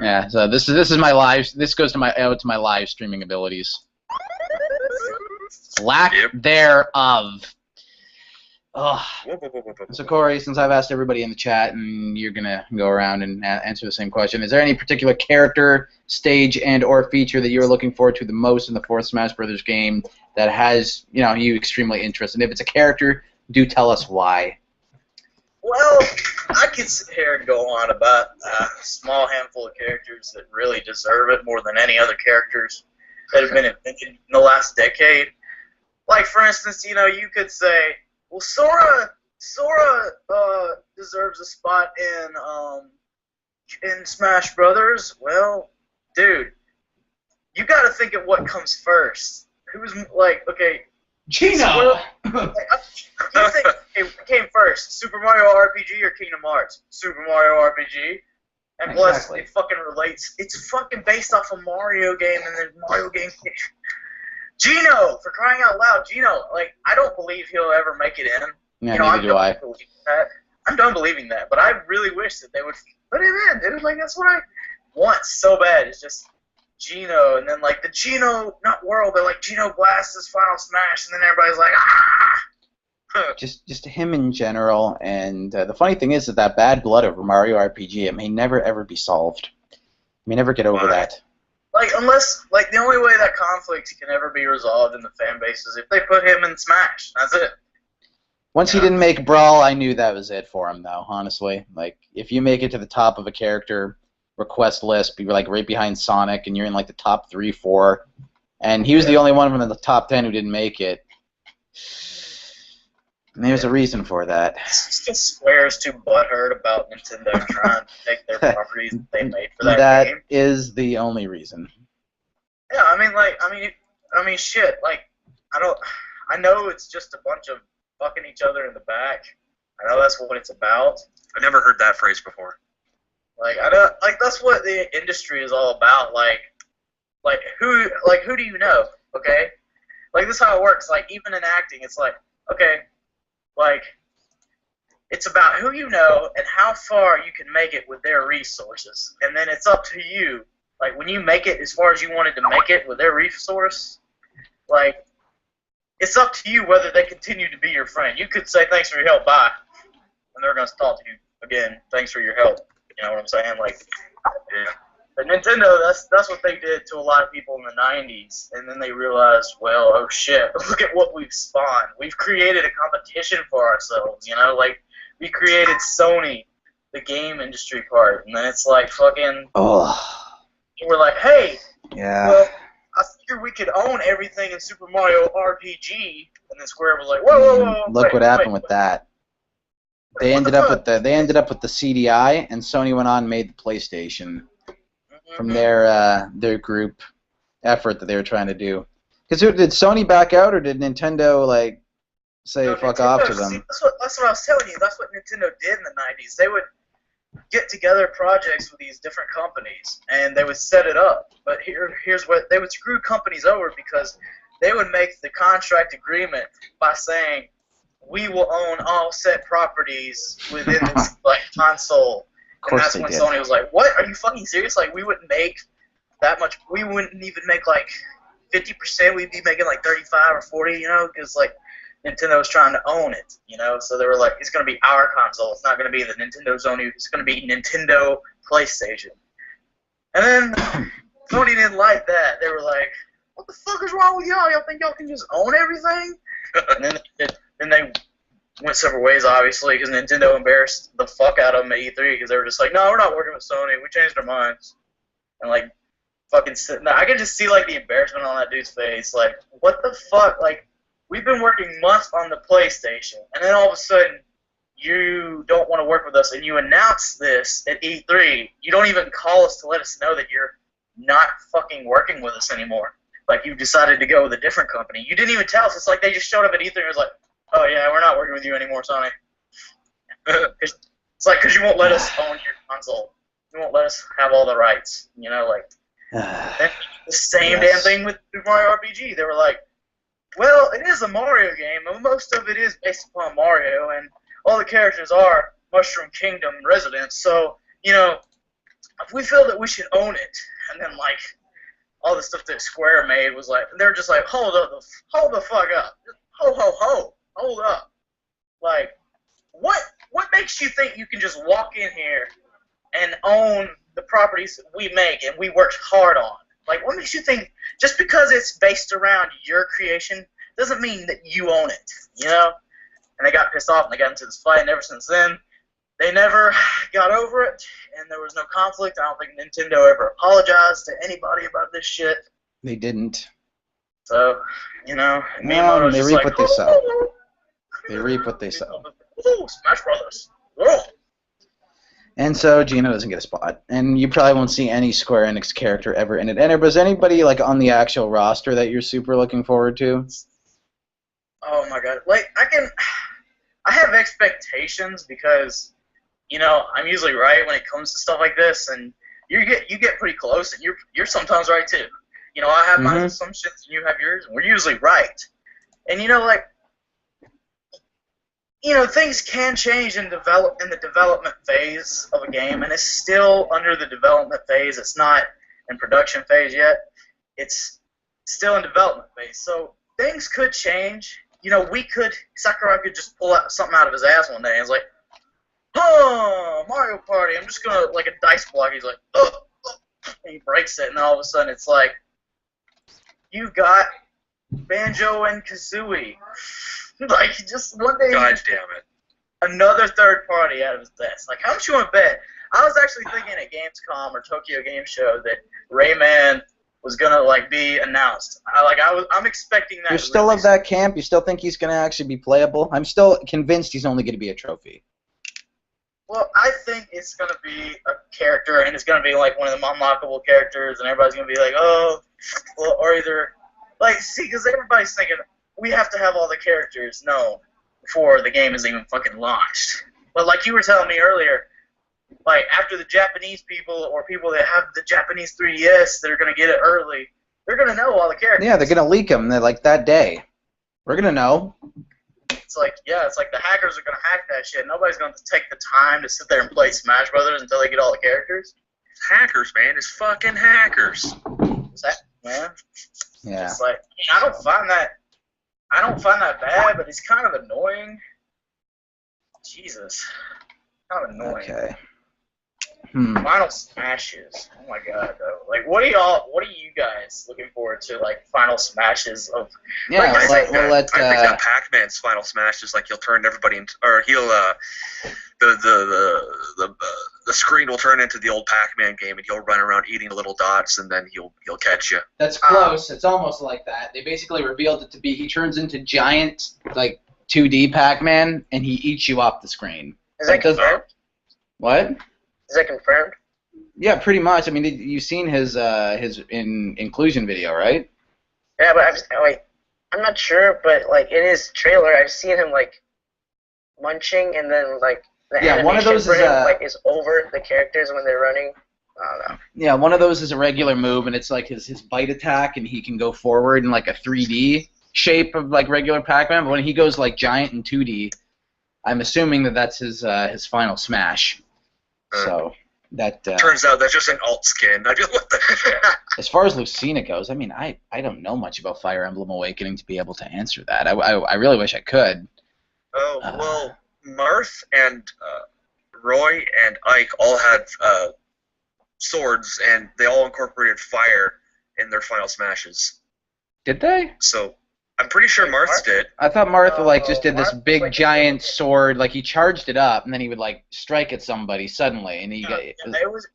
[SPEAKER 1] Yeah, so this is my live. This goes to my live streaming abilities. Lack thereof. Ugh. So Corey, since I've asked everybody in the chat, and you're gonna go around and answer the same question, is there any particular character, stage, and/or feature that you're looking forward to the most in the fourth Smash Brothers game that has you extremely interested? And if it's a character, do tell us why.
[SPEAKER 5] Well, I could sit here and go on about a small handful of characters that really deserve it more than any other characters that have been invented in the last decade. Like, for instance, you know, you could say, well, Sora deserves a spot in Smash Brothers. Well, dude, you got to think of what comes first. Who's like, okay,
[SPEAKER 1] Chino!
[SPEAKER 5] you think it came first, Super Mario RPG or Kingdom Hearts? Super Mario RPG. And plus,
[SPEAKER 1] Exactly.
[SPEAKER 5] it fucking relates. It's fucking based off a Mario game, and then Mario game. Gino, for crying out loud, Gino. Like, I don't believe he'll ever make it in.
[SPEAKER 1] Yeah,
[SPEAKER 5] You know,
[SPEAKER 1] neither do I.
[SPEAKER 5] I'm done believing that, but I really wish that they would put him in, dude. Like, that's what I want so bad. It's just Gino, and then, like, the Gino, not World, but, like, Gino Blast's Final Smash, and then everybody's like, ah!
[SPEAKER 1] Just him in general, and the funny thing is that bad blood over Mario RPG, it may never ever be solved. May never get over
[SPEAKER 2] Why?
[SPEAKER 1] that.
[SPEAKER 5] Like, unless, like, the only way that conflict can ever be resolved in the fan base is if they put him in Smash. That's it.
[SPEAKER 1] Once he didn't make Brawl, I knew that was it for him, though, honestly. Like, if you make it to the top of a character request list, you're, like, right behind Sonic, and you're in, like, the top 3, 4, and he was the only one from the top 10 who didn't make it. And there's a reason for that.
[SPEAKER 5] It's just Square's too butthurt about Nintendo trying to take their properties that they made for that game.
[SPEAKER 1] That is the only reason.
[SPEAKER 5] Yeah, I mean, shit. Like, I know it's just a bunch of fucking each other in the back. I know that's what it's about.
[SPEAKER 2] I never heard that phrase before.
[SPEAKER 5] Like, that's what the industry is all about. Like who do you know? Okay, like this is how it works. Like, even in acting, it's like, okay, like, it's about who you know and how far you can make it with their resources, and then it's up to you. Like, when you make it as far as you wanted to make it with their resource, like, it's up to you whether they continue to be your friend. You could say, thanks for your help, bye, and they're going to talk to you again, thanks for your help. You know what I'm saying? Like, yeah. But Nintendo, that's what they did to a lot of people in the 90s, and then they realized, well, oh shit, look at what we've spawned. We've created a competition for ourselves, you know? Like, we created Sony, the game industry part, and then it's like fucking...
[SPEAKER 1] Oh.
[SPEAKER 5] We're like, hey,
[SPEAKER 1] Yeah.
[SPEAKER 5] well, I figured we could own everything in Super Mario RPG, and then Square was like, whoa,
[SPEAKER 1] Look
[SPEAKER 5] wait,
[SPEAKER 1] what happened
[SPEAKER 5] wait,
[SPEAKER 1] with that. They ended up with the CDI, and Sony went on and made the PlayStation from their group effort that they were trying to do. Because did Sony back out, or did Nintendo like say
[SPEAKER 5] No,
[SPEAKER 1] fuck
[SPEAKER 5] Nintendo,
[SPEAKER 1] off to
[SPEAKER 5] see,
[SPEAKER 1] them?
[SPEAKER 5] that's what I was telling you. That's what Nintendo did in the 90s. They would get together projects with these different companies, and they would set it up. But here's what they would screw companies over, because they would make the contract agreement by saying, we will own all set properties within this like console.
[SPEAKER 1] Of
[SPEAKER 5] And
[SPEAKER 1] course
[SPEAKER 5] that's
[SPEAKER 1] they
[SPEAKER 5] when
[SPEAKER 1] did.
[SPEAKER 5] Sony was like, what? Are you fucking serious? Like, we wouldn't make that much. We wouldn't even make like 50%. We'd be making like 35 or 40, you know, because like Nintendo was trying to own it, you know. So they were like, it's going to be our console. It's not going to be the Nintendo Sony. It's going to be Nintendo PlayStation. And then Sony didn't like that. They were like, what the fuck is wrong with y'all? Y'all think y'all can just own everything? And then they went several ways, obviously, because Nintendo embarrassed the fuck out of them at E3, because they were just like, no, we're not working with Sony. We changed our minds. And, like, fucking I can just see, like, the embarrassment on that dude's face. Like, what the fuck? Like, we've been working months on the PlayStation, and then all of a sudden, you don't want to work with us, and you announce this at E3. You don't even call us to let us know that you're not fucking working with us anymore. Like, you've decided to go with a different company. You didn't even tell us. It's like they just showed up at E3 and was like, oh, yeah, we're not working with you anymore, Sony. It's like, because you won't let us own your console. You won't let us have all the rights. You know, like, the same damn thing with Super Mario RPG. They were like, well, it is a Mario game, and most of it is based upon Mario, and all the characters are Mushroom Kingdom residents, so, you know, we feel that we should own it. And then, like, all the stuff that Square made was like, they're just like, hold the fuck up. Hold up. Like, what makes you think you can just walk in here and own the properties that we make and we worked hard on? Like, what makes you think just because it's based around your creation doesn't mean that you own it, you know? And they got pissed off and they got into this fight, and ever since then, they never got over it, and there was no conflict. I don't think Nintendo ever apologized to anybody about this shit.
[SPEAKER 1] They didn't.
[SPEAKER 5] So, you know,
[SPEAKER 1] Well,
[SPEAKER 5] Miyamoto's
[SPEAKER 1] they
[SPEAKER 5] just
[SPEAKER 1] reap
[SPEAKER 5] like,
[SPEAKER 1] what they sow. They reap what they sow.
[SPEAKER 5] Ooh, Smash Brothers. Oh.
[SPEAKER 1] And so Gino doesn't get a spot, and you probably won't see any Square Enix character ever in it. And is anybody like on the actual roster that you're super looking forward to?
[SPEAKER 5] Oh my god! Like I have expectations because, you know, I'm usually right when it comes to stuff like this, and you get pretty close, and you're sometimes right too. You know, I have my assumptions, and you have yours, and we're usually right. And you know, like, you know, things can change in the development phase of a game, and it's still under the development phase. It's not in production phase yet. It's still in development phase. So things could change. You know, Sakurai could just pull out something out of his ass one day, and it's like, oh, Mario Party, I'm just gonna, like a dice block. He's like, oh, and he breaks it, and then all of a sudden it's like, you've got Banjo and Kazooie. Like, just one day.
[SPEAKER 2] God damn it.
[SPEAKER 5] Another third party out of his desk. Like, how much you want to bet? I was actually thinking at Gamescom or Tokyo Game Show that Rayman was gonna like be announced. I'm expecting that.
[SPEAKER 1] You're still of that camp? You still think he's gonna actually be playable? I'm still convinced he's only gonna be a trophy.
[SPEAKER 5] Well, I think it's gonna be a character, and it's gonna be like one of the unlockable characters, and everybody's gonna be like, oh, well, or either like, see, because everybody's thinking we have to have all the characters. No, before the game is even fucking launched. But like you were telling me earlier, like after the Japanese people or people that have the Japanese 3DS that are gonna get it early, they're gonna know all the characters.
[SPEAKER 1] Yeah, they're gonna leak them. They're like that day. We're gonna know.
[SPEAKER 5] It's like, yeah, it's like the hackers are gonna hack that shit. Nobody's gonna take the time to sit there and play Smash Brothers until they get all the characters.
[SPEAKER 2] Hackers, man. It's fucking hackers.
[SPEAKER 5] Is that, man?
[SPEAKER 1] Yeah.
[SPEAKER 5] It's like, I don't find that bad, but it's kind of annoying. Jesus. Kind of annoying.
[SPEAKER 1] Okay.
[SPEAKER 5] Final Smashes. Oh my god, though. Like, what are you guys looking forward to? Like, Final Smashes of.
[SPEAKER 1] Yeah,
[SPEAKER 5] like,
[SPEAKER 1] I think
[SPEAKER 2] that Pac-Man's final smash is like he'll turn everybody into, or he'll the screen will turn into the old Pac-Man game, and he'll run around eating little dots, and then he'll catch you.
[SPEAKER 1] That's close. It's almost like that. They basically revealed it to be he turns into giant, like 2D Pac-Man, and he eats you off the screen.
[SPEAKER 4] Is that confirmed?
[SPEAKER 1] What?
[SPEAKER 4] Is that confirmed?
[SPEAKER 1] Yeah, pretty much. I mean, you've seen his inclusion video, right?
[SPEAKER 4] Yeah, but I'm not sure, but like in his trailer, I've seen him like munching, and then like the animation
[SPEAKER 1] one of those
[SPEAKER 4] for
[SPEAKER 1] is
[SPEAKER 4] him, like is over the characters when they're running. I don't know.
[SPEAKER 1] Yeah, one of those is a regular move, and it's like his bite attack, and he can go forward in like a 3D shape of like regular Pac-Man. But when he goes like giant in 2D, I'm assuming that that's his final smash. So that
[SPEAKER 2] turns out that's just an alt skin. I just what the shit.
[SPEAKER 1] As far as Lucina goes, I mean, I don't know much about Fire Emblem Awakening to be able to answer that. I really wish I could.
[SPEAKER 2] Oh well, Marth and Roy and Ike all had swords, and they all incorporated fire in their final smashes.
[SPEAKER 1] Did they?
[SPEAKER 2] So I'm pretty sure Marth did.
[SPEAKER 1] I thought Martha like just did this
[SPEAKER 4] Marth,
[SPEAKER 1] big
[SPEAKER 4] like,
[SPEAKER 1] giant sword, like he charged it up, and then he would like strike at somebody suddenly, and he got.
[SPEAKER 5] It wasn't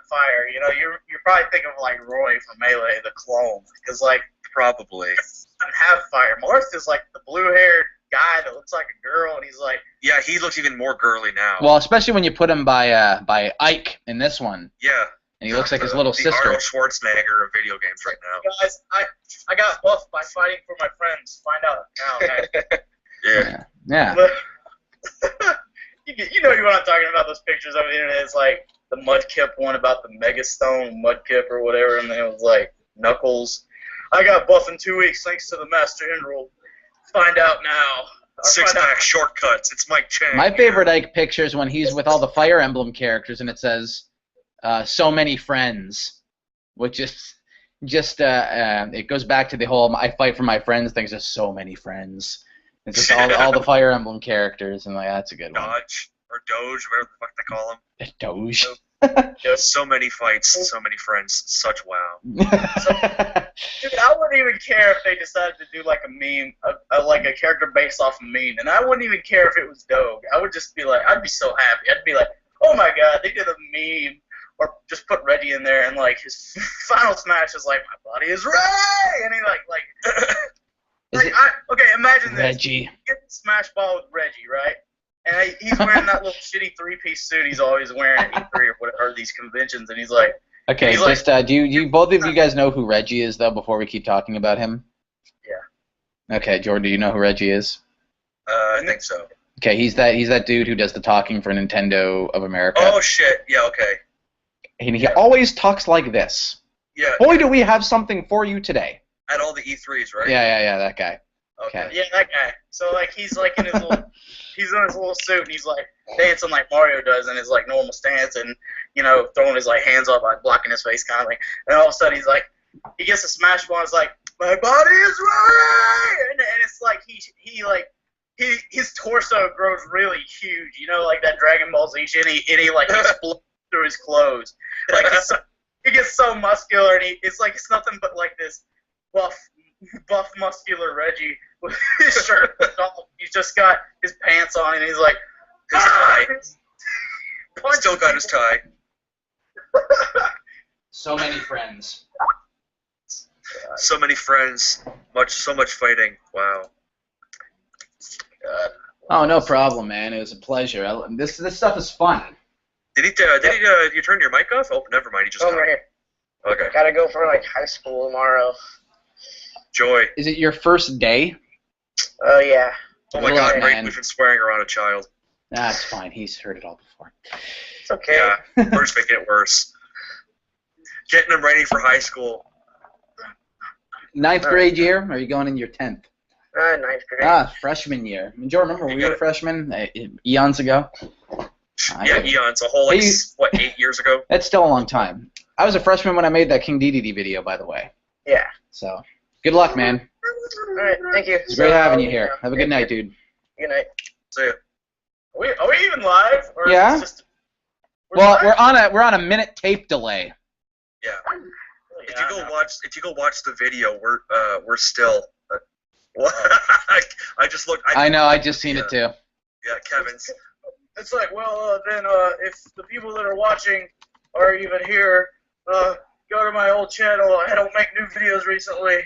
[SPEAKER 5] fire. You know, you're probably thinking of like Roy from Melee, the clone, because like
[SPEAKER 2] Probably.
[SPEAKER 5] it doesn't have fire. Marth is like the blue-haired guy that looks like a girl, and he's like.
[SPEAKER 2] Yeah, he looks even more girly now.
[SPEAKER 1] Well, especially when you put him by Ike in this one.
[SPEAKER 2] Yeah.
[SPEAKER 1] And he looks like his little
[SPEAKER 2] the
[SPEAKER 1] sister.
[SPEAKER 2] Arnold Schwarzenegger of video games right now.
[SPEAKER 5] Guys, I got buffed by fighting for my friends. Find out now, guys.
[SPEAKER 2] Yeah.
[SPEAKER 1] Yeah.
[SPEAKER 5] But you know what I'm talking about, those pictures over the internet. It's like the Mudkip one about the Megastone Mudkip or whatever, and then it was like Knuckles. I got buff in 2 weeks thanks to the Master Emerald. Find out now.
[SPEAKER 2] Six-pack shortcuts. It's Mike Chang.
[SPEAKER 1] My favorite Ike picture is when he's with all the Fire Emblem characters, and it says, "So many friends," which is just it goes back to the whole "I fight for my friends" thing. There's so many friends. It's just all the Fire Emblem characters, and like that's a good one.
[SPEAKER 2] Dodge or Doge, whatever the fuck they call them.
[SPEAKER 1] Doge.
[SPEAKER 2] So many fights, so many friends. Such wow.
[SPEAKER 5] Dude, I wouldn't even care if they decided to do like a meme, like a character based off a meme, and I wouldn't even care if it was Doge. I would just be like, I'd be so happy. I'd be like, oh my god, they did a meme, or just put Reggie in there, and like his final smash is like, my body is Ray, and he okay, imagine this.
[SPEAKER 1] Reggie.
[SPEAKER 5] Get the smash ball with Reggie, right? And he's wearing that little shitty 3-piece suit he's always wearing at E3 or whatever, or these conventions, and he's like.
[SPEAKER 1] Okay, just do you both of you guys know who Reggie is though? Before we keep talking about him.
[SPEAKER 5] Yeah.
[SPEAKER 1] Okay, Jordan, do you know who Reggie is?
[SPEAKER 2] I think so.
[SPEAKER 1] Okay, he's that dude who does the talking for Nintendo of America.
[SPEAKER 2] Oh shit! Yeah, okay.
[SPEAKER 1] And he always talks like this.
[SPEAKER 2] Yeah.
[SPEAKER 1] Boy, do we have something for you today.
[SPEAKER 2] At all the E3s, right?
[SPEAKER 1] Yeah, that guy.
[SPEAKER 2] Okay.
[SPEAKER 5] Yeah, that guy. So like he's like in his little, he's in his little suit and he's like dancing like Mario does in his like normal stance and throwing his like hands up like blocking his face kind of thing. And all of a sudden he's like, he gets a smash ball and it's like, my body is right, and it's like his torso grows really huge, like that Dragon Ball Z shit, and he like explodes through his clothes. Like he gets so muscular and it's nothing but like this buff muscular Reggie with his shirt off. He's just got his pants on and he's like,
[SPEAKER 2] his tie. Still got his tie.
[SPEAKER 1] So many friends.
[SPEAKER 2] So many friends. So much fighting. Wow.
[SPEAKER 1] Oh, no problem, man. It was a pleasure. This stuff is fun.
[SPEAKER 2] Did you turn your mic off? Oh, never mind. He just.
[SPEAKER 4] Over here.
[SPEAKER 2] Okay.
[SPEAKER 4] Gotta go for like high school tomorrow.
[SPEAKER 2] Joy.
[SPEAKER 1] Is it your first day?
[SPEAKER 4] Oh yeah.
[SPEAKER 2] Oh my
[SPEAKER 1] Good
[SPEAKER 2] god,
[SPEAKER 1] luck,
[SPEAKER 2] Ray,
[SPEAKER 1] man.
[SPEAKER 2] we've been swearing around a child.
[SPEAKER 1] That's fine. He's heard it all before.
[SPEAKER 4] It's okay.
[SPEAKER 2] Yeah, we're just making it worse. Getting him ready for high school.
[SPEAKER 1] 9th grade year? Or are you going in your 10th?
[SPEAKER 4] 9th grade.
[SPEAKER 1] Ah, freshman year. Do you remember when we were freshmen? Eons ago?
[SPEAKER 2] Yeah, eons. A whole, 8 years ago?
[SPEAKER 1] That's still a long time. I was a freshman when I made that King DDD video, by the way.
[SPEAKER 4] Yeah.
[SPEAKER 1] So, good luck, man.
[SPEAKER 4] Alright, thank you.
[SPEAKER 1] It's great having you here. Have a good night, dude.
[SPEAKER 4] Good night.
[SPEAKER 2] See ya.
[SPEAKER 5] Are we even live? Or
[SPEAKER 1] Yeah.
[SPEAKER 5] Is it just,
[SPEAKER 1] Well,
[SPEAKER 5] live?
[SPEAKER 1] we're on a minute tape delay.
[SPEAKER 2] Yeah. If you
[SPEAKER 5] Yeah,
[SPEAKER 2] go watch the video, we're still. What? I just looked.
[SPEAKER 1] I know. I just seen it too.
[SPEAKER 2] Yeah, Kevin's.
[SPEAKER 5] It's like, then if the people that are watching are even here, go to my old channel. I don't make new videos recently.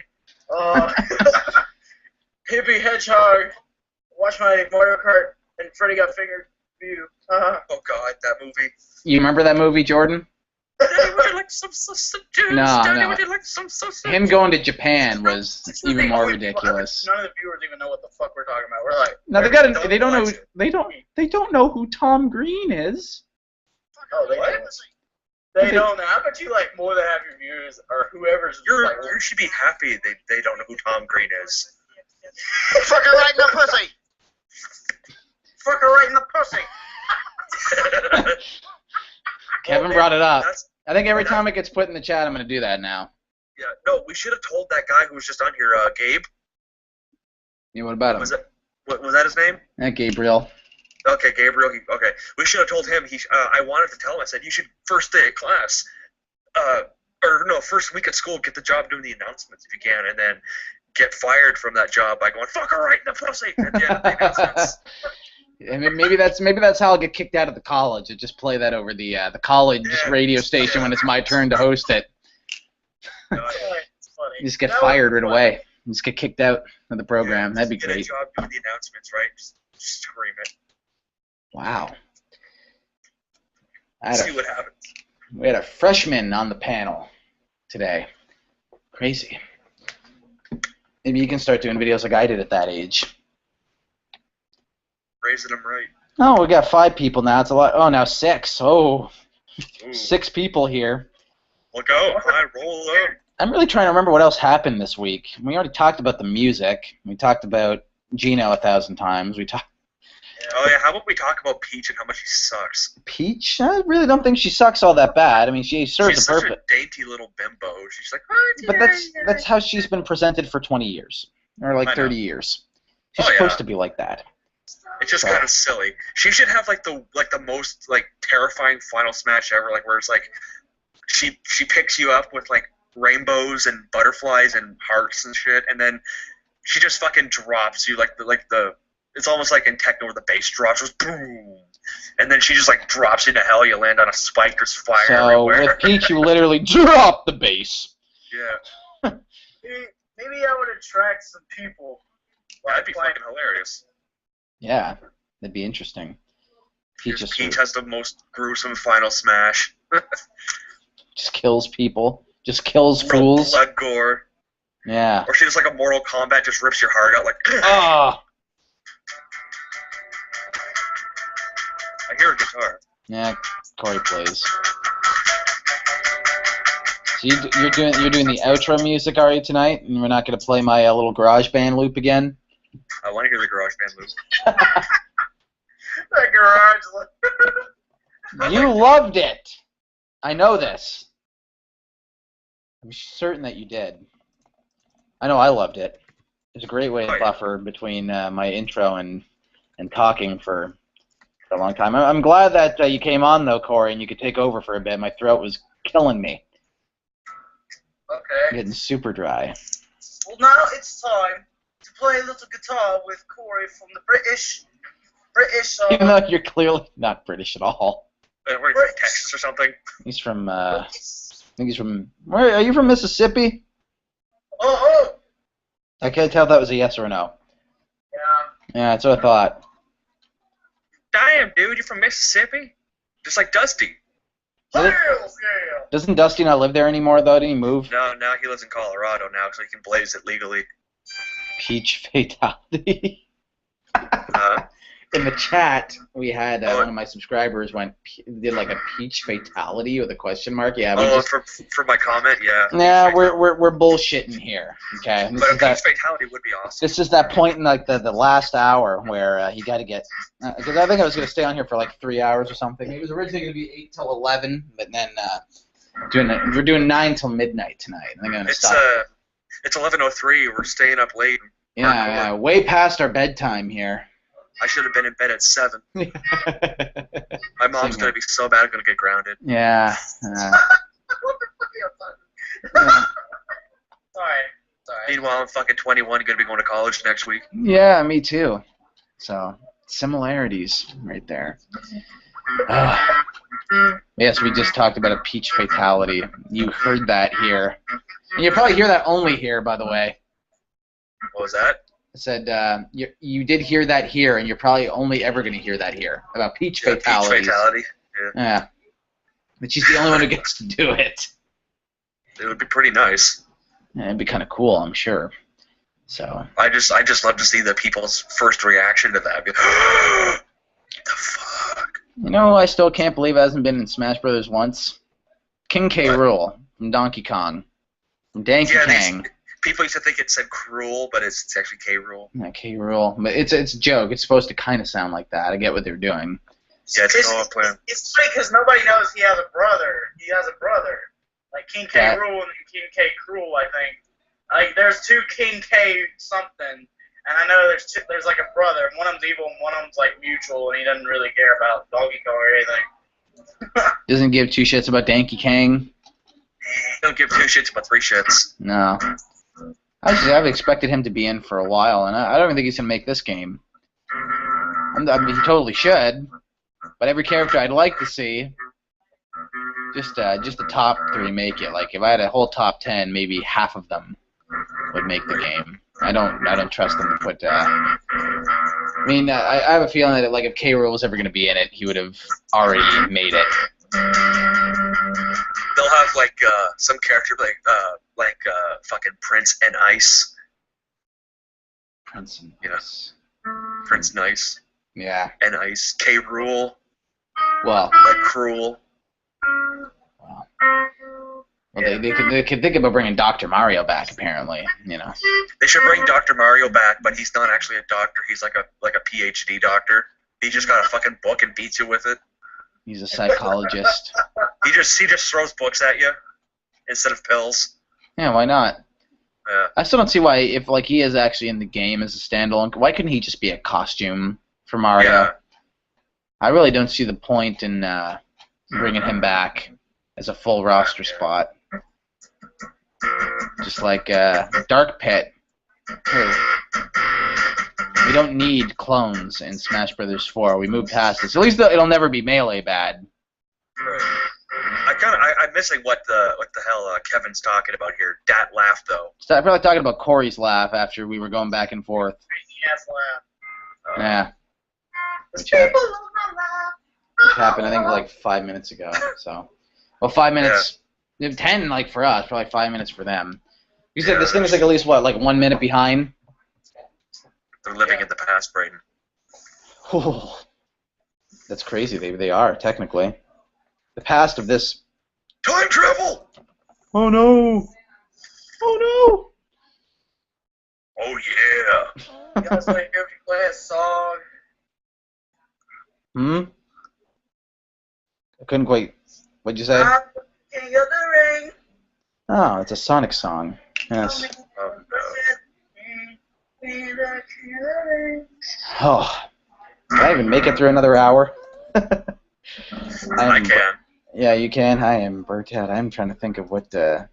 [SPEAKER 5] Hippie Hedgehog. Watch my Mario Kart and Freddy Got Fingered view.
[SPEAKER 2] Oh God, that movie.
[SPEAKER 1] You remember that movie, Jordan?
[SPEAKER 2] Daddy, would you like some sausages?
[SPEAKER 1] No,
[SPEAKER 2] Daddy,
[SPEAKER 1] no.
[SPEAKER 2] would you like some sausages?
[SPEAKER 1] Him going to Japan was even more ridiculous.
[SPEAKER 5] None of the viewers even know what the fuck we're talking about. We're like,
[SPEAKER 1] Now they don't know.
[SPEAKER 2] watch it.
[SPEAKER 1] They don't know who Tom Green is.
[SPEAKER 5] oh, they
[SPEAKER 2] What?
[SPEAKER 5] don't. They don't know. I bet you like more than half your viewers or whoever's. like,
[SPEAKER 2] You should be happy they don't know who Tom Green is.
[SPEAKER 3] Fuck her right in the pussy.
[SPEAKER 5] fuck her right in the pussy.
[SPEAKER 1] Kevin brought it up.
[SPEAKER 2] That's,
[SPEAKER 1] I think every time it gets put in the chat, I'm going to do that now.
[SPEAKER 2] yeah, no, we should have told that guy who was just on here, Gabe.
[SPEAKER 1] Yeah, what about him?
[SPEAKER 2] Was that his name?
[SPEAKER 1] Gabriel.
[SPEAKER 2] Okay, Gabriel. Okay, we should have told him. I wanted to tell him. I said you should first day of class, first week at school, get the job doing the announcements if you can, and then get fired from that job by going fuck her right in the pussy at the end of the announcements.
[SPEAKER 1] I mean, maybe that's how I'll get kicked out of the college. I just play that over the college radio station when it's my turn to host it.
[SPEAKER 5] It's funny.
[SPEAKER 1] You just get
[SPEAKER 5] That
[SPEAKER 1] fired
[SPEAKER 5] was
[SPEAKER 1] right
[SPEAKER 5] funny.
[SPEAKER 1] away. You just get kicked out of the program. That'd be
[SPEAKER 2] Get a
[SPEAKER 1] great.
[SPEAKER 2] job doing the announcements, right? Just scream it.
[SPEAKER 1] Wow.
[SPEAKER 2] See what happens.
[SPEAKER 1] We had a freshman on the panel today. Crazy. Maybe you can start doing videos like I did at that age.
[SPEAKER 2] Raising them right.
[SPEAKER 1] Oh, we got 5 people now. It's a lot. Oh, now 6. Oh,
[SPEAKER 2] Ooh.
[SPEAKER 1] 6 people here.
[SPEAKER 2] Look out! I roll up.
[SPEAKER 1] I'm really trying to remember what else happened this week. We already talked about the music. We talked about Gino 1,000 times. We talked
[SPEAKER 2] Oh yeah, how about we talk about Peach and how much she sucks?
[SPEAKER 1] Peach. I really don't think she sucks all that bad. I mean, she serves
[SPEAKER 2] She's
[SPEAKER 1] a
[SPEAKER 2] such
[SPEAKER 1] purpose.
[SPEAKER 2] a dainty little bimbo. She's like, oh,
[SPEAKER 1] But that's how she's been presented for 20 years, or like
[SPEAKER 2] I know.
[SPEAKER 1] 30 years. She's
[SPEAKER 2] Oh, yeah.
[SPEAKER 1] supposed to be like that.
[SPEAKER 2] It's just kind of silly. She should have like the most like terrifying final smash ever, like where it's like she picks you up with like rainbows and butterflies and hearts and shit, and then she just fucking drops you like the it's almost like in Techno where the bass drops, just boom, and then she just like drops you into hell. You land on a spike. There's fire
[SPEAKER 1] So
[SPEAKER 2] everywhere.
[SPEAKER 1] with Peach, you literally drop the base.
[SPEAKER 2] Yeah,
[SPEAKER 5] Maybe I would attract some people.
[SPEAKER 2] that'd be fucking hilarious.
[SPEAKER 1] Yeah, that'd be interesting. Peach
[SPEAKER 2] Has the most gruesome final smash.
[SPEAKER 1] just kills people. Just kills fools.
[SPEAKER 2] Blood gore.
[SPEAKER 1] Yeah.
[SPEAKER 2] Or she just like a Mortal Kombat, just rips your heart out like.
[SPEAKER 1] Ah.
[SPEAKER 2] I hear a guitar.
[SPEAKER 1] Yeah, Corey plays. So you're doing the outro music, are you, tonight? And we're not gonna play my little GarageBand loop again.
[SPEAKER 2] I want to hear the GarageBand loop.
[SPEAKER 5] That garage.
[SPEAKER 1] You loved it. I know this. I'm certain that you did. I know I loved it. It's a great way to buffer between my intro and talking for a long time. I'm glad that you came on, though, Corey, and you could take over for a bit. My throat was killing me.
[SPEAKER 5] Okay.
[SPEAKER 1] Getting super dry.
[SPEAKER 5] Well, now it's time to play a little guitar with Corey from the British.
[SPEAKER 1] Even though you're clearly not British at all.
[SPEAKER 2] Where from Texas or something?
[SPEAKER 1] He's from, I think he's from, where, are you from Mississippi?
[SPEAKER 5] Oh.
[SPEAKER 1] I can't tell if that was a yes or a no.
[SPEAKER 5] Yeah.
[SPEAKER 1] Yeah, that's what I thought.
[SPEAKER 2] Damn, dude, you're from Mississippi? Just like Dusty.
[SPEAKER 1] Doesn't- Doesn't Dusty not live there anymore, though? Did he move?
[SPEAKER 2] No, now he lives in Colorado now, so he can blaze it legally.
[SPEAKER 1] Peach fatality.
[SPEAKER 2] Uh,
[SPEAKER 1] In the chat, we had one of my subscribers did like a peach fatality with a question mark. Yeah,
[SPEAKER 2] for my comment, yeah.
[SPEAKER 1] Yeah, we're bullshitting here. Okay,
[SPEAKER 2] But a peach fatality would be awesome.
[SPEAKER 1] this is that point in like the last hour where you got to get because I think I was gonna stay on here for like 3 hours or something. It was originally gonna be 8 till 11, but then we're doing 9 till midnight tonight. I think I'm gonna stop.
[SPEAKER 2] It's 11:03. We're staying up late.
[SPEAKER 1] Yeah, way past our bedtime here.
[SPEAKER 2] I should have been in bed at 7. My mom's
[SPEAKER 1] Same
[SPEAKER 2] gonna be so bad I'm gonna get grounded.
[SPEAKER 1] Yeah.
[SPEAKER 5] Sorry.
[SPEAKER 2] Meanwhile, I'm fucking 21, gonna be going to college next week.
[SPEAKER 1] Yeah, me too. So similarities right there. Yes, we just talked about a peach fatality. You heard that here. And you probably hear that only here, by the way.
[SPEAKER 2] What was that?
[SPEAKER 1] I said you did hear that here, and you're probably only ever going to hear that here about peach fatalities.
[SPEAKER 2] Peach fatality.
[SPEAKER 1] Yeah. But she's the only one who gets to do it.
[SPEAKER 2] It would be pretty nice.
[SPEAKER 1] Yeah, it'd be kind of cool, I'm sure. So.
[SPEAKER 2] I just love to see the people's first reaction to that. Be like, what the fuck?
[SPEAKER 1] You know, I still can't believe it hasn't been in Smash Brothers once. King K. Rool from Donkey Kong, from Donkey Kong.
[SPEAKER 2] People used to think it said cruel, but it's actually K. Rool.
[SPEAKER 1] Yeah, K. Rool. But it's a joke. It's supposed to kind of sound like that. I get what they're doing.
[SPEAKER 2] Yeah, it's plan.
[SPEAKER 5] It's funny because nobody knows he has a brother. He has a brother. Like King K. Rool and King K. Cruel, I think. Like, there's 2 King K something, and I know there's like a brother, and one of them's evil, and one of them's like mutual, and he doesn't really care about Donkey Kong or anything.
[SPEAKER 1] Doesn't give 2 shits about Donkey Kong.
[SPEAKER 2] Don't give 2 shits about 3 shits.
[SPEAKER 1] No. Actually, I've expected him to be in for a while, and I don't even think he's gonna make this game. I mean, he totally should. But every character I'd like to see, just the top 3 make it. Like if I had a whole top 10, maybe half of them would make the game. I don't trust them to put. I mean, I have a feeling that like if K. Rool was ever gonna be in it, he would have already made it.
[SPEAKER 2] They'll have like some character like fucking Prince and Ice.
[SPEAKER 1] Prince and
[SPEAKER 2] Ice. Prince Nice.
[SPEAKER 1] Yeah.
[SPEAKER 2] And Ice. K. Rool.
[SPEAKER 1] Well.
[SPEAKER 2] Like Cruel.
[SPEAKER 1] Well, they could think about bringing Dr. Mario back. Apparently, you know.
[SPEAKER 2] They should bring Dr. Mario back, but he's not actually a doctor. He's like a PhD doctor. He just got a fucking book and beats you with it.
[SPEAKER 1] He's a psychologist.
[SPEAKER 2] He just throws books at you instead of pills.
[SPEAKER 1] Yeah, why not?
[SPEAKER 2] Yeah.
[SPEAKER 1] I still don't see why, if like he is actually in the game as a standalone, why couldn't he just be a costume for Mario?
[SPEAKER 2] Yeah.
[SPEAKER 1] I really don't see the point in bringing him back as a full roster spot. just like Dark Pit. We don't need clones in Smash Brothers 4. We moved past this. At least it'll never be melee bad.
[SPEAKER 2] I'm missing what the hell Kevin's talking about here. Dat laugh though.
[SPEAKER 1] So I'm probably talking about Corey's laugh after we were going back and forth.
[SPEAKER 5] Crazy-ass laugh.
[SPEAKER 1] Yeah. Which happened, I think, like 5 minutes ago. So, well, 5 minutes, 10 like for us, probably 5 minutes for them. You said this thing is like at least what, like 1 minute behind?
[SPEAKER 2] They're living in the past, Brayden.
[SPEAKER 1] Oh, that's crazy. They are technically the past of this.
[SPEAKER 2] Time travel.
[SPEAKER 1] Oh no! Oh
[SPEAKER 2] no! Oh yeah!
[SPEAKER 5] You guys want to hear me play a song?
[SPEAKER 1] no! I couldn't quite. What'd you say?
[SPEAKER 5] I'm the king of the ring.
[SPEAKER 1] Oh, it's a Sonic song. Yes.
[SPEAKER 2] Oh
[SPEAKER 1] Oh, did I even make it through another hour?
[SPEAKER 2] I can.
[SPEAKER 1] Yeah, you can. I am burnt out. I'm trying to think of what to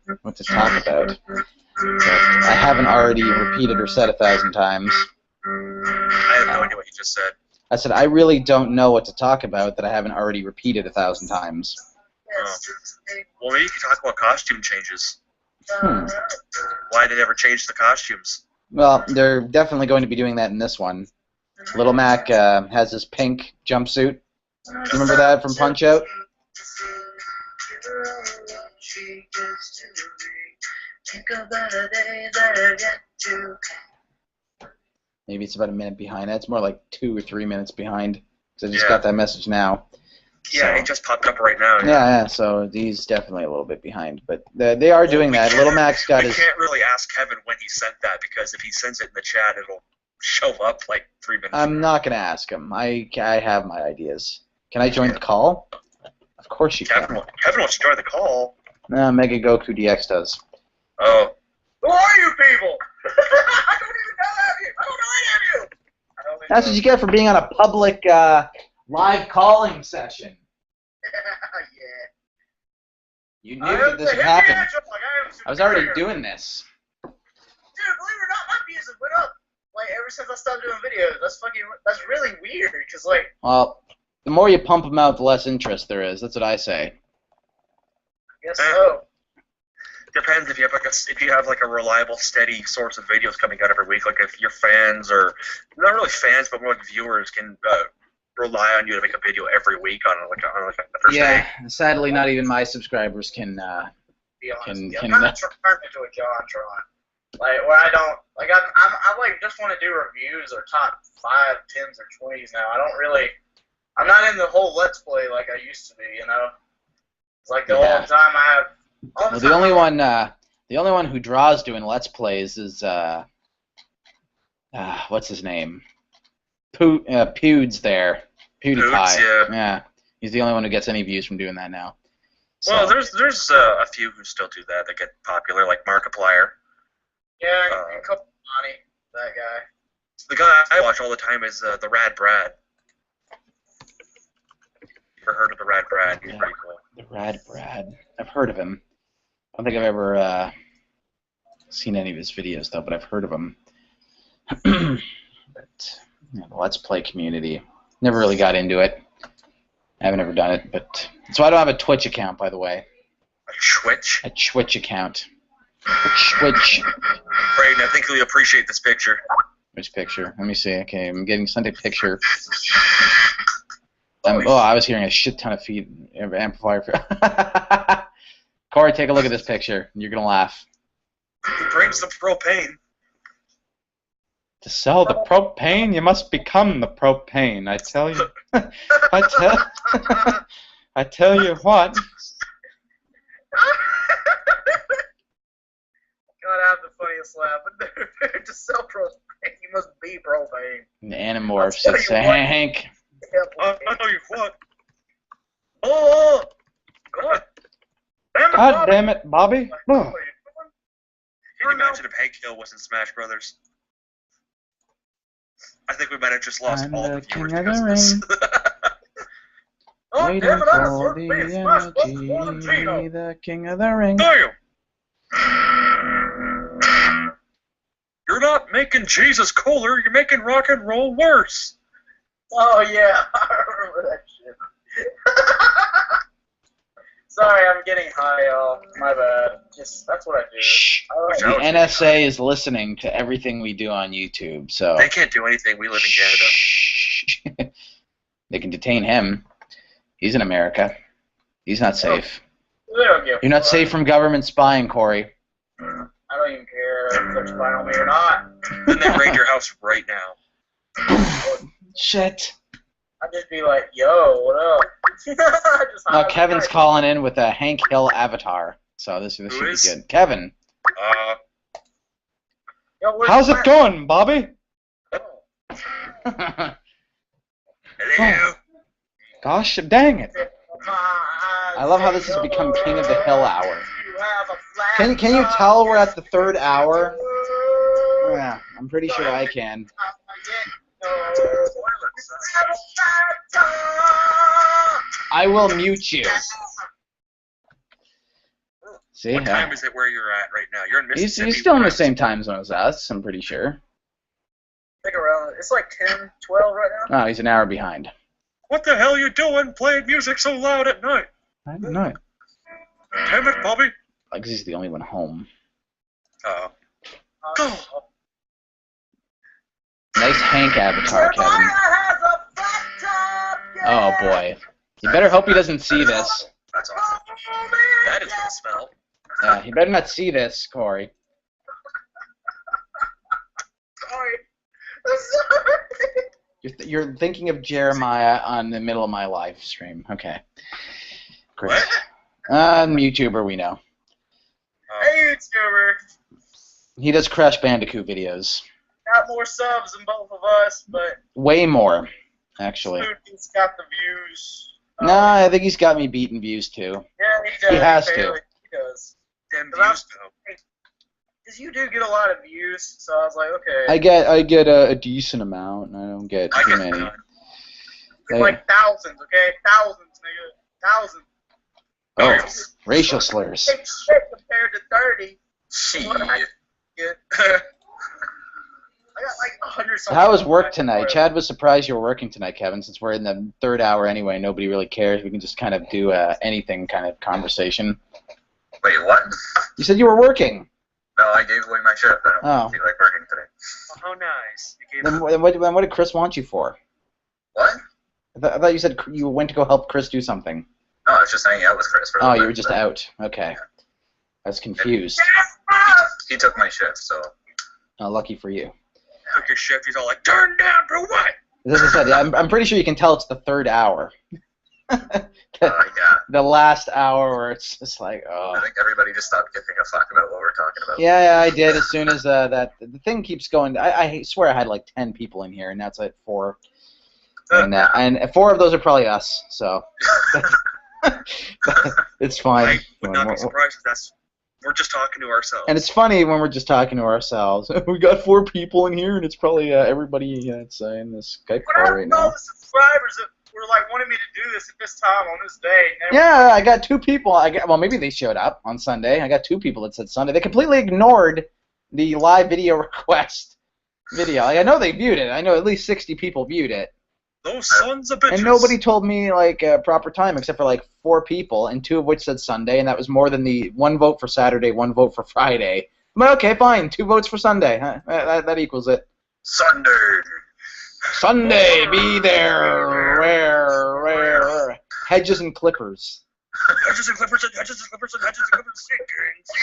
[SPEAKER 1] talk about. But I haven't already repeated or said 1,000 times.
[SPEAKER 2] I have no idea what you just said.
[SPEAKER 1] I said I really don't know what to talk about that I haven't already repeated 1,000 times.
[SPEAKER 2] Oh. Well, maybe you could talk about costume changes.
[SPEAKER 1] Hmm.
[SPEAKER 2] Why they never changed the costumes?
[SPEAKER 1] Well, they're definitely going to be doing that in this one. Little Mac has his pink jumpsuit. Do you remember that from Punch-Out? Maybe it's about a minute behind. It's more like 2 or 3 minutes behind. Because I just got that message now.
[SPEAKER 2] Yeah, it just popped up right now.
[SPEAKER 1] Yeah, so he's definitely a little bit behind. But they are doing that. Little Mac's got his...
[SPEAKER 2] We can't really ask Kevin when he sent that, because if he sends it in the chat, it'll show up like 3 minutes.
[SPEAKER 1] I'm not going to ask him. I have my ideas. Can I join the call? Of course you can.
[SPEAKER 2] Kevin wants to join the call.
[SPEAKER 1] No, Mega Goku DX does.
[SPEAKER 2] Oh.
[SPEAKER 5] Who are you people? I don't even know any of you. I don't know any of you.
[SPEAKER 1] That's what you get for being on a public live calling session.
[SPEAKER 5] Yeah.
[SPEAKER 1] You knew that this would happen. I was already doing this.
[SPEAKER 5] Dude, believe it or not, my views have went up. Like, ever since I stopped doing videos. That's really weird, because, like...
[SPEAKER 1] Well, the more you pump them out, the less interest there is. That's what I say.
[SPEAKER 5] I guess so.
[SPEAKER 2] Depends if you have like a reliable, steady source of videos coming out every week. Like if your fans, or not really fans, but more like viewers, can rely on you to make a video every week on a Thursday.
[SPEAKER 1] Yeah, sadly, not even my subscribers can.
[SPEAKER 5] Be honest.
[SPEAKER 1] Can
[SPEAKER 5] I'm kind of turned into a JonTron. Like where I don't like I like just want to do reviews or top 5, 10s, or 20s now. I'm not in the whole Let's Play like I used to be. You know, it's like the whole time I have.
[SPEAKER 1] Well, the only one who draws doing Let's Plays is what's his name? Pewds there. PewDiePie. Yeah. He's the only one who gets any views from doing that now. So.
[SPEAKER 2] Well, there's a few who still do that get popular, like Markiplier.
[SPEAKER 5] Yeah, and Money, that guy.
[SPEAKER 2] The guy I watch all the time is the Rad Brad. You ever heard of the Rad Brad? He's pretty cool.
[SPEAKER 1] The Rad Brad. I've heard of him. I don't think I've ever seen any of his videos, though, but I've heard of him. But the Let's Play community, never really got into it. I haven't ever done it, but so I don't have a Twitch account, by the way.
[SPEAKER 2] A Twitch?
[SPEAKER 1] A Twitch account. A Twitch.
[SPEAKER 2] Brayden, I think you'll appreciate this picture.
[SPEAKER 1] Which picture? Let me see. Okay, I'm getting sent a picture. I was hearing a shit ton of amplifier. Corey, take a look at this picture. You're gonna laugh.
[SPEAKER 2] He brings the propane.
[SPEAKER 1] To sell the propane, you must become the propane. I tell you. I tell you what.
[SPEAKER 5] God, I have the funniest laugh. But to sell propane, you must be propane.
[SPEAKER 1] The Animorphs. It's Hank.
[SPEAKER 2] I'll tell you what. Oh, God.
[SPEAKER 1] God damn it, Bobby.
[SPEAKER 2] Can you imagine if Hank Hill was in Smash Brothers? I think we might have just lost all the viewers because of this.
[SPEAKER 1] Waiting for the energy, the king of the ring.
[SPEAKER 2] Damn! You're not making Jesus cooler, you're making rock and roll worse.
[SPEAKER 5] Oh yeah, I remember that shit. Sorry, I'm getting high, y'all. My bad. Just that's what I do.
[SPEAKER 1] Shh. The NSA is listening to everything we do on YouTube, so
[SPEAKER 2] They can't do anything. We live in Canada.
[SPEAKER 1] shh. They can detain him. He's in America. He's not safe.
[SPEAKER 5] They don't give a
[SPEAKER 1] You're not
[SPEAKER 5] fuck.
[SPEAKER 1] safe from government spying, Corey.
[SPEAKER 5] I don't even care if they're spying on me or not.
[SPEAKER 2] Then they raid your house right now.
[SPEAKER 1] Shit.
[SPEAKER 5] I'd just be like, yo, what up? Just
[SPEAKER 1] No,
[SPEAKER 5] hide
[SPEAKER 1] Kevin's
[SPEAKER 5] behind-
[SPEAKER 1] calling in with a Hank Hill avatar, so this should
[SPEAKER 2] Who
[SPEAKER 1] be
[SPEAKER 2] is?
[SPEAKER 1] good. Kevin,
[SPEAKER 5] Yo, where's
[SPEAKER 1] how's
[SPEAKER 5] the
[SPEAKER 1] it going, Bobby?
[SPEAKER 2] Hello.
[SPEAKER 1] Gosh, dang it.
[SPEAKER 5] I
[SPEAKER 1] I love how this has become King of the Hill hour. Can you tell we're at the third hour? Yeah, I'm pretty sure I can. I will mute you. See?
[SPEAKER 2] What time is it where you're at right now? You're in
[SPEAKER 1] He's
[SPEAKER 2] Mississippi.
[SPEAKER 1] still in the same time zone as us, I'm pretty sure.
[SPEAKER 5] Think around. It's like 10, 12 right now.
[SPEAKER 1] Oh, he's an hour behind.
[SPEAKER 2] What the hell are you doing playing music so loud at night?
[SPEAKER 1] I don't know.
[SPEAKER 2] Damn it, Bobby.
[SPEAKER 1] Like he's the only one home.
[SPEAKER 2] Uh-oh.
[SPEAKER 1] Nice Hank avatar, Kevin. Oh boy. You better hope he doesn't see this.
[SPEAKER 2] That's awesome. That is the smell.
[SPEAKER 1] Yeah, he better not see this, Corey.
[SPEAKER 5] Sorry. Sorry.
[SPEAKER 1] You're thinking of Jeremiah on the middle of my live stream. Okay. Great. YouTuber, we know.
[SPEAKER 5] Hey, YouTuber.
[SPEAKER 1] He does Crash Bandicoot videos.
[SPEAKER 5] Got more subs than both of us, but
[SPEAKER 1] Way more, actually.
[SPEAKER 5] SpoodBeest got the views.
[SPEAKER 1] No, I think he's got me beating views too.
[SPEAKER 5] Yeah, he does.
[SPEAKER 1] He has to.
[SPEAKER 5] barely. He does.
[SPEAKER 2] Damn
[SPEAKER 5] But I'm-
[SPEAKER 2] views, though.
[SPEAKER 5] Because you do get a lot of views, so I was like, okay.
[SPEAKER 1] I get a decent amount, and I don't get
[SPEAKER 2] I
[SPEAKER 1] too
[SPEAKER 2] get
[SPEAKER 1] many.
[SPEAKER 2] none.
[SPEAKER 5] It's like thousands, okay? Thousands, nigga. Thousands.
[SPEAKER 1] Oh, racial slurs.
[SPEAKER 5] Big shit compared to 30.
[SPEAKER 2] Shit.
[SPEAKER 5] What I get. I got like 100 something.
[SPEAKER 1] How was work tonight? Chad was surprised you were working tonight, Kevin, since we're in the third hour anyway. Nobody really cares. We can just kind of do anything kind of conversation.
[SPEAKER 6] Wait, what?
[SPEAKER 1] You said you were working.
[SPEAKER 6] No, I gave away my shift. I
[SPEAKER 1] Oh.
[SPEAKER 6] don't feel like working today.
[SPEAKER 2] How nice. You gave
[SPEAKER 1] Then what did Chris want you for?
[SPEAKER 6] What?
[SPEAKER 1] I thought you said you went to go help Chris do something.
[SPEAKER 6] No, I was just hanging out with Chris for a
[SPEAKER 1] Oh,
[SPEAKER 6] little
[SPEAKER 1] you
[SPEAKER 6] bit,
[SPEAKER 1] were just
[SPEAKER 6] but
[SPEAKER 1] out. Okay. I was confused.
[SPEAKER 6] He took my shift, so
[SPEAKER 1] Oh, lucky for you.
[SPEAKER 2] took your shift. He's all like, turn down for what?
[SPEAKER 1] As I said, I'm pretty sure you can tell it's the third hour.
[SPEAKER 6] yeah.
[SPEAKER 1] The last hour where it's just like, oh.
[SPEAKER 6] I think everybody just stopped giving a fuck about what we're talking about.
[SPEAKER 1] Yeah, I did as soon as the thing keeps going. I swear I had like 10 people in here, and now it's like 4. And 4 of those are probably us, so it's fine.
[SPEAKER 2] I would not be surprised if we're just talking to ourselves.
[SPEAKER 1] And it's funny when we're just talking to ourselves. We got 4 people in here, and it's probably everybody that's in this Skype
[SPEAKER 5] But I
[SPEAKER 1] call right
[SPEAKER 5] have all
[SPEAKER 1] now.
[SPEAKER 5] the subscribers that were like wanting me to do this at this time on this day. And
[SPEAKER 1] Yeah, I got 2 people. Well, maybe they showed up on Sunday. I got 2 people that said Sunday. They completely ignored the live video request video. Like, I know they viewed it. I know at least 60 people viewed it.
[SPEAKER 2] Those sons of bitches.
[SPEAKER 1] And nobody told me like proper time except for like 4 people, and 2 of which said Sunday, and that was more than the 1 vote for Saturday, 1 vote for Friday. I'm like, okay, fine, 2 votes for Sunday. Huh? That equals it.
[SPEAKER 6] Sunday.
[SPEAKER 1] Sunday, be there. Where? Hedges and clippers.
[SPEAKER 2] Hedges and clippers and hedges and clippers and hedges and clippers.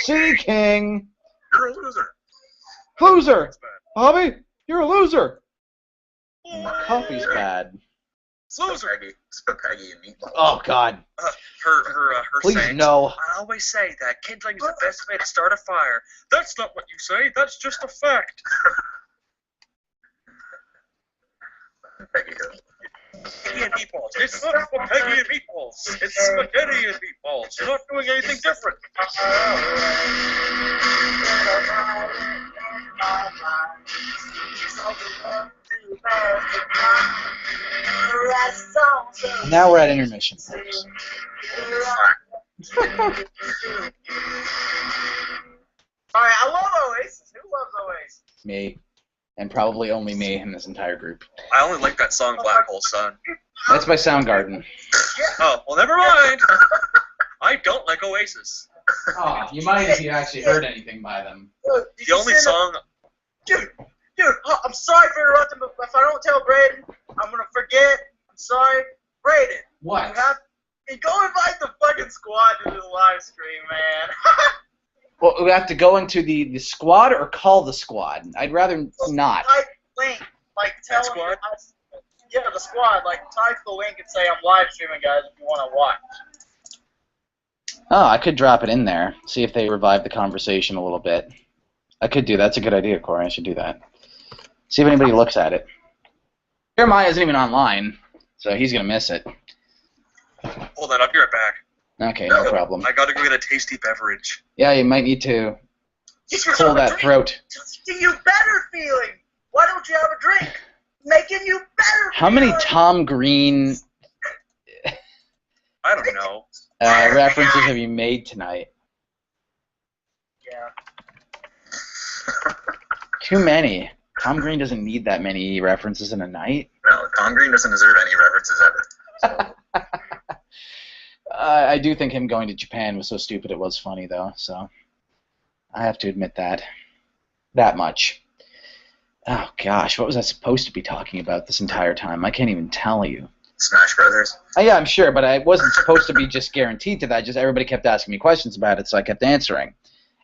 [SPEAKER 1] Sea King.
[SPEAKER 2] You're a loser.
[SPEAKER 1] Loser.
[SPEAKER 2] That's bad.
[SPEAKER 1] Bobby, you're a loser. Coffee's bad.
[SPEAKER 2] Loser.
[SPEAKER 6] Spaghetti and meatballs.
[SPEAKER 1] Oh, God.
[SPEAKER 2] Her
[SPEAKER 1] Please,
[SPEAKER 2] sayings.
[SPEAKER 1] no.
[SPEAKER 2] I always say that kindling is the best way to start a fire. That's not what you say. That's just a fact.
[SPEAKER 6] Peggy Hill.
[SPEAKER 2] Spaghetti and meatballs. It's not spaghetti and meatballs. It's spaghetti and meatballs. You're not doing anything different.
[SPEAKER 1] Now we're at intermission, folks.
[SPEAKER 5] Alright, I love Oasis. Who loves Oasis?
[SPEAKER 1] me, and probably only me in this entire group.
[SPEAKER 2] I only like that song Black Hole Sun.
[SPEAKER 1] That's by Soundgarden.
[SPEAKER 2] Oh, well, never mind. I don't like Oasis.
[SPEAKER 1] Oh, you might if you actually heard anything by them.
[SPEAKER 2] The only song...
[SPEAKER 5] Dude, I'm sorry for interrupting, but if I don't tell Braden, I'm gonna forget. I'm sorry. Braden,
[SPEAKER 1] What?
[SPEAKER 5] go invite the fucking squad to the live stream, man.
[SPEAKER 1] Well, we have to go into the squad or call the squad. I'd rather not.
[SPEAKER 5] Type link, like tell them.
[SPEAKER 2] Squad?
[SPEAKER 5] Yeah, the squad. Like type the link and say I'm live streaming, guys, if you want to watch.
[SPEAKER 1] Oh, I could drop it in there. See if they revive the conversation a little bit. I could do that. That's a good idea, Corey. I should do that. See if anybody looks at it. Jeremiah isn't even online, so he's going to miss it.
[SPEAKER 2] Hold on, I'll be right back.
[SPEAKER 1] Okay, no problem.
[SPEAKER 2] I gotta go get a tasty beverage.
[SPEAKER 1] Yeah, you might need to
[SPEAKER 5] Get
[SPEAKER 1] pull
[SPEAKER 5] yourself a
[SPEAKER 1] that
[SPEAKER 5] drink.
[SPEAKER 1] throat.
[SPEAKER 5] Do you better feeling? Why don't you have a drink? Making you better.
[SPEAKER 1] How many
[SPEAKER 5] feeling.
[SPEAKER 1] Tom Green
[SPEAKER 2] I don't know.
[SPEAKER 1] references have you made tonight?
[SPEAKER 5] Yeah.
[SPEAKER 1] Too many. Tom Green doesn't need that many references in a night.
[SPEAKER 6] No, Tom Green doesn't deserve any references ever.
[SPEAKER 1] I do think him going to Japan was so stupid it was funny, though, so I have to admit that. That much. Oh, gosh, what was I supposed to be talking about this entire time? I can't even tell you.
[SPEAKER 6] Smash Brothers.
[SPEAKER 1] Oh, yeah, I'm sure, but I wasn't supposed to be just guaranteed to that. Just everybody kept asking me questions about it, so I kept answering.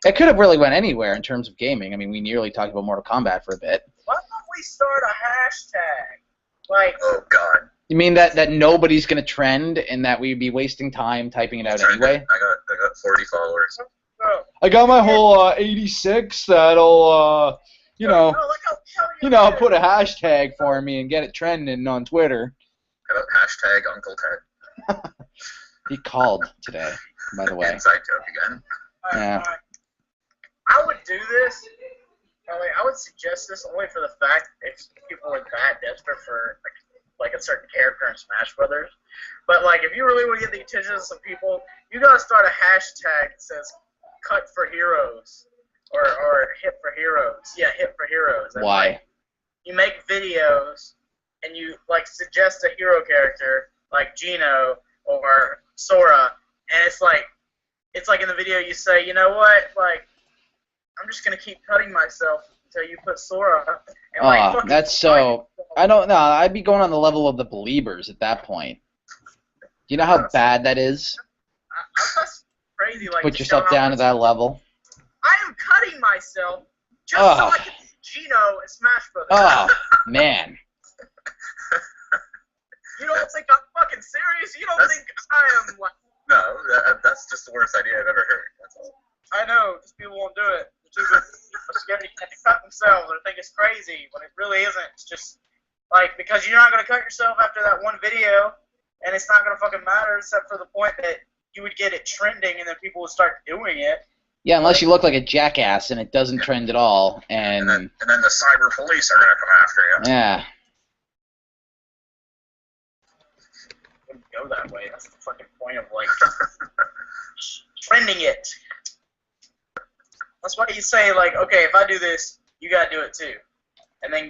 [SPEAKER 1] It could have really went anywhere in terms of gaming. I mean, we nearly talked about Mortal Kombat for a bit.
[SPEAKER 5] Why don't we start a hashtag? Like,
[SPEAKER 6] Oh God.
[SPEAKER 1] You mean that nobody's going to trend and that we'd be wasting time typing it out anyway?
[SPEAKER 6] I got 40 followers.
[SPEAKER 1] I got my whole 86 that'll, put a hashtag for me and get it trending on Twitter.
[SPEAKER 6] I got hashtag Uncle Ted.
[SPEAKER 1] He called today, by the way.
[SPEAKER 6] Inside joke again.
[SPEAKER 1] Yeah.
[SPEAKER 5] I would do this. I would suggest this only for the fact if people are that desperate for like a certain character in Smash Brothers. But like, if you really want to get the attention of some people, you gotta start a hashtag that says "Cut for Heroes" or "Hit for Heroes." Yeah, "Hit for Heroes." And,
[SPEAKER 1] Why?
[SPEAKER 5] like, you make videos and you like suggest a hero character like Gino or Sora, and it's like in the video you say, you know what, like, I'm just gonna keep cutting myself until you put Sora. And, like, fucking
[SPEAKER 1] That's so... I don't know. I'd be going on the level of the Beliebers at that point. Do you know how bad that is?
[SPEAKER 5] That's crazy. Like,
[SPEAKER 1] Put
[SPEAKER 5] to
[SPEAKER 1] yourself
[SPEAKER 5] show how
[SPEAKER 1] down to
[SPEAKER 5] much-
[SPEAKER 1] that level.
[SPEAKER 5] I am cutting myself just so I can see Gino and Smash Brothers.
[SPEAKER 1] Oh, man.
[SPEAKER 5] You don't think I'm fucking serious? You don't think I am like...
[SPEAKER 6] No, that's just the worst idea I've ever heard. That's all.
[SPEAKER 5] I know, just people won't do it. They're too scared to cut themselves or think it's crazy when it really isn't. It's just, like, because you're not going to cut yourself after that one video, and it's not going to fucking matter except for the point that you would get it trending and then people would start doing it.
[SPEAKER 1] Yeah, unless you look like a jackass and it doesn't trend at all.
[SPEAKER 6] And then the cyber police are gonna come after you.
[SPEAKER 1] Yeah.
[SPEAKER 5] It wouldn't go that way. That's the fucking point of, like, trending it. That's why you say, like, okay, if I do this, you gotta do it too. And then,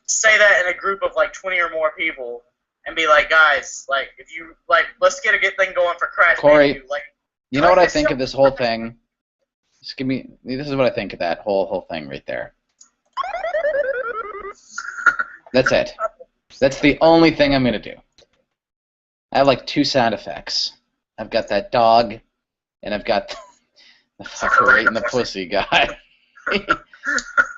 [SPEAKER 5] say that in a group of, like, 20 or more people, and be like, guys, like, if you, like, let's get a good thing going for Crash
[SPEAKER 1] Corey,
[SPEAKER 5] Bandicoot. Like,
[SPEAKER 1] you know what I think of this whole thing? Just give me... This is what I think of that whole thing right there. That's it. That's the only thing I'm going to do. I have, like, 2 sound effects. I've got that dog, and I've got the fucker right in the pussy guy.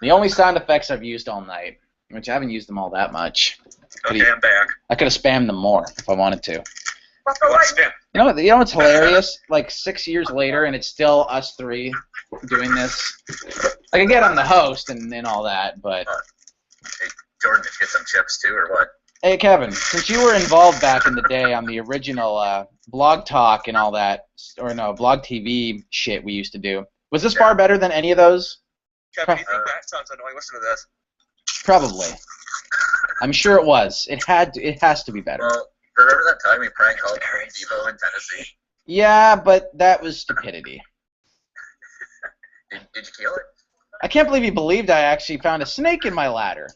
[SPEAKER 1] The only sound effects I've used all night, which I haven't used them all that much.
[SPEAKER 2] Okay, I'm back.
[SPEAKER 1] I could have spammed them more if I wanted to.
[SPEAKER 2] What's spam?
[SPEAKER 1] You know what's hilarious? Like 6 years later, and it's still us 3 doing this. I can get on the host and all that, but...
[SPEAKER 6] Hey, Jordan, did you get some chips too, or what?
[SPEAKER 1] Hey, Kevin, since you were involved back in the day on the original Blog Talk and all that, or no, Blog TV shit we used to do, was this far better than any of those?
[SPEAKER 2] Kevin, do you think that sounds annoying? Listen to this.
[SPEAKER 1] Probably. I'm sure it was. It has to be better.
[SPEAKER 6] Well, remember that time we prank called Devo in Tennessee?
[SPEAKER 1] Yeah, but that was stupidity.
[SPEAKER 6] Did you kill it?
[SPEAKER 1] I can't believe he believed I actually found a snake in my ladder.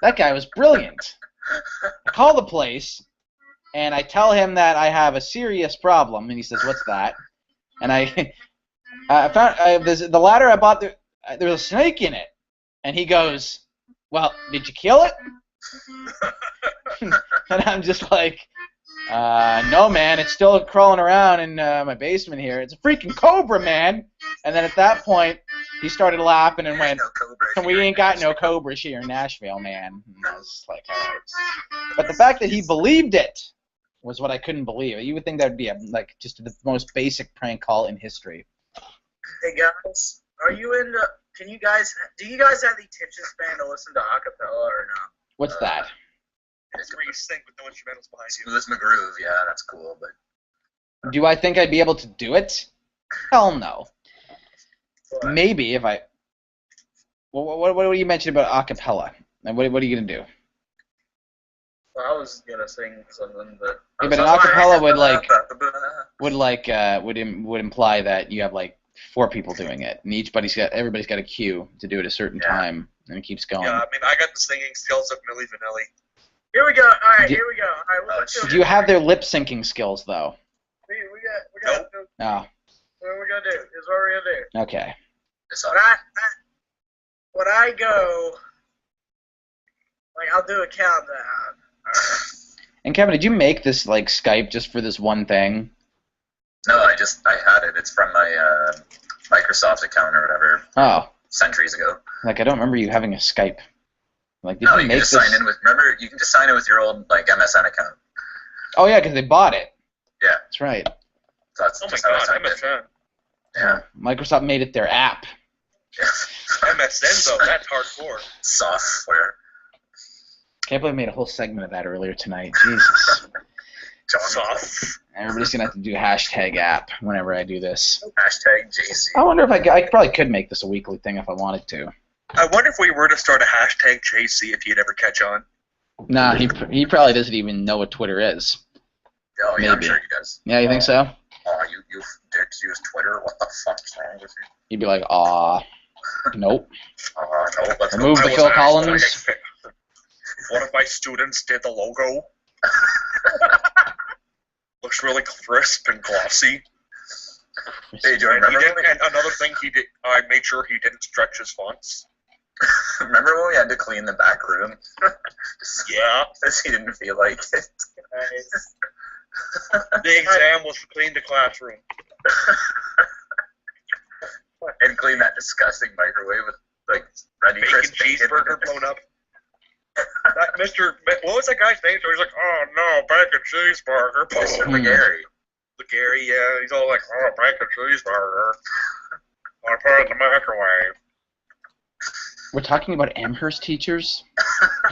[SPEAKER 1] That guy was brilliant. I call the place, and I tell him that I have a serious problem, and he says, "What's that?" And I found the ladder I bought. There's a snake in it, and he goes, "Well, did you kill it?" And I'm just like, "No, man. It's still crawling around in my basement here. It's a freaking cobra, man." And then at that point, he started laughing and went, "We ain't got no cobras here in Nashville, man." And I was like, all right. But the fact that he believed it was what I couldn't believe. You would think that would be just the most basic prank call in history.
[SPEAKER 5] Hey guys, are you into? Do you guys have the attention span to listen to acapella or not?
[SPEAKER 1] What's that?
[SPEAKER 2] It's where you sing with no instrumentals behind you.
[SPEAKER 6] Smooth McGroove, yeah, that's cool, but...
[SPEAKER 1] Do I think I'd be able to do it? Hell no.
[SPEAKER 5] What?
[SPEAKER 1] Maybe if I... What do you mention about acapella? What are you going to do?
[SPEAKER 5] Well, I was gonna sing something, but
[SPEAKER 1] Yeah, but an acapella would imply that you have like 4 people doing it, and everybody's got a cue to do it at a certain time, and it keeps going.
[SPEAKER 2] Yeah, I mean, I got the singing skills of Milli Vanilli.
[SPEAKER 5] Here we go. All right, here we go. All right,
[SPEAKER 1] Do you have their lip syncing skills though?
[SPEAKER 5] We got.
[SPEAKER 2] Nope.
[SPEAKER 1] No.
[SPEAKER 5] What we're gonna do is what we're gonna do.
[SPEAKER 1] Okay.
[SPEAKER 5] When I go, like, I'll do a countdown.
[SPEAKER 1] And Kevin, did you make this like Skype just for this one thing?
[SPEAKER 6] No, I had it. It's from my Microsoft account or whatever.
[SPEAKER 1] Oh.
[SPEAKER 6] Centuries ago.
[SPEAKER 1] Like I don't remember you having a Skype. Like did
[SPEAKER 6] No,
[SPEAKER 1] you
[SPEAKER 6] you
[SPEAKER 1] make
[SPEAKER 6] can just
[SPEAKER 1] this?
[SPEAKER 6] sign in with. Remember, you can just sign in with your old like MSN account.
[SPEAKER 1] Oh yeah, because they bought it.
[SPEAKER 6] Yeah.
[SPEAKER 1] That's right.
[SPEAKER 6] So that's
[SPEAKER 2] Oh my
[SPEAKER 6] just how I
[SPEAKER 2] god,
[SPEAKER 6] signed in.
[SPEAKER 2] MSN.
[SPEAKER 6] Yeah.
[SPEAKER 1] Microsoft made it their app.
[SPEAKER 2] MSN, though, that's hardcore.
[SPEAKER 6] Software.
[SPEAKER 1] Can't believe I made a whole segment of that earlier tonight. Jesus.
[SPEAKER 2] Soft.
[SPEAKER 1] Everybody's gonna have to do hashtag app whenever I do this.
[SPEAKER 6] Hashtag JC.
[SPEAKER 1] I wonder if I probably could make this a weekly thing if I wanted to.
[SPEAKER 2] I wonder if we were to start a hashtag JC if you'd ever catch on.
[SPEAKER 1] Nah, he probably doesn't even know what Twitter is.
[SPEAKER 6] Oh, yeah, I'm
[SPEAKER 1] Maybe.
[SPEAKER 6] sure he does.
[SPEAKER 1] Yeah, you think so?
[SPEAKER 6] Oh, you dicks use Twitter? What the fuck's wrong with you?
[SPEAKER 1] He'd be like, nope.
[SPEAKER 6] No, let's go.
[SPEAKER 1] Remove the
[SPEAKER 2] I was
[SPEAKER 1] Phil
[SPEAKER 2] asked,
[SPEAKER 1] Collins.
[SPEAKER 2] like, one of my students did the logo. Looks really crisp and glossy.
[SPEAKER 6] Hey, do you
[SPEAKER 2] And,
[SPEAKER 6] remember
[SPEAKER 2] and another thing he did, I made sure he didn't stretch his fonts.
[SPEAKER 6] remember when we had to clean the back room?
[SPEAKER 2] Yeah.
[SPEAKER 6] Because he didn't feel like it.
[SPEAKER 2] The exam was to clean the classroom.
[SPEAKER 6] And clean that disgusting microwave with like ready
[SPEAKER 2] Bacon
[SPEAKER 6] crisp
[SPEAKER 2] cheeseburger blown up. That what was that guy's name? So he's like, oh no, bacon cheeseburger.
[SPEAKER 6] Mr. McGarry.
[SPEAKER 2] Gary, yeah, he's all like, oh, bacon cheeseburger. I put it in the microwave.
[SPEAKER 1] We're talking about Amherst teachers?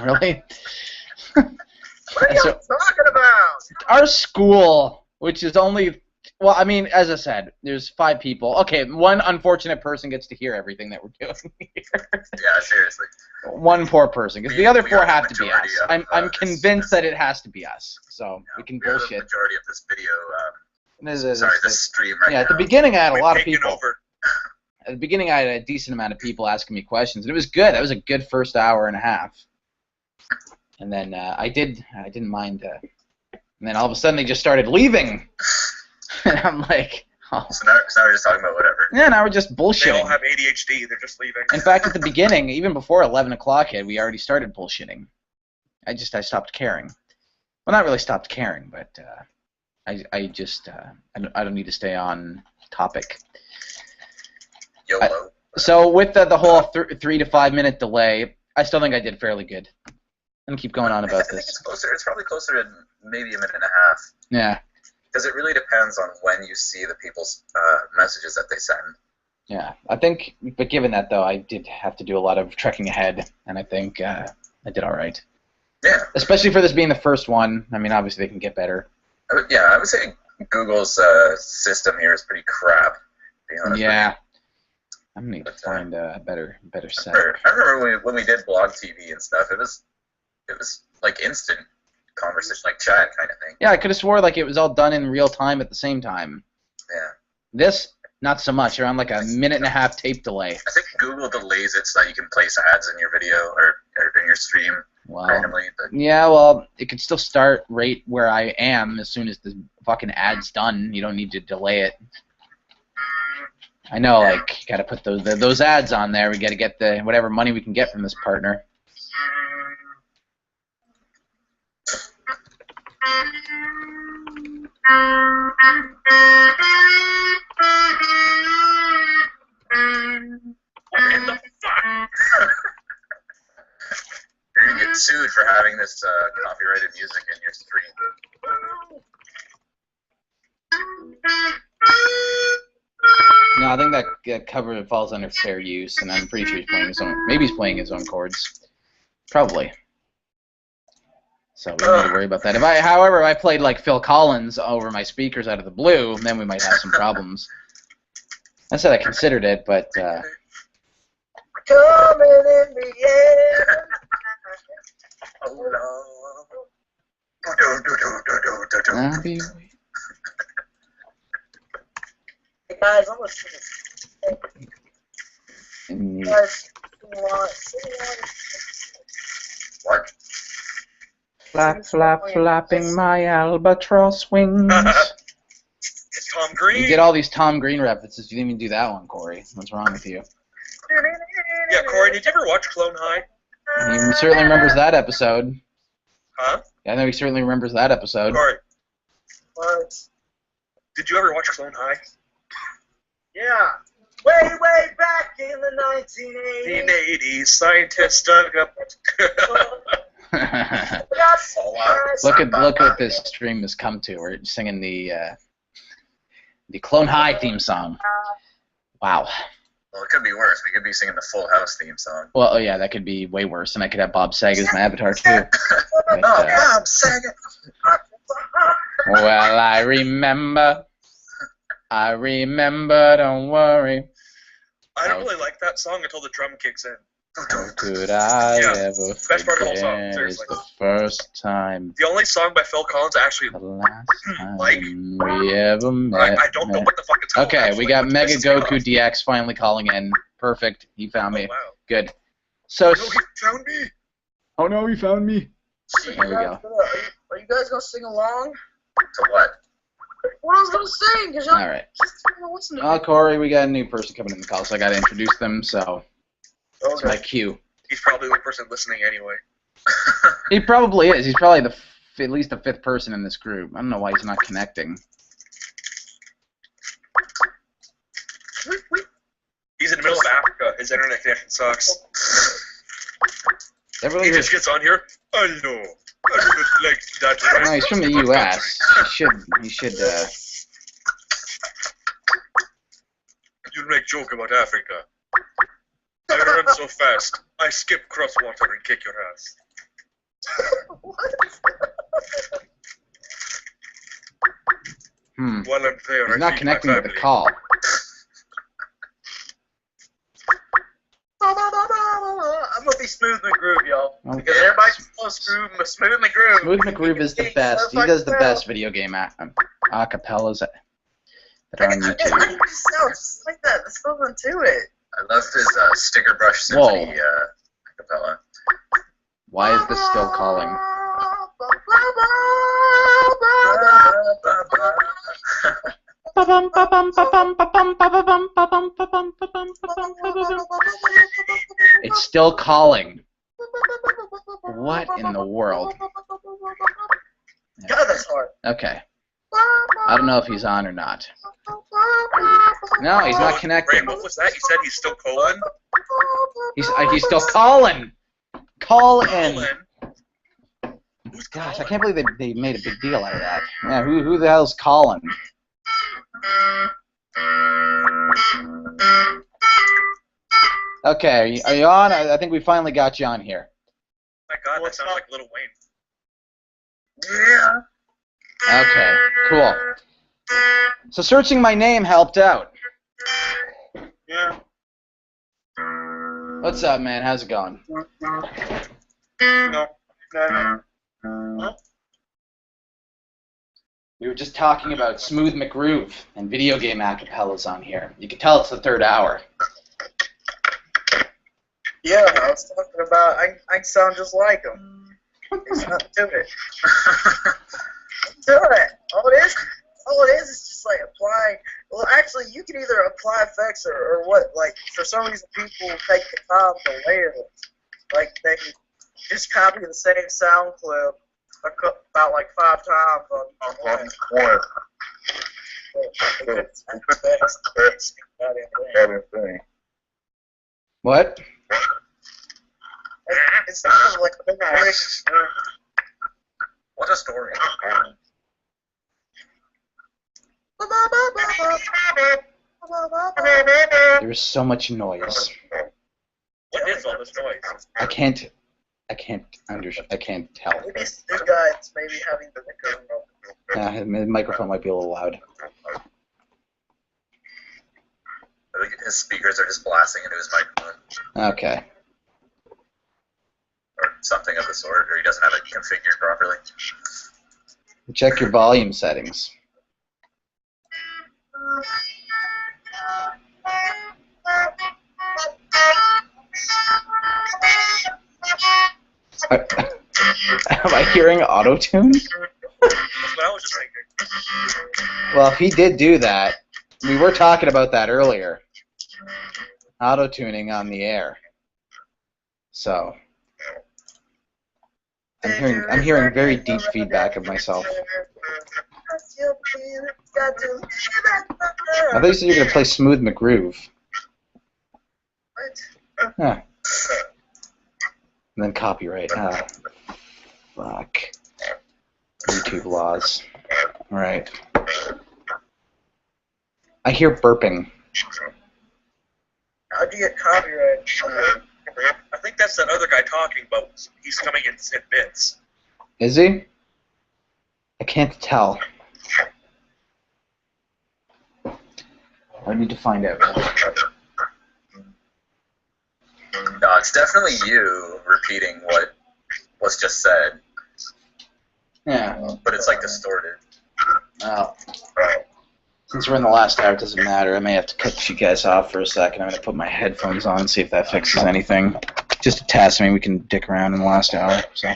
[SPEAKER 1] Really?
[SPEAKER 5] What are you talking about?
[SPEAKER 1] Our school, which is only, well, I mean, as I said, there's 5 people. Okay, one unfortunate person gets to hear everything that we're doing here.
[SPEAKER 6] Yeah, seriously.
[SPEAKER 1] One poor person, because the other
[SPEAKER 6] We
[SPEAKER 1] 4
[SPEAKER 6] are the
[SPEAKER 1] have to be us.
[SPEAKER 6] majority of,
[SPEAKER 1] I'm
[SPEAKER 6] this-
[SPEAKER 1] convinced that it has to be us, so we can
[SPEAKER 6] we are the
[SPEAKER 1] bullshit.
[SPEAKER 6] majority of this video.
[SPEAKER 1] This
[SPEAKER 6] This stream right
[SPEAKER 1] yeah, at the
[SPEAKER 6] now.
[SPEAKER 1] beginning I had a
[SPEAKER 2] We've
[SPEAKER 1] lot of
[SPEAKER 2] taken
[SPEAKER 1] people.
[SPEAKER 2] over.
[SPEAKER 1] At the beginning I had a decent amount of people asking me questions, and it was good. That was a good first hour and a half. And then I didn't mind. And then all of a sudden they just started leaving, and I'm like, oh.
[SPEAKER 6] So now we're just talking about whatever.
[SPEAKER 1] Yeah, now we're just
[SPEAKER 2] They all
[SPEAKER 1] bullshitting.
[SPEAKER 2] have ADHD. They're just leaving.
[SPEAKER 1] In fact, at the beginning, even before 11 o'clock hit, we already started bullshitting. I stopped caring. Well, not really stopped caring, but I don't need to stay on topic.
[SPEAKER 6] YOLO.
[SPEAKER 1] So with the whole 3 to 5 minute delay, I still think I did fairly good. I'm gonna keep going on
[SPEAKER 6] I
[SPEAKER 1] about
[SPEAKER 6] think
[SPEAKER 1] this.
[SPEAKER 6] it's closer. It's probably closer to maybe a minute and a half.
[SPEAKER 1] Yeah,
[SPEAKER 6] Because it really depends on when you see the people's messages that they send.
[SPEAKER 1] yeah. I think, but given that though, I did have to do a lot of trekking ahead, and I think I did all right.
[SPEAKER 6] Yeah.
[SPEAKER 1] Especially for this being the first one. I mean, obviously they can get better.
[SPEAKER 6] I would say Google's system here is pretty crap. To be honest with you.
[SPEAKER 1] Yeah. I'm gonna need to find a better set.
[SPEAKER 6] I remember when we did blog TV and stuff. It was like instant conversation, like chat kind of thing.
[SPEAKER 1] Yeah, I could have swore like it was all done in real time at the same time.
[SPEAKER 6] Yeah.
[SPEAKER 1] This Not so much. Around like a minute and a half tape delay.
[SPEAKER 6] I think Google delays it so that you can place ads in your video or in your stream randomly. But
[SPEAKER 1] Yeah, well, it can still start right where I am as soon as the fucking ad's done. You don't need to delay it. I know, like, you gotta put those ads on there. We gotta get the whatever money we can get from this partner.
[SPEAKER 2] What in the fuck?
[SPEAKER 6] you're gonna get sued for having this copyrighted music in your stream.
[SPEAKER 1] No, I think that cover falls under fair use, and I'm pretty sure he's playing his own. Maybe he's playing his own chords. Probably. So we don't need to worry about that. However, if I played like Phil Collins over my speakers out of the blue, then we might have some problems. I said I considered it, but
[SPEAKER 5] Coming in the air.
[SPEAKER 6] Oh
[SPEAKER 1] I'll be
[SPEAKER 5] Hey guys, I'm gonna
[SPEAKER 1] in the-
[SPEAKER 5] guys,
[SPEAKER 6] What?
[SPEAKER 1] Flap, flap, flapping my albatross wings.
[SPEAKER 2] It's Tom Green.
[SPEAKER 1] You get all these Tom Green references. You didn't even do that one, Corey. What's wrong with you?
[SPEAKER 2] Yeah, Corey, did you ever watch Clone High?
[SPEAKER 1] He certainly remembers that episode.
[SPEAKER 2] Huh?
[SPEAKER 1] Yeah, I know he certainly remembers that episode.
[SPEAKER 2] Corey,
[SPEAKER 5] What?
[SPEAKER 2] did you ever watch Clone High?
[SPEAKER 5] Yeah. Way back in the 1980s.
[SPEAKER 2] 1980s, scientists dug up.
[SPEAKER 1] Look at what this stream has come to. We're singing the Clone High theme song. Wow.
[SPEAKER 6] Well, it could be worse. We could be singing the Full House theme song.
[SPEAKER 1] Well, oh yeah, that could be way worse, and I could have Bob Saget as my avatar too. But,
[SPEAKER 6] Bob Saget.
[SPEAKER 1] well, I remember, don't worry.
[SPEAKER 2] I don't really like that song until the drum kicks in.
[SPEAKER 1] How could I
[SPEAKER 2] Yeah,
[SPEAKER 1] ever
[SPEAKER 2] best part of the whole song,
[SPEAKER 1] forget? It's
[SPEAKER 2] seriously.
[SPEAKER 1] the first time,
[SPEAKER 2] The only song by Phil Collins I actually
[SPEAKER 1] the last time
[SPEAKER 2] Like,
[SPEAKER 1] we ever met.
[SPEAKER 2] I don't know what the fuck it's called.
[SPEAKER 1] Okay,
[SPEAKER 2] actually,
[SPEAKER 1] we got
[SPEAKER 2] which
[SPEAKER 1] Mega
[SPEAKER 2] pisses me
[SPEAKER 1] Goku
[SPEAKER 2] off.
[SPEAKER 1] DX finally calling in. Perfect. He found me.
[SPEAKER 2] Oh, wow.
[SPEAKER 1] Good. So,
[SPEAKER 2] No, he found me.
[SPEAKER 1] oh no, he found me. There we go.
[SPEAKER 5] Are you guys gonna sing along?
[SPEAKER 6] To what?
[SPEAKER 5] What I was gonna sing, cause y'all
[SPEAKER 1] All right.
[SPEAKER 5] just listen to
[SPEAKER 1] Oh,
[SPEAKER 5] me.
[SPEAKER 1] Corey, we got a new person coming in the call, so I got to introduce them. So it's my cue.
[SPEAKER 2] He's probably the only person listening anyway.
[SPEAKER 1] He probably is. He's probably at least the fifth person in this group. I don't know why he's not connecting.
[SPEAKER 2] He's in the middle of Africa. His internet connection sucks.
[SPEAKER 1] Everybody
[SPEAKER 2] He just gets on here. I know. I don't like that.
[SPEAKER 1] No, he's from the U.S. He should.
[SPEAKER 2] You make joke about Africa. I run so fast. I skip cross water and kick your ass. While I'm there,
[SPEAKER 1] He's
[SPEAKER 2] I
[SPEAKER 1] not
[SPEAKER 2] feed
[SPEAKER 1] connecting
[SPEAKER 2] my
[SPEAKER 1] with the
[SPEAKER 2] family.
[SPEAKER 1] call.
[SPEAKER 5] I'm gonna be Smooth McGroove, y'all.
[SPEAKER 1] Okay.
[SPEAKER 5] Because everybody's so Smooth McGroove.
[SPEAKER 1] Smooth McGroove is the best. He does the best video game acapellas that are on
[SPEAKER 5] I
[SPEAKER 1] YouTube.
[SPEAKER 5] can just sound just like that. There's something to it.
[SPEAKER 6] I love his Sticker Brush Symphony acapella.
[SPEAKER 1] Why is this still calling? It's still calling. What in the world?
[SPEAKER 5] God, that's hard.
[SPEAKER 1] Okay. I don't know if he's on or not. No, he's not connecting.
[SPEAKER 2] Ray, what was that? You said he's still calling?
[SPEAKER 1] He's still calling. Call in.
[SPEAKER 2] Calling? Who's
[SPEAKER 1] Gosh, I
[SPEAKER 2] calling?
[SPEAKER 1] can't believe they made a big deal out of that. Yeah, who the hell's calling? Okay, are you on? I think we finally got you on here.
[SPEAKER 2] My God, that sounds like Lil Wayne.
[SPEAKER 6] Yeah.
[SPEAKER 1] Okay, cool. So searching my name helped out.
[SPEAKER 5] Yeah.
[SPEAKER 1] What's up, man? How's it going?
[SPEAKER 5] No.
[SPEAKER 1] We were just talking about Smooth McGroove and video game acapellas on here. You can tell it's the third hour.
[SPEAKER 5] Yeah, I was talking about. I sound just like him. He's not doing it. Do it. All it is just like applying. Well, actually, you can either apply effects or what. Like, for some reason, people take the time to layer it. Like, they just copy the same sound clip about like 5 times on one.
[SPEAKER 1] What?
[SPEAKER 5] It's not like
[SPEAKER 6] What a story.
[SPEAKER 1] There's so much noise.
[SPEAKER 2] What is all this noise?
[SPEAKER 1] I can't tell.
[SPEAKER 5] maybe this guy's maybe having the microphone.
[SPEAKER 1] The microphone might be a little loud.
[SPEAKER 6] I think his speakers are just blasting into his microphone.
[SPEAKER 1] Okay.
[SPEAKER 6] Or something of the sort, or he doesn't have it configured properly.
[SPEAKER 1] Check your volume settings. Am I hearing auto-tune?
[SPEAKER 2] That's what I was just thinking.
[SPEAKER 1] Well, if he did do that, we were talking about that earlier. Auto-tuning on the air. So I'm hearing very deep feedback of myself. I thought you said you were going to play Smooth McGroove. Huh. And then copyright. Ah, fuck. YouTube laws. Alright. I hear burping.
[SPEAKER 5] How'd you get copyright?
[SPEAKER 2] I think that's that other guy talking, but he's coming in bits.
[SPEAKER 1] Is he? I can't tell. I need to find out.
[SPEAKER 6] No, it's definitely you repeating what was just said,
[SPEAKER 1] Yeah.
[SPEAKER 6] but it's like distorted.
[SPEAKER 1] Well, since we're in the last hour, it doesn't matter. I may have to cut you guys off for a second. I'm going to put my headphones on and see if that fixes anything. Just a test. I mean, we can dick around in the last hour. So.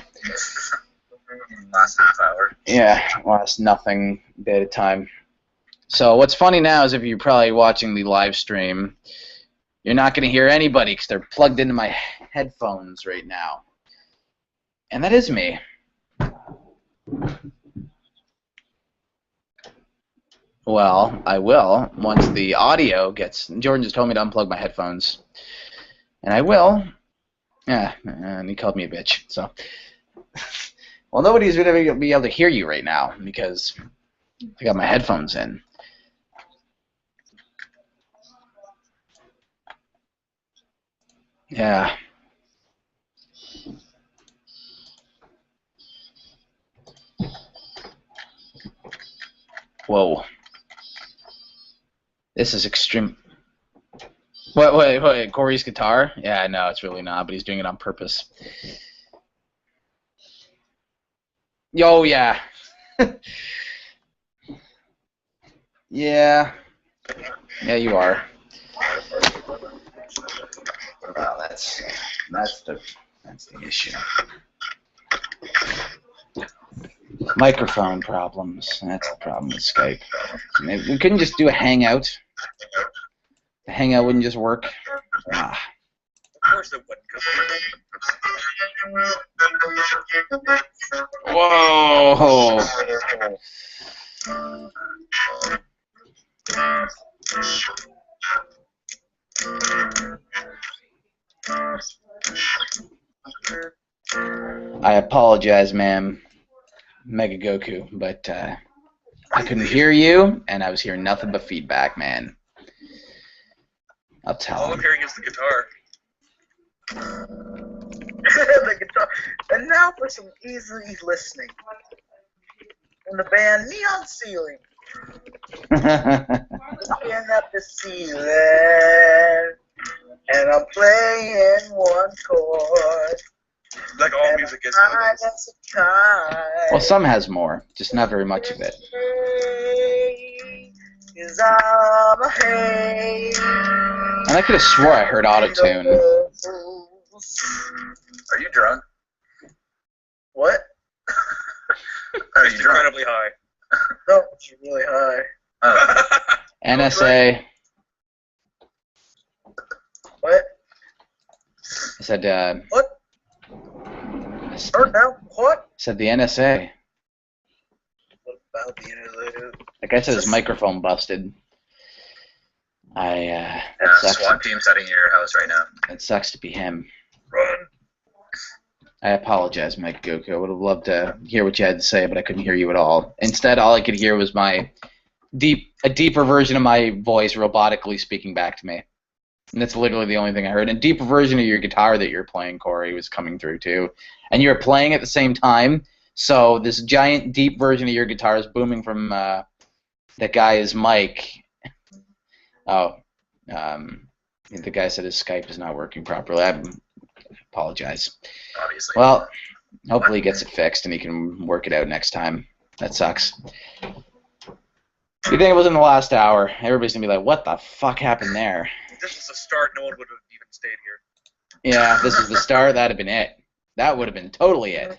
[SPEAKER 6] Last half hour.
[SPEAKER 1] Yeah, last nothing bit of time. So what's funny now is if you're probably watching the live stream, you're not going to hear anybody because they're plugged into my headphones right now. And that is me. Well, I will once the audio gets... Jordan just told me to unplug my headphones. And I will. Yeah, and he called me a bitch. So, well, nobody's going to be able to hear you right now because I got my headphones in. Yeah. Whoa. This is extreme. Wait, Corey's guitar? Yeah, no, it's really not, but he's doing it on purpose. Yo, yeah. Yeah. Yeah, you are. Well, that's the issue. Microphone problems. That's the problem with Skype. Maybe we couldn't just do a Hangout. The Hangout wouldn't just work. Ah.
[SPEAKER 2] Of course it wouldn't.
[SPEAKER 1] Whoa! I apologize, ma'am, Mega Goku, but I couldn't hear you, and I was hearing nothing but feedback, man. I'll tell
[SPEAKER 2] All
[SPEAKER 1] him.
[SPEAKER 2] I'm hearing is the guitar.
[SPEAKER 5] The guitar. And now for some easy listening. From the band Neon Ceiling. Looking up the ceiling, and I'm playing one chord.
[SPEAKER 2] Like all music is nowadays.
[SPEAKER 1] Well, some has more, just not very much of it. And I could have swore I heard autotune.
[SPEAKER 6] Are you drunk?
[SPEAKER 5] What?
[SPEAKER 6] Are
[SPEAKER 2] It's
[SPEAKER 6] you drunk?
[SPEAKER 2] incredibly high.
[SPEAKER 5] No, it's really high.
[SPEAKER 6] Oh.
[SPEAKER 1] NSA.
[SPEAKER 5] What?
[SPEAKER 1] I said,
[SPEAKER 5] What? Start now? What?
[SPEAKER 1] said the NSA.
[SPEAKER 5] What about the interlude?
[SPEAKER 1] Like I said, his microphone busted.
[SPEAKER 6] Yeah,
[SPEAKER 1] It sucks.
[SPEAKER 6] SWAT team setting in your house right now.
[SPEAKER 1] It sucks to be him.
[SPEAKER 2] Run.
[SPEAKER 1] I apologize, Mike Goku. I would have loved to hear what you had to say, but I couldn't hear you at all. Instead, all I could hear was a deeper version of my voice robotically speaking back to me. And that's literally the only thing I heard. And a deeper version of your guitar that you're playing, Corey, was coming through too. And you were playing at the same time, so this giant, deep version of your guitar is booming from that guy's mic. Oh, the guy said his Skype is not working properly. I apologize.
[SPEAKER 6] Obviously.
[SPEAKER 1] Well, hopefully he gets it fixed and he can work it out next time. That sucks. You think it was in the last hour? Everybody's gonna be like, "What the fuck happened there?"
[SPEAKER 2] This is the start. No one would have even stayed here.
[SPEAKER 1] Yeah, this is the start. That'd have been it. That would have been totally it.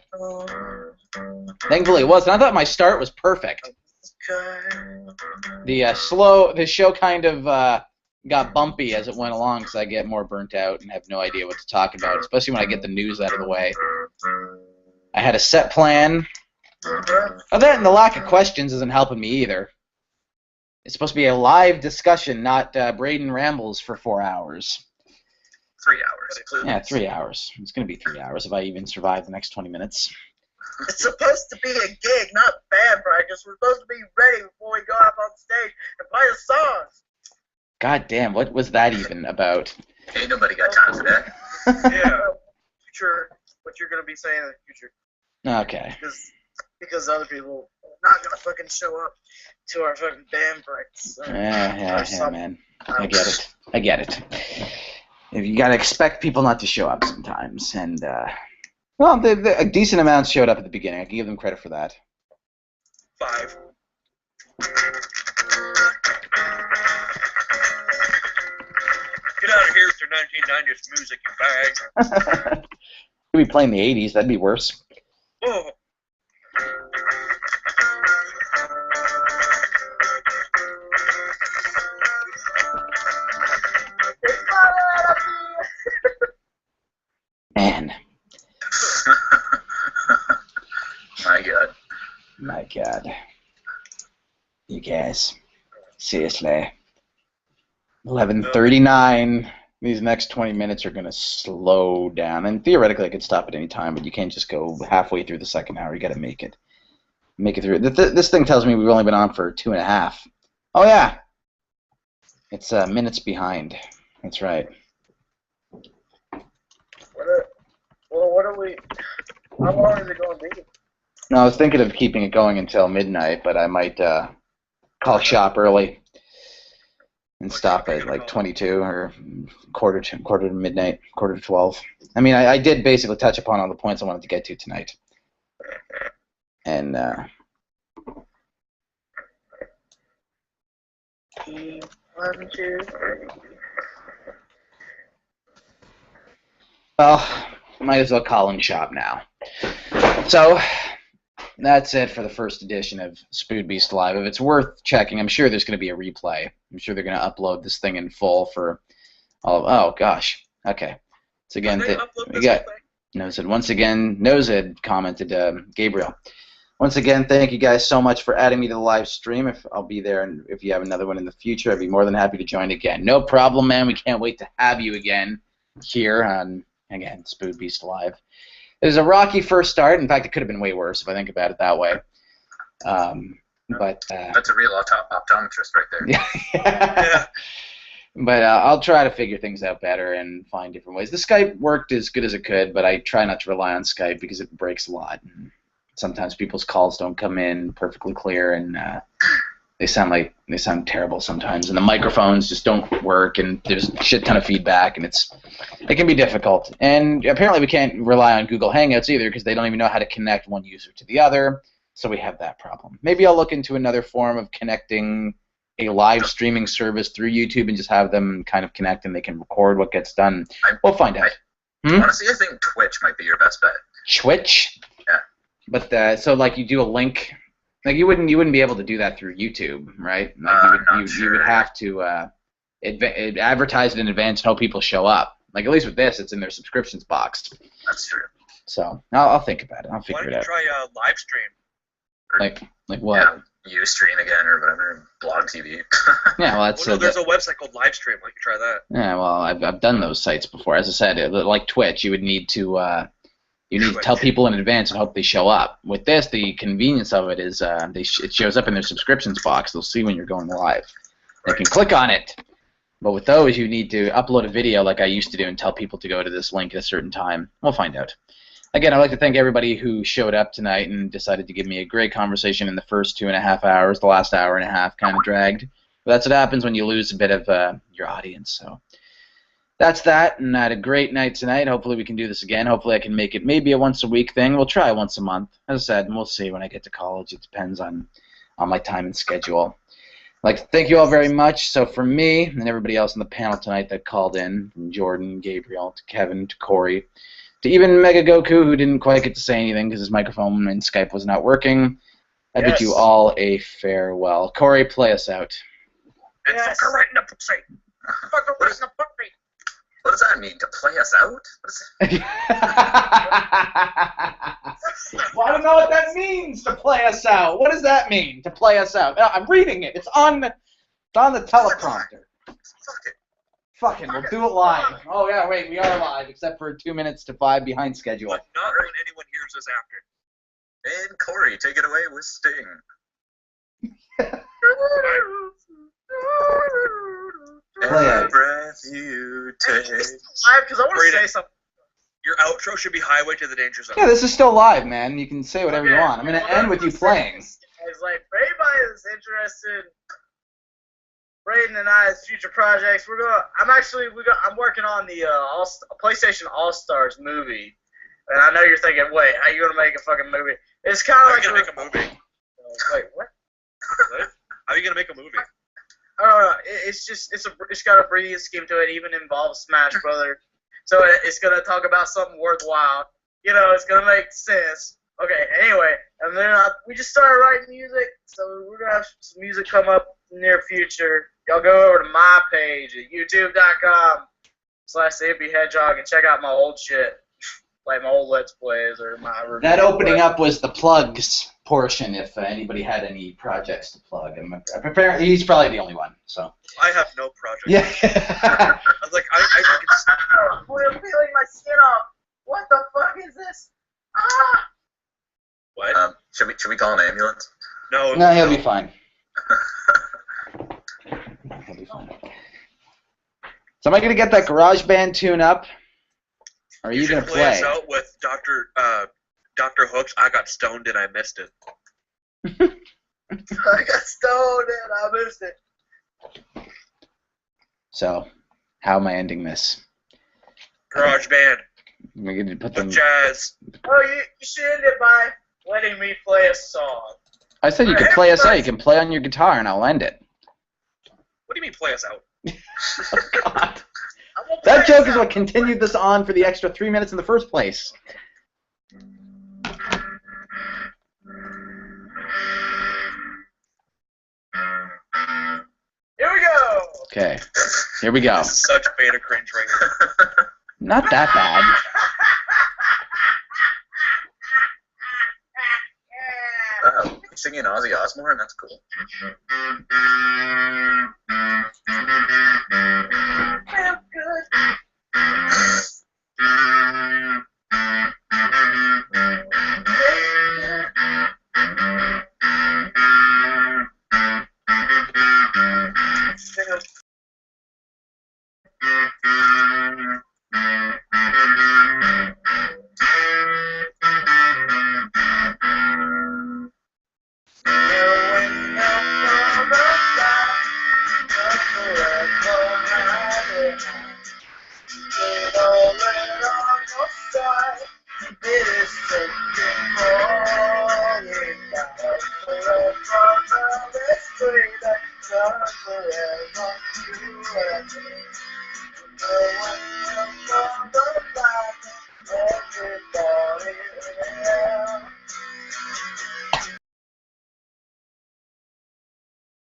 [SPEAKER 1] Thankfully, it wasn't. I thought my start was perfect. The show kind of got bumpy as it went along because I get more burnt out and have no idea what to talk about, especially when I get the news out of the way. I had a set plan. Oh, that and the lack of questions isn't helping me either. It's supposed to be a live discussion, not Braden rambles for 4 hours.
[SPEAKER 6] 3 hours.
[SPEAKER 1] Yeah, 3 hours. It's going to be 3 hours if I even survive the next 20 minutes.
[SPEAKER 5] It's supposed to be a gig, not band practice. We're supposed to be ready before we go up on stage and play the songs.
[SPEAKER 1] God damn, what was that even about?
[SPEAKER 6] Ain't nobody got time for that.
[SPEAKER 2] Yeah.
[SPEAKER 5] Future, what you're going to be saying in the future.
[SPEAKER 1] Okay.
[SPEAKER 5] Because other people are not going to fucking show up to our fucking band practice.
[SPEAKER 1] Yeah, man. I get it. If you gotta expect people not to show up sometimes, and well, a decent amount showed up at the beginning. I can give them credit for that.
[SPEAKER 2] 5. Get out of here with your 1990s music, you bag.
[SPEAKER 1] Could be playing the 80s. That'd be worse.
[SPEAKER 2] Oh.
[SPEAKER 1] Man.
[SPEAKER 6] My God.
[SPEAKER 1] My God. You guys. Seriously. 11:39. These next 20 minutes are going to slow down. And theoretically, I could stop at any time, but you can't just go halfway through the second hour. You got to make it. Make it through. This thing tells me we've only been on for 2.5. Oh, yeah. It's minutes behind. That's right.
[SPEAKER 5] What are we... How long is it going to be?
[SPEAKER 1] No, I was thinking of keeping it going until midnight, but I might call shop early and stop at like 22 or quarter to midnight, quarter to 12. I mean, I did basically touch upon all the points I wanted to get to tonight. And
[SPEAKER 5] 1, 2, 3.
[SPEAKER 1] well, might as well call and shop now. So that's it for the first edition of SpoodBeest Live. If it's worth checking, I'm sure there's going to be a replay. I'm sure they're going to upload this thing in full for all. Oh gosh. Okay. So again, we got Nozid once again. Nozid commented, Gabriel. Once again, thank you guys so much for adding me to the live stream. If I'll be there, and if you have another one in the future, I'd be more than happy to join again. No problem, man. We can't wait to have you again here on, again, SpoodBeest Live. It was a rocky first start. In fact, it could have been way worse if I think about it that way. But
[SPEAKER 6] That's a real optometrist right there.
[SPEAKER 1] yeah. But I'll try to figure things out better and find different ways. The Skype worked as good as it could, but I try not to rely on Skype because it breaks a lot. Sometimes people's calls don't come in perfectly clear, and they sound terrible sometimes, and the microphones just don't work, and there's a shit ton of feedback, and it can be difficult. And apparently we can't rely on Google Hangouts either because they don't even know how to connect one user to the other, so we have that problem. Maybe I'll look into another form of connecting a live streaming service through YouTube and just have them kind of connect and they can record what gets done. We'll find out.
[SPEAKER 6] Honestly, I think Twitch might be your best bet.
[SPEAKER 1] Twitch?
[SPEAKER 6] Yeah.
[SPEAKER 1] But so like you do a link. Like you wouldn't be able to do that through YouTube, right? Like you would have to advertise it in advance and hope people show up. Like at least with this, it's in their subscriptions box.
[SPEAKER 6] That's true.
[SPEAKER 1] So I'll think about it. I'll figure it out.
[SPEAKER 2] Why don't you try live stream?
[SPEAKER 1] Like what?
[SPEAKER 6] Yeah, Ustream again or whatever. Blog TV.
[SPEAKER 1] Yeah, well that's.
[SPEAKER 2] Well, no, there's a website called Livestream. Like you try that.
[SPEAKER 1] Yeah, well I've done those sites before. As I said, like Twitch, you would need to. You need to tell people in advance and hope they show up. With this, the convenience of it is it shows up in their subscriptions box. They'll see when you're going live. They can click on it. But with those, you need to upload a video like I used to do and tell people to go to this link at a certain time. We'll find out. Again, I'd like to thank everybody who showed up tonight and decided to give me a great conversation in the first 2.5 hours. The last hour and a half kind of dragged. But that's what happens when you lose a bit of your audience. So. That's that, and I had a great night tonight. Hopefully we can do this again. Hopefully I can make it maybe a once-a-week thing. We'll try once a month. As I said, and we'll see when I get to college. It depends on my time and schedule. I'd like to thank you all very much. So for me and everybody else on the panel tonight that called in, from Jordan, Gabriel, to Kevin, to Corey, to even Mega Goku, who didn't quite get to say anything because his microphone and Skype was not working, I bid you all a farewell. Corey, play us out.
[SPEAKER 2] And fucker right in the pussy. Fucker right in the pussy.
[SPEAKER 6] What does that mean? To play us out?
[SPEAKER 1] Well, I don't know what that means, to play us out. What does that mean, to play us out? I'm reading it. It's on the teleprompter. Fuck it, we'll do it live. Oh, yeah, wait, we are live, except for 2 minutes to 5 behind schedule.
[SPEAKER 2] But not when anyone hears us after.
[SPEAKER 6] And Corey, take it away with Sting. Every breath you take.
[SPEAKER 5] Because I want to say something.
[SPEAKER 2] Your outro should be Highway to the Danger Zone.
[SPEAKER 1] Yeah, this is still live, man. You can say whatever you want. I'm going to end with you playing.
[SPEAKER 5] It's like, for anybody that's interested, Braden and I's future projects, I'm working on the PlayStation All-Stars movie. And I know you're thinking, wait, how are you going to make a fucking movie? It's kind of like...
[SPEAKER 2] How are you going to make a movie?
[SPEAKER 5] Wait, what?
[SPEAKER 2] What? How are you going to make a movie?
[SPEAKER 5] It's got a breathing scheme to it. Even involves Smash Brothers, so it's gonna talk about something worthwhile. You know, it's gonna make sense. Okay. Anyway, and then we just started writing music, so we're gonna have some music come up in the near future. Y'all go over to my page at youtube.com/ABHedgehog and check out my old shit, like my old Let's Plays or my reviews.
[SPEAKER 1] That opening up was the plugs portion, if anybody had any projects to plug. Apparently, he's probably the only one, so.
[SPEAKER 2] I have no project.
[SPEAKER 1] Yeah.
[SPEAKER 2] I was like, I
[SPEAKER 5] We're peeling my skin off. What the fuck is this? Ah!
[SPEAKER 2] What?
[SPEAKER 6] Should we call an ambulance?
[SPEAKER 2] No.
[SPEAKER 1] No, he'll be fine. He'll be fine. So am I going to get that GarageBand tune up? Or are you going to play?
[SPEAKER 2] Us out with Dr. Hook's I Got Stoned and I Missed It.
[SPEAKER 5] I got stoned and I missed it.
[SPEAKER 1] So, how am I ending this?
[SPEAKER 2] GarageBand.
[SPEAKER 1] We're going to put them...
[SPEAKER 2] Jazz.
[SPEAKER 5] Oh, you should end it by letting me play a song.
[SPEAKER 1] I said you could play us out. You can play on your guitar and I'll end it.
[SPEAKER 2] What do you mean play us out?
[SPEAKER 1] Oh, God. That joke is what continued this on for the extra 3 minutes in the first place.
[SPEAKER 5] Here we go.
[SPEAKER 1] Okay, here we go.
[SPEAKER 2] This is such beta cringe right here.
[SPEAKER 1] Not that bad.
[SPEAKER 6] Singing Ozzy Osbourne? That's cool.
[SPEAKER 5] Feel good. Everybody, yeah.